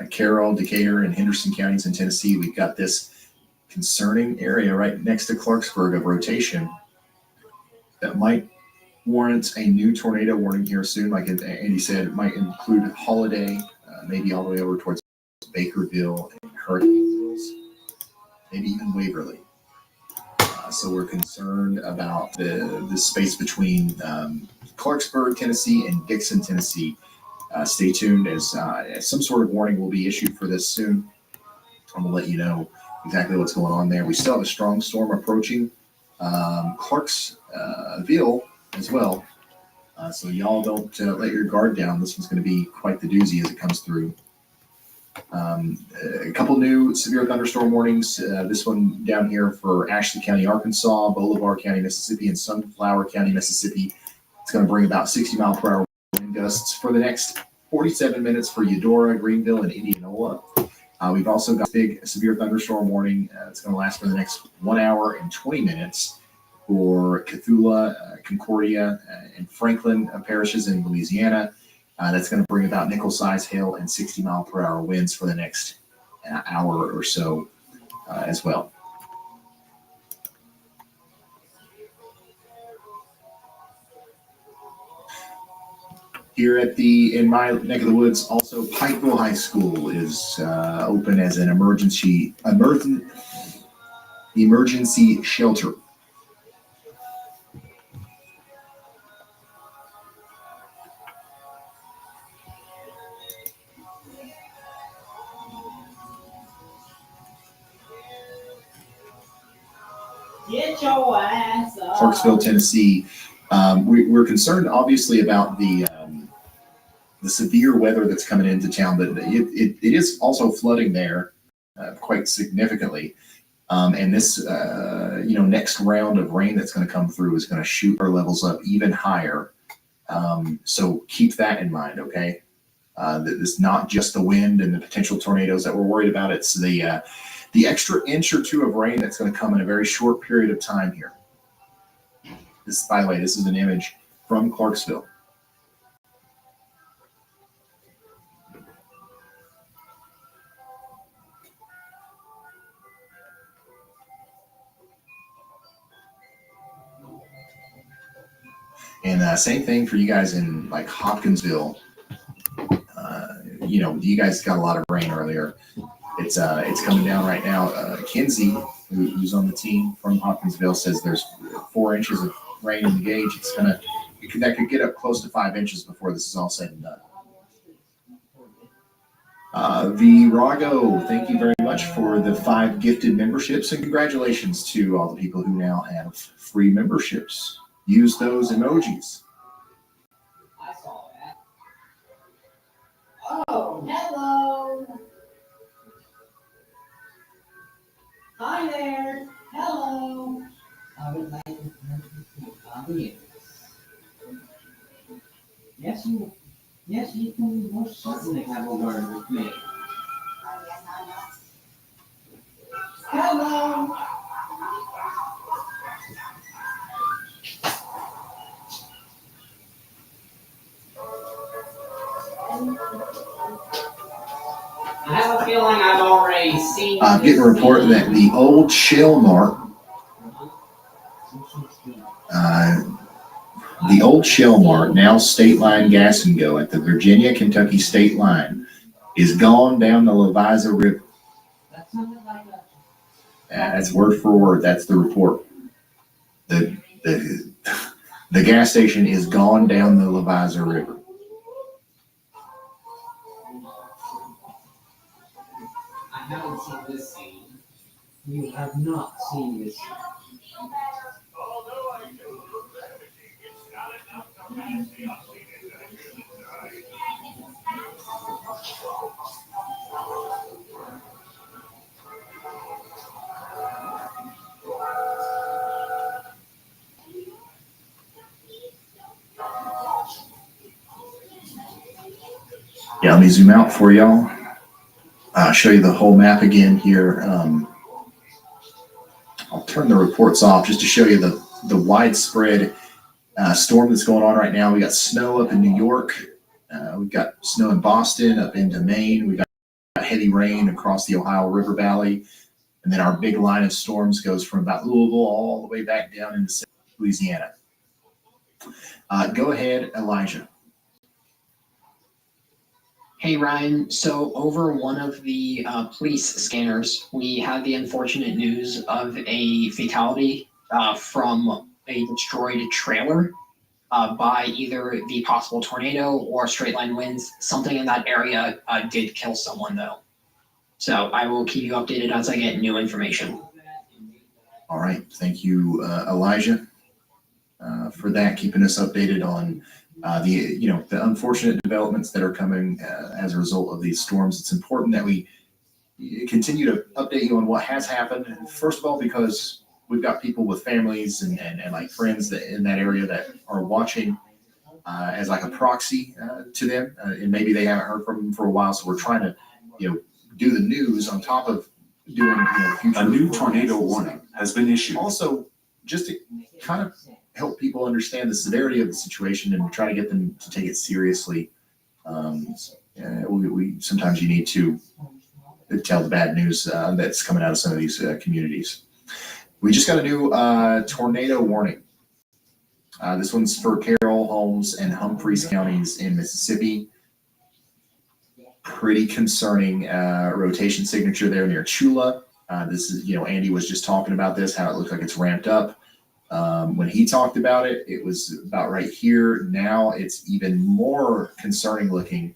Carroll, Decatur, and Henderson counties in Tennessee. We've got this concerning area right next to Clarksburg of rotation that might warrant a new tornado warning here soon. Like Andy said, it might include Holiday, maybe all the way over towards Bakerville and Hurricane Hills, maybe even Waverly. So we're concerned about the space between Clarksburg, Tennessee, and Dixon, Tennessee. Stay tuned as some sort of warning will be issued for this soon. I'm going to let you know exactly what's going on there. We still have a strong storm approaching Clarksville as well. So y'all don't let your guard down. This one's going to be quite the doozy as it comes through. A couple new severe thunderstorm warnings. This one down here for Ashley County, Arkansas, Bolivar County, Mississippi, and Sunflower County, Mississippi. It's going to bring about 60 mile per hour wind gusts for the next 47 minutes for Eudora, Greenville, and Indianola. We've also got a big severe thunderstorm warning. It's going to last for the next 1 hour and 20 minutes for Cthulhu, Concordia, and Franklin parishes in Louisiana. That's going to bring about nickel-size hail and 60 mile per hour winds for the next hour or so as well. Here in my neck of the woods, also Pikeville High School is open as an emergency shelter. Get your ass up. Clarksville, Tennessee. We're concerned, obviously, about the severe weather that's coming into town, but it is also flooding there quite significantly. And this, next round of rain that's going to come through is going to shoot our levels up even higher. So keep that in mind, okay? It's not just the wind and the potential tornadoes that we're worried about. It's the extra inch or two of rain that's going to come in a very short period of time here. By the way, this is an image from Clarksville. And same thing for you guys in like Hopkinsville. You guys got a lot of rain earlier. It's coming down right now. Kinsey, who's on the team from Hopkinsville, says there's 4 inches of rain in the gauge. That could get up close to 5 inches before this is all said and done. Virago, thank you very much for the 5 gifted memberships, and congratulations to all the people who now have free memberships. Use those emojis. I saw that. Oh, hello. Hi there. Hello. I would like to come in. Yes, you can most certainly have a word with me. Hello. I have a feeling I've already seen. I'm getting a report that the old Shell Mart, now State Line Gas and Go at the Virginia-Kentucky state line, is gone down the Leviza River. That sounded like a. That's word for word. That's the report. The gas station is gone down the Leviza River. I haven't seen this scene. You have not seen this scene. Yeah, let me zoom out for y'all. I'll show you the whole map again here. I'll turn the reports off just to show you the widespread storm that's going on right now. We got snow up in New York. We've got snow in Boston, up into Maine. We've got heavy rain across the Ohio River Valley. And then our big line of storms goes from about Louisville all the way back down into Louisiana. Go ahead, Elijah. Hey Ryan, so over one of the police scanners, we had the unfortunate news of a fatality from a destroyed trailer by either the possible tornado or straight line winds. Something in that area did kill someone though. So I will keep you updated as I get new information. All right, thank you, Elijah, for that, keeping us updated on the unfortunate developments that are coming as a result of these storms. It's important that we continue to update you on what has happened. First of all, because we've got people with families and like friends that in that area that are watching as like a proxy to them, and maybe they haven't heard from them for a while. So we're trying to, do the news on top of doing future. A new tornado warning has been issued. Also, just to kind of help people understand the severity of the situation and try to get them to take it seriously. We sometimes you need to tell the bad news that's coming out of some of these communities. We just got a new tornado warning. This one's for Carroll, Holmes, and Humphreys counties in Mississippi. Pretty concerning rotation signature there near Chula. This is, Andy was just talking about this, how it looks like it's ramped up. When he talked about it, it was about right here. Now it's even more concerning looking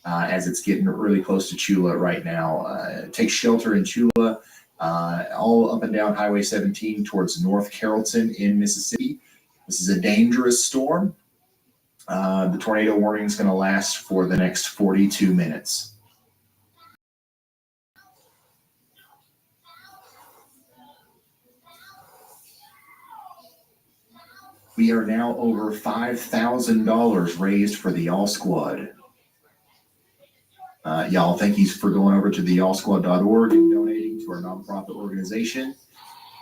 as it's getting really close to Chula right now. Take shelter in Chula, all up and down Highway 17 towards North Carrollton in Mississippi. This is a dangerous storm. The tornado warning is going to last for the next 42 minutes. We are now over $5,000 raised for the Y'all Squad. Y'all, thank you for going over to the y'allsquad.org and donating to our nonprofit organization.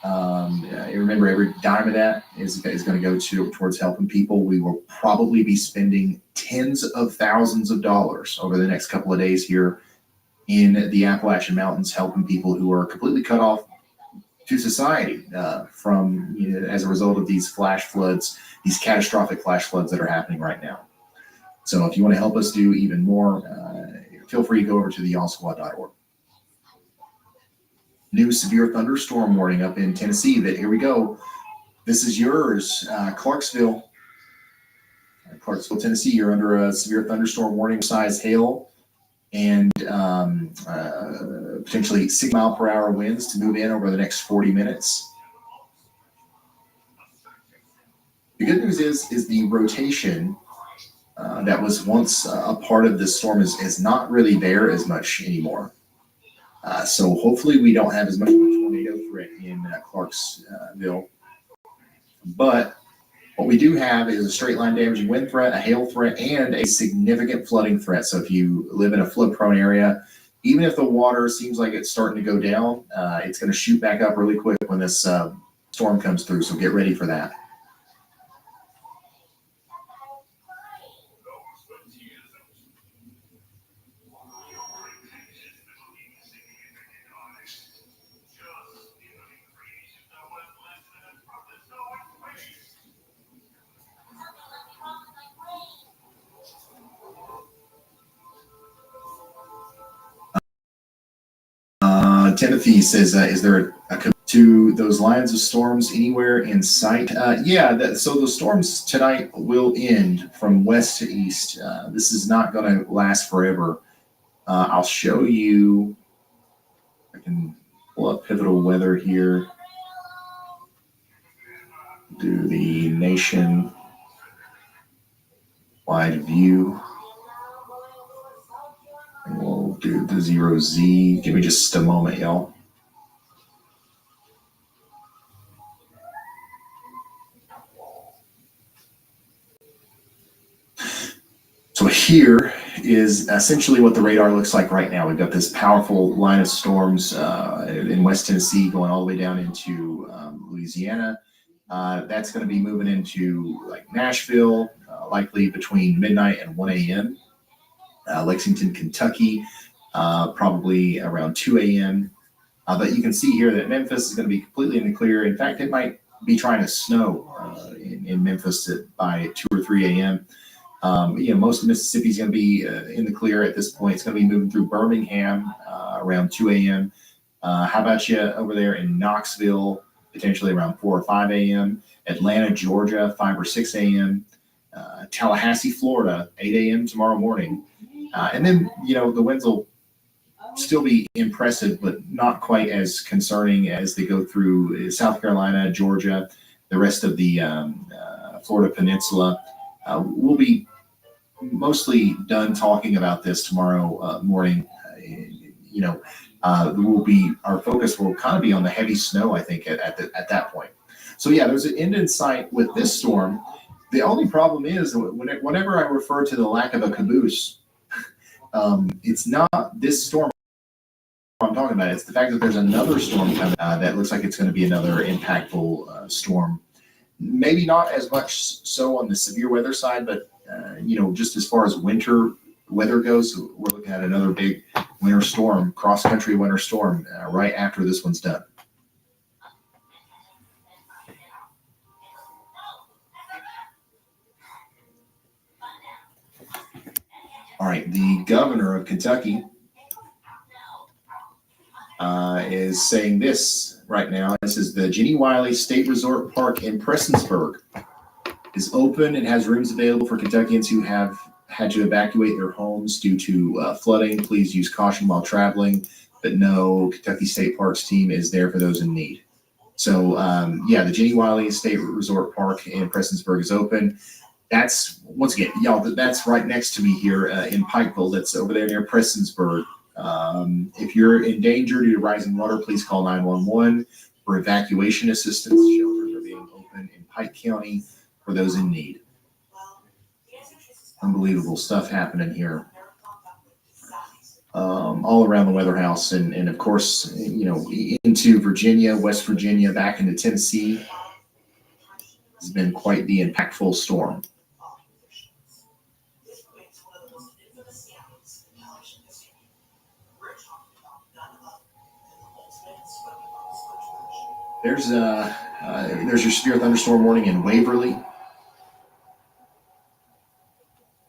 Remember, every dime of that is going to go towards helping people. We will probably be spending tens of thousands of dollars over the next couple of days here in the Appalachian Mountains, helping people who are completely cut off to society from as a result of these flash floods, these catastrophic flash floods that are happening right now. So if you want to help us do even more, feel free to go over to theyallsquad.org. New severe thunderstorm warning up in Tennessee. Here we go. This is yours, Clarksville, Tennessee. You're under a severe thunderstorm warning, size hail, and potentially 6 mile per hour winds to move in over the next 40 minutes. The good news is the rotation that was once a part of this storm is not really there as much anymore. So hopefully we don't have as much of a tornado threat in Clarksville. But what we do have is a straight line damaging wind threat, a hail threat, and a significant flooding threat. So if you live in a flood prone area, even if the water seems like it's starting to go down, it's going to shoot back up really quick when this storm comes through. So get ready for that. Timothy says, is there to those lines of storms anywhere in sight? So the storms tonight will end from west to east. This is not going to last forever. I'll show you. I can pull up pivotal weather here. Do the nationwide view. And we'll do the 0Z. Give me just a moment, y'all. So here is essentially what the radar looks like right now. We've got this powerful line of storms in West Tennessee going all the way down into Louisiana. That's going to be moving into like Nashville, likely between midnight and 1 a.m. Lexington, Kentucky, probably around 2 a.m. But you can see here that Memphis is going to be completely in the clear. In fact, it might be trying to snow in Memphis by 2 or 3 a.m. Most of Mississippi is going to be in the clear at this point. It's going to be moving through Birmingham around 2 a.m. How about you over there in Knoxville, potentially around 4 or 5 a.m. Atlanta, Georgia, 5 or 6 a.m. Tallahassee, Florida, 8 a.m. tomorrow morning. And then, the winds will still be impressive, but not quite as concerning as they go through South Carolina, Georgia, the rest of the Florida Peninsula. We'll be mostly done talking about this tomorrow morning. Our focus will kind of be on the heavy snow, I think, at that point. So yeah, there's an end in sight with this storm. The only problem is whenever I refer to the lack of a caboose, it's not this storm I'm talking about. It's the fact that there's another storm coming that looks like it's going to be another impactful storm. Maybe not as much so on the severe weather side, but just as far as winter weather goes, we're looking at another big winter storm, cross-country winter storm, right after this one's done. All right, the governor of Kentucky is saying this right now. This is the Jenny Wiley State Resort Park in Prestonsburg is open and has rooms available for Kentuckians who have had to evacuate their homes due to flooding. Please use caution while traveling. But no, Kentucky State Parks team is there for those in need. So the Jenny Wiley State Resort Park in Prestonsburg is open. That's, once again, y'all, that's right next to me here in Pikeville. That's over there near Prestonsburg. If you're in danger due to rising water, please call 911 for evacuation assistance. Shelters are being open in Pike County for those in need. Unbelievable stuff happening here. All around the weather house and of course, into Virginia, West Virginia, back into Tennessee. Has been quite the impactful storm. There's your severe thunderstorm warning in Waverly.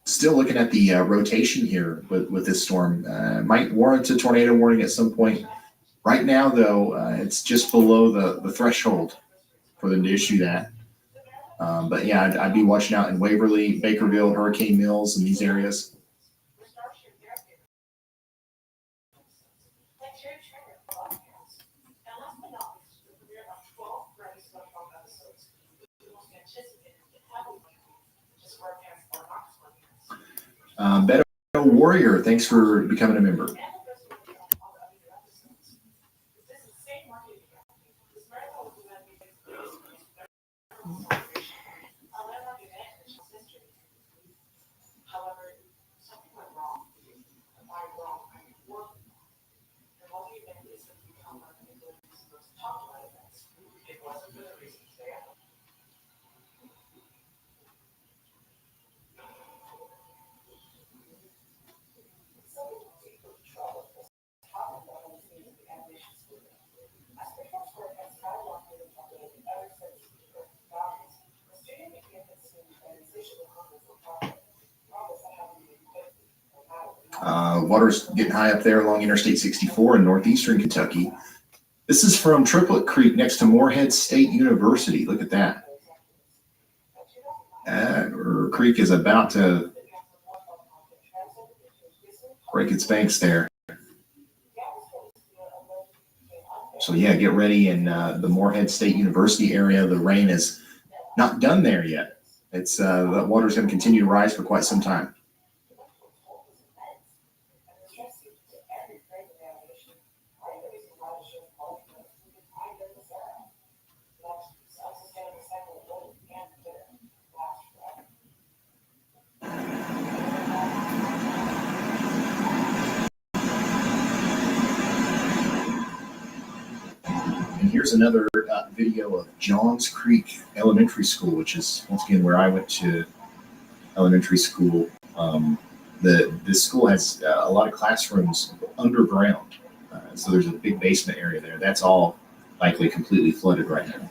Still looking at the rotation here with this storm. Might warrant a tornado warning at some point. Right now, though, it's just below the threshold for them to issue that. But yeah, I'd be watching out in Waverly, Bakerville, Hurricane Mills, and these areas. Beto Warrior, thanks for becoming a member. Water's getting high up there along Interstate 64 in northeastern Kentucky. This is from Triplet Creek next to Morehead State University. Look at that. Creek is about to break its banks there. So yeah, get ready in the Morehead State University area. The rain is not done there yet. It's the water's going to continue to rise for quite some time. Here's another video of Johns Creek Elementary School, which is, once again, where I went to elementary school. This school has a lot of classrooms underground. So there's a big basement area there. That's all likely completely flooded right now.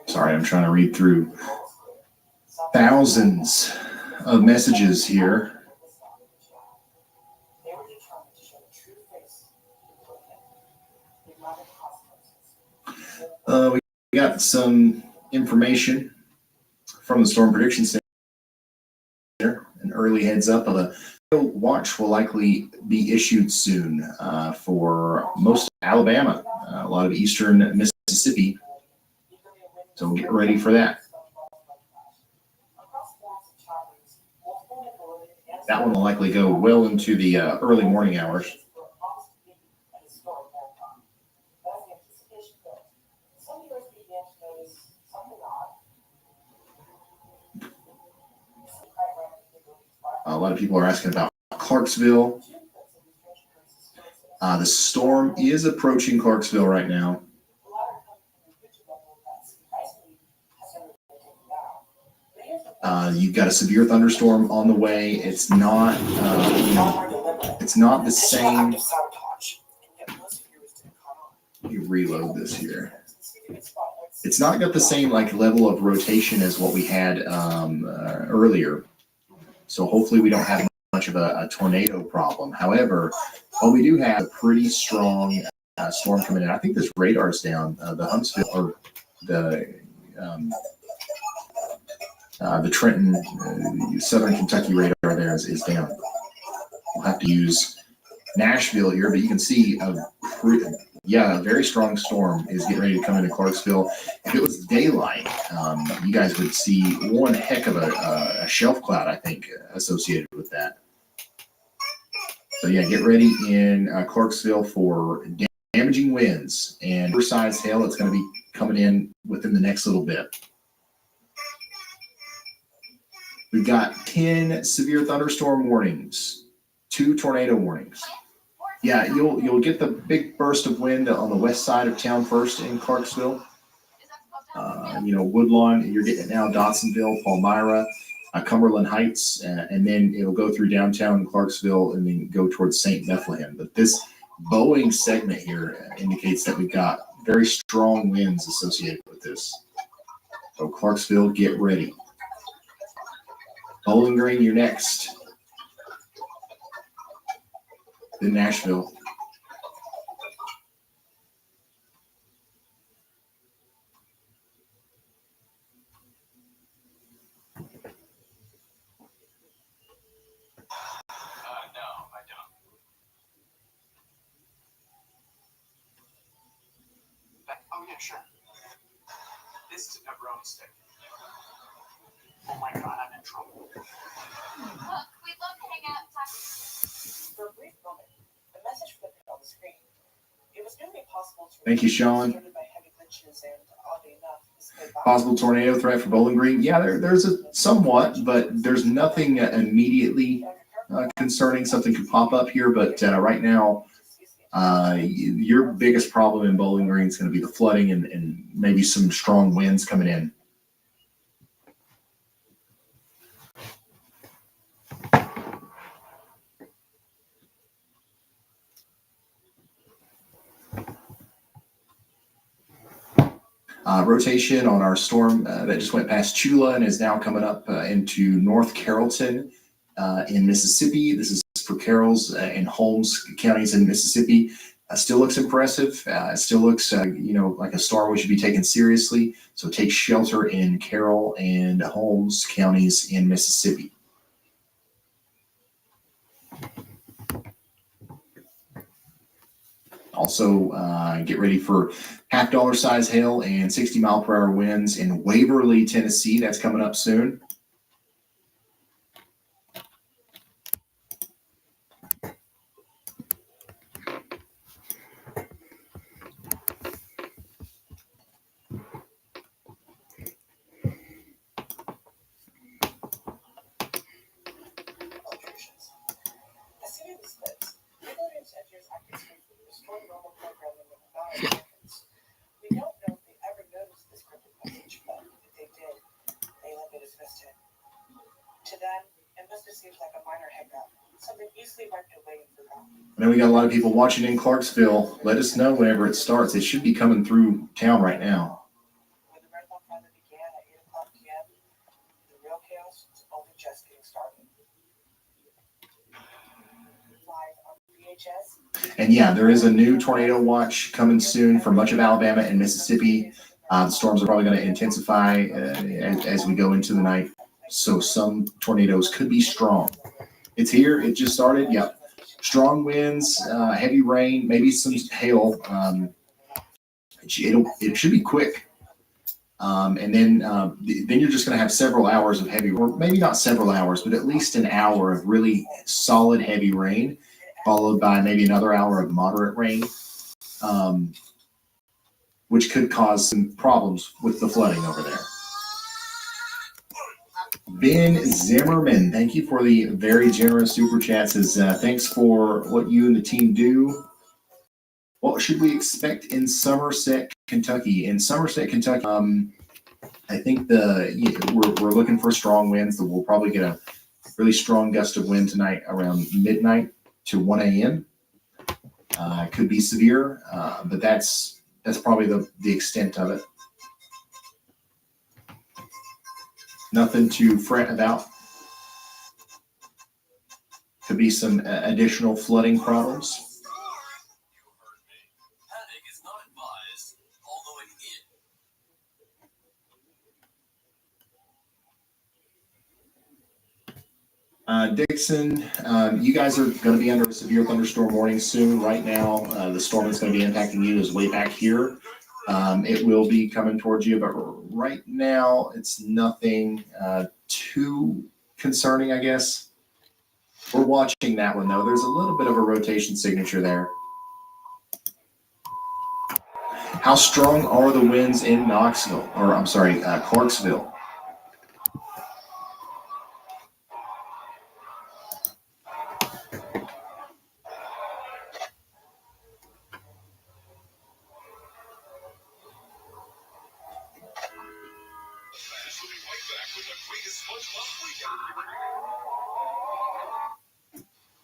Sorry, I'm trying to read through thousands of messages here. We got some information from the Storm Prediction Center. An early heads up of a watch will likely be issued soon for most of Alabama, a lot of eastern Mississippi. So get ready for that. That one will likely go well into the early morning hours. A lot of people are asking about Clarksville. The storm is approaching Clarksville right now. You've got a severe thunderstorm on the way. It's not the same. Let me reload this here. It's not got the same level of rotation as what we had earlier. So hopefully we don't have much of a tornado problem. However, what we do have a pretty strong storm coming in. I think this radar's down. The Huntsville or the Trenton, Southern Kentucky radar there is down. We'll have to use Nashville here, but you can see Yeah, a very strong storm is getting ready to come into Clarksville. If it was daylight, you guys would see one heck of a shelf cloud, I think, associated with that. So yeah, get ready in Clarksville for damaging winds and oversized hail that's going to be coming in within the next little bit. We've got 10 severe thunderstorm warnings, 2 tornado warnings. Yeah, you'll get the big burst of wind on the west side of town first in Clarksville. Woodlawn, you're getting it now, Dotsonville, Palmyra, Cumberland Heights, and then it'll go through downtown Clarksville and then go towards St. Bethlehem. But this Boeing segment here indicates that we've got very strong winds associated with this. So Clarksville, get ready. Bowling Green, you're next. Then Nashville. No, I don't. Oh, yeah, sure. This is a pepperoni stick. Oh my god, I'm in trouble. Look, we'd love to hang out and talk. For a brief moment, a message flickered on the screen. It was nearly impossible to Thank you, Sean. by heavy glitches and, oddly enough, displayed by Possible tornado threat for Bowling Green. Yeah, there's a somewhat, but there's nothing immediately concerning. Something could pop up here, but right now, your biggest problem in Bowling Green is going to be the flooding and maybe some strong winds coming in. Rotation on our storm that just went past Chula and is now coming up into North Carrollton in Mississippi. This is for Carroll's and Holmes counties in Mississippi. Still looks impressive. Still looks, like a storm we should be taken seriously. So take shelter in Carroll and Holmes counties in Mississippi. Also, get ready for $50 size hail and 60-mile-per-hour winds in Waverly, Tennessee. That's coming up soon. As soon as this flips, regulators enters active state for restoring normal programming with non-Americans. We don't know if they ever noticed this cryptic message, but if they did, they likely dismissed it. To them, it must have seemed like a minor hiccup, something easily wiped away and forgotten. I know we got a lot of people watching in Clarksville. Let us know whenever it starts. It should be coming through town right now. When the marathon finally began at 8 o'clock p.m., the real chaos was only just getting started. Live on VHS. And yeah, there is a new tornado watch coming soon for much of Alabama and Mississippi. The storms are probably going to intensify as we go into the night. So some tornadoes could be strong. It's here. It just started. Yep. Strong winds, heavy rain, maybe some hail. It should be quick. And then you're just going to have several hours of heavy, or maybe not several hours, but at least an hour of really solid heavy rain, followed by maybe another hour of moderate rain, which could cause some problems with the flooding over there. Ben Zimmerman, thank you for the very generous super chats. Thanks for what you and the team do. What should we expect in Somerset, Kentucky? In Somerset, Kentucky, I think we're looking for strong winds. That we'll probably get a really strong gust of wind tonight around midnight to 1 a.m. It could be severe, but that's probably the extent of it. Nothing to fret about. Could be some additional flooding problems. Panic is not advised, although it Dixon, you guys are going to be under a severe thunderstorm warning soon. Right now, the storm that's going to be impacting you is way back here. It will be coming towards you, but right now it's nothing too concerning, I guess. We're watching that one, though. There's a little bit of a rotation signature there. How strong are the winds in Knoxville? Or, I'm sorry, Clarksville?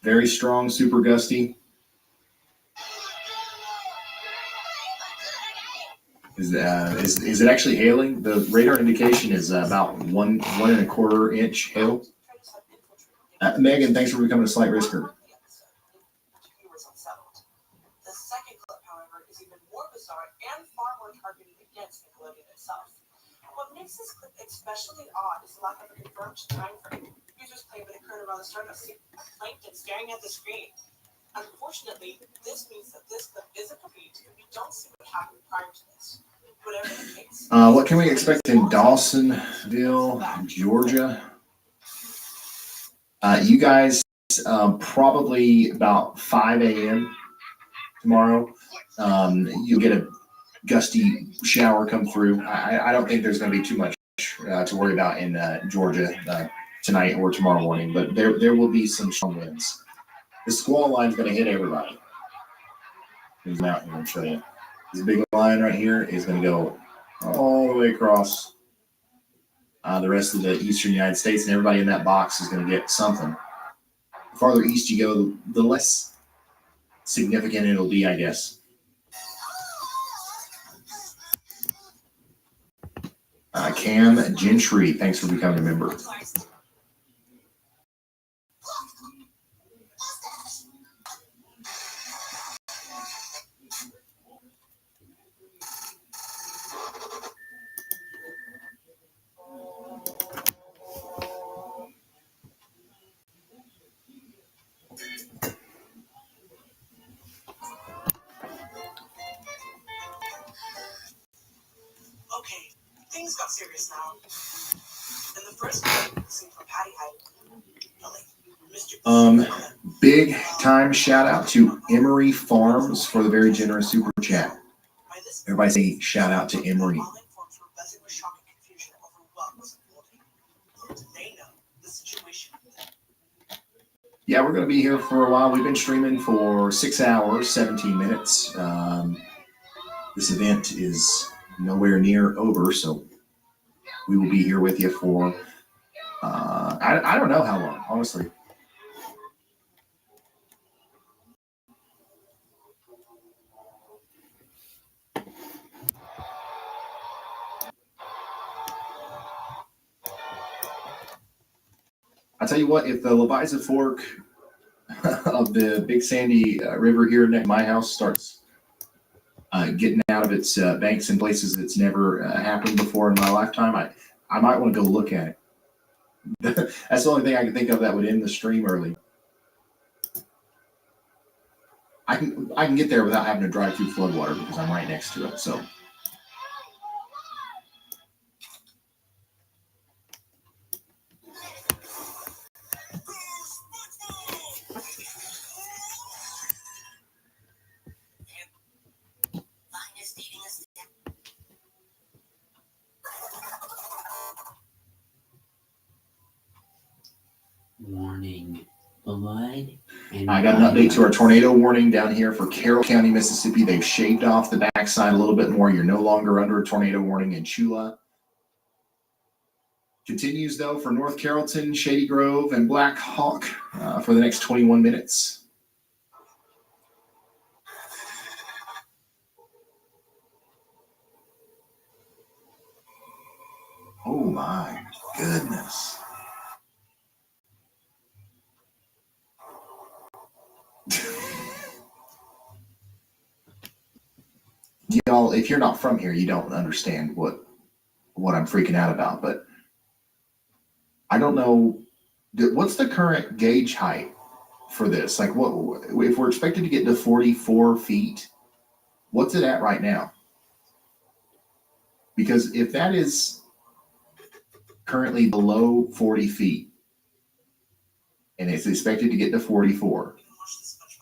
Very strong, super gusty. Is it actually hailing? The radar indication is about 1.25 inch hail. Megan, thanks for becoming a slight risker. The second clip, however, is even more bizarre and far more targeted against Nickelodeon itself. What makes this clip especially odd is the lack of a confirmed time frame. Users claim it occurred around the start of plankton staring at the screen. Unfortunately, this means that this clip isn't complete if we don't see what happened prior to this. Whatever the case. What can we expect in Dawsonville, Georgia? You guys, probably about 5 a.m. tomorrow, you'll get a gusty shower come through. I don't think there's going to be too much to worry about in Georgia tonight or tomorrow morning, but there will be some strong winds. The squall line is going to hit everybody. Here's out here, I'll show you. This big line right here is going to go all the way across the rest of the eastern United States, and everybody in that box is going to get something. The farther east you go, the less significant it'll be, I guess. Cam Gentry, thanks for becoming a member. Okay, things got serious now. And the first clip seen from Patty Hyde. Big time shout out to Emory Farms for the very generous super chat. Everybody say shout out to Emory. Yeah, we're going to be here for a while. We've been streaming for 6 hours, 17 minutes. This event is nowhere near over, so we will be here with you for, I don't know how long, honestly. I tell you what, if the Leviza Fork of the Big Sandy River here next to my house starts getting out of its banks in places that's never happened before in my lifetime, I might want to go look at it. That's the only thing I can think of that would end the stream early. I can get there without having to drive through floodwater because I'm right next to it. So. Warning, blood. I got an update to our tornado warning down here for Carroll County, Mississippi. They've shaved off the backside a little bit more. You're no longer under a tornado warning in Chula. Continues, though, for North Carrollton, Shady Grove, and Black Hawk for the next 21 minutes. Oh, my goodness. Y'all, if you're not from here, you don't understand what I'm freaking out about, but I don't know What's the current gauge height for this? Like, what if we're expected to get to 44 feet? What's it at right now? Because if that is currently below 40 feet and it's expected to get to 44,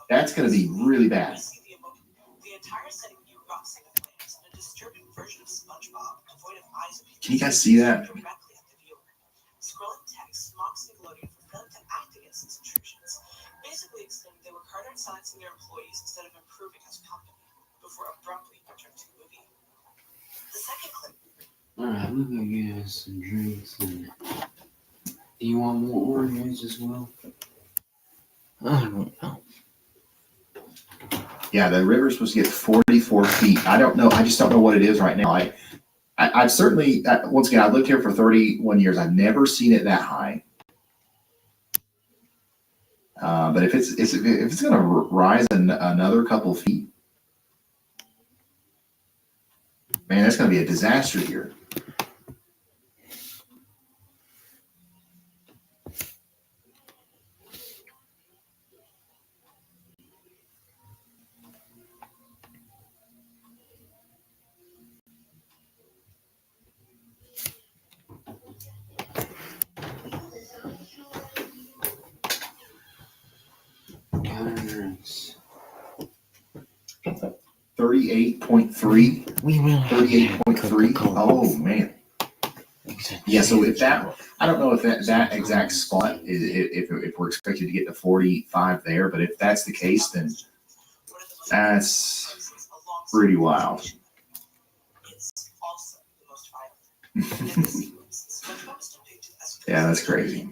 that's going to be really bad. The entire setting erupts into flames, and a disturbing version of SpongeBob, devoid of eyes. Can you guys see that? Directly at the viewer. Scrolling text mocks Nickelodeon for failing to act against these intrusions, basically explaining they were hard-on silencing their employees instead of improving as a company, before abruptly entering to the movie. The second clip. Alright, we're gonna get us some drinks and do you want more oranges as well? I don't know. Yeah, the river's supposed to get 44 feet. I don't know. I just don't know what it is right now. I've certainly, once again, I've lived here for 31 years. I've never seen it that high. But if it's going to rise another couple feet, man, that's going to be a disaster here. Drinks. 38.3. We will have 38.3. Oh man. Yeah. So if that, I don't know if that exact spot is if we're expected to get to 45 there, but if that's the case, then that's pretty wild. It's also the most violent. Yeah, that's crazy.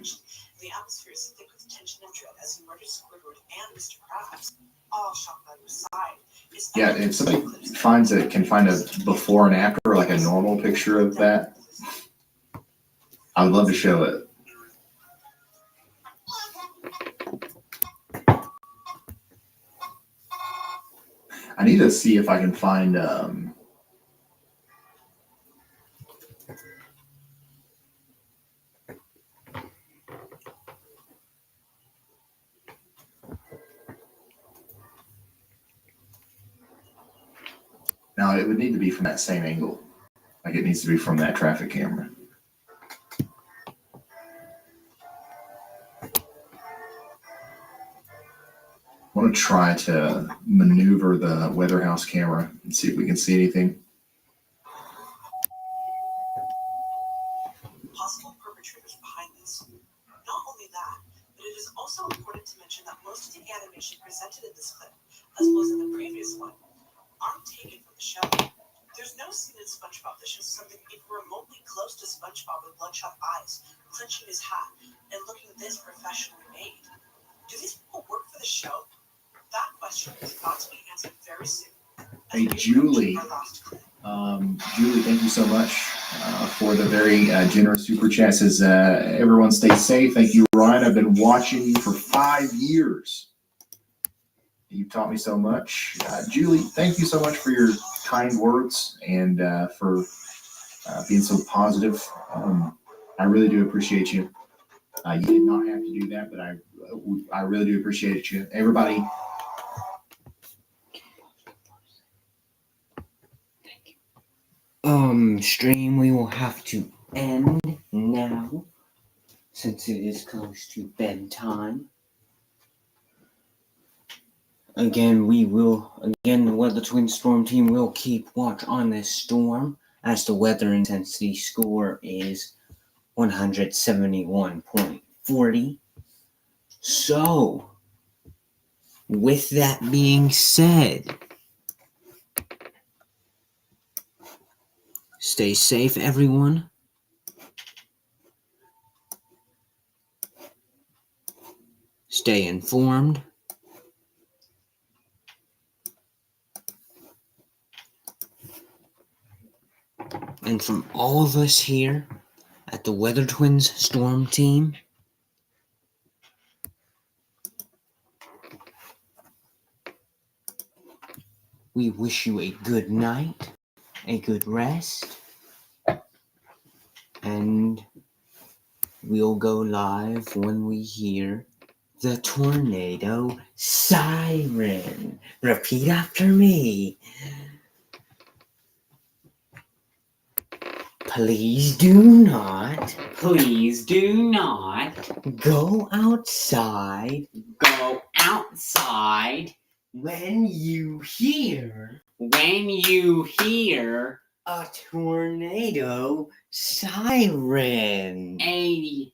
The atmosphere is thick with tension and dread as he murders Squidward and Mr. Krabs, all shot by your side. Yeah, if somebody can find a before and after, like a normal picture of that, I would love to show it. I need to see if I can find now it would need to be from that same angle. Like it needs to be from that traffic camera. I want to try to maneuver the weather house camera and see if we can see anything. Possible perpetrators behind this. Not only that, but it is also important to mention that most of the animation presented in this clip, as well as in the previous one, aren't taken from the show. There's no scene in SpongeBob that shows something even remotely close to SpongeBob with bloodshot eyes, clenching his hat, and looking this professionally made. Do these people work for the show? That question is about to be answered very soon. Hey, Julie. Julie, thank you so much for the very generous super chat. Says everyone stay safe. Thank you, Ryan. I've been watching you for 5 years. You've taught me so much. Julie, thank you so much for your kind words and for being so positive. I really do appreciate you. You did not have to do that, but I really do appreciate you. Everybody. Stream, we will have to end now since it is close to bedtime. Again, the Weather Twin Storm team will keep watch on this storm as the weather intensity score is 171.40. So, with that being said, stay safe, everyone. Stay informed. And from all of us here at the Weather Twins Storm Team, we wish you a good night, a good rest, and We'll go live when we hear the tornado siren. Repeat after me. Please do not go outside when you hear a tornado siren. A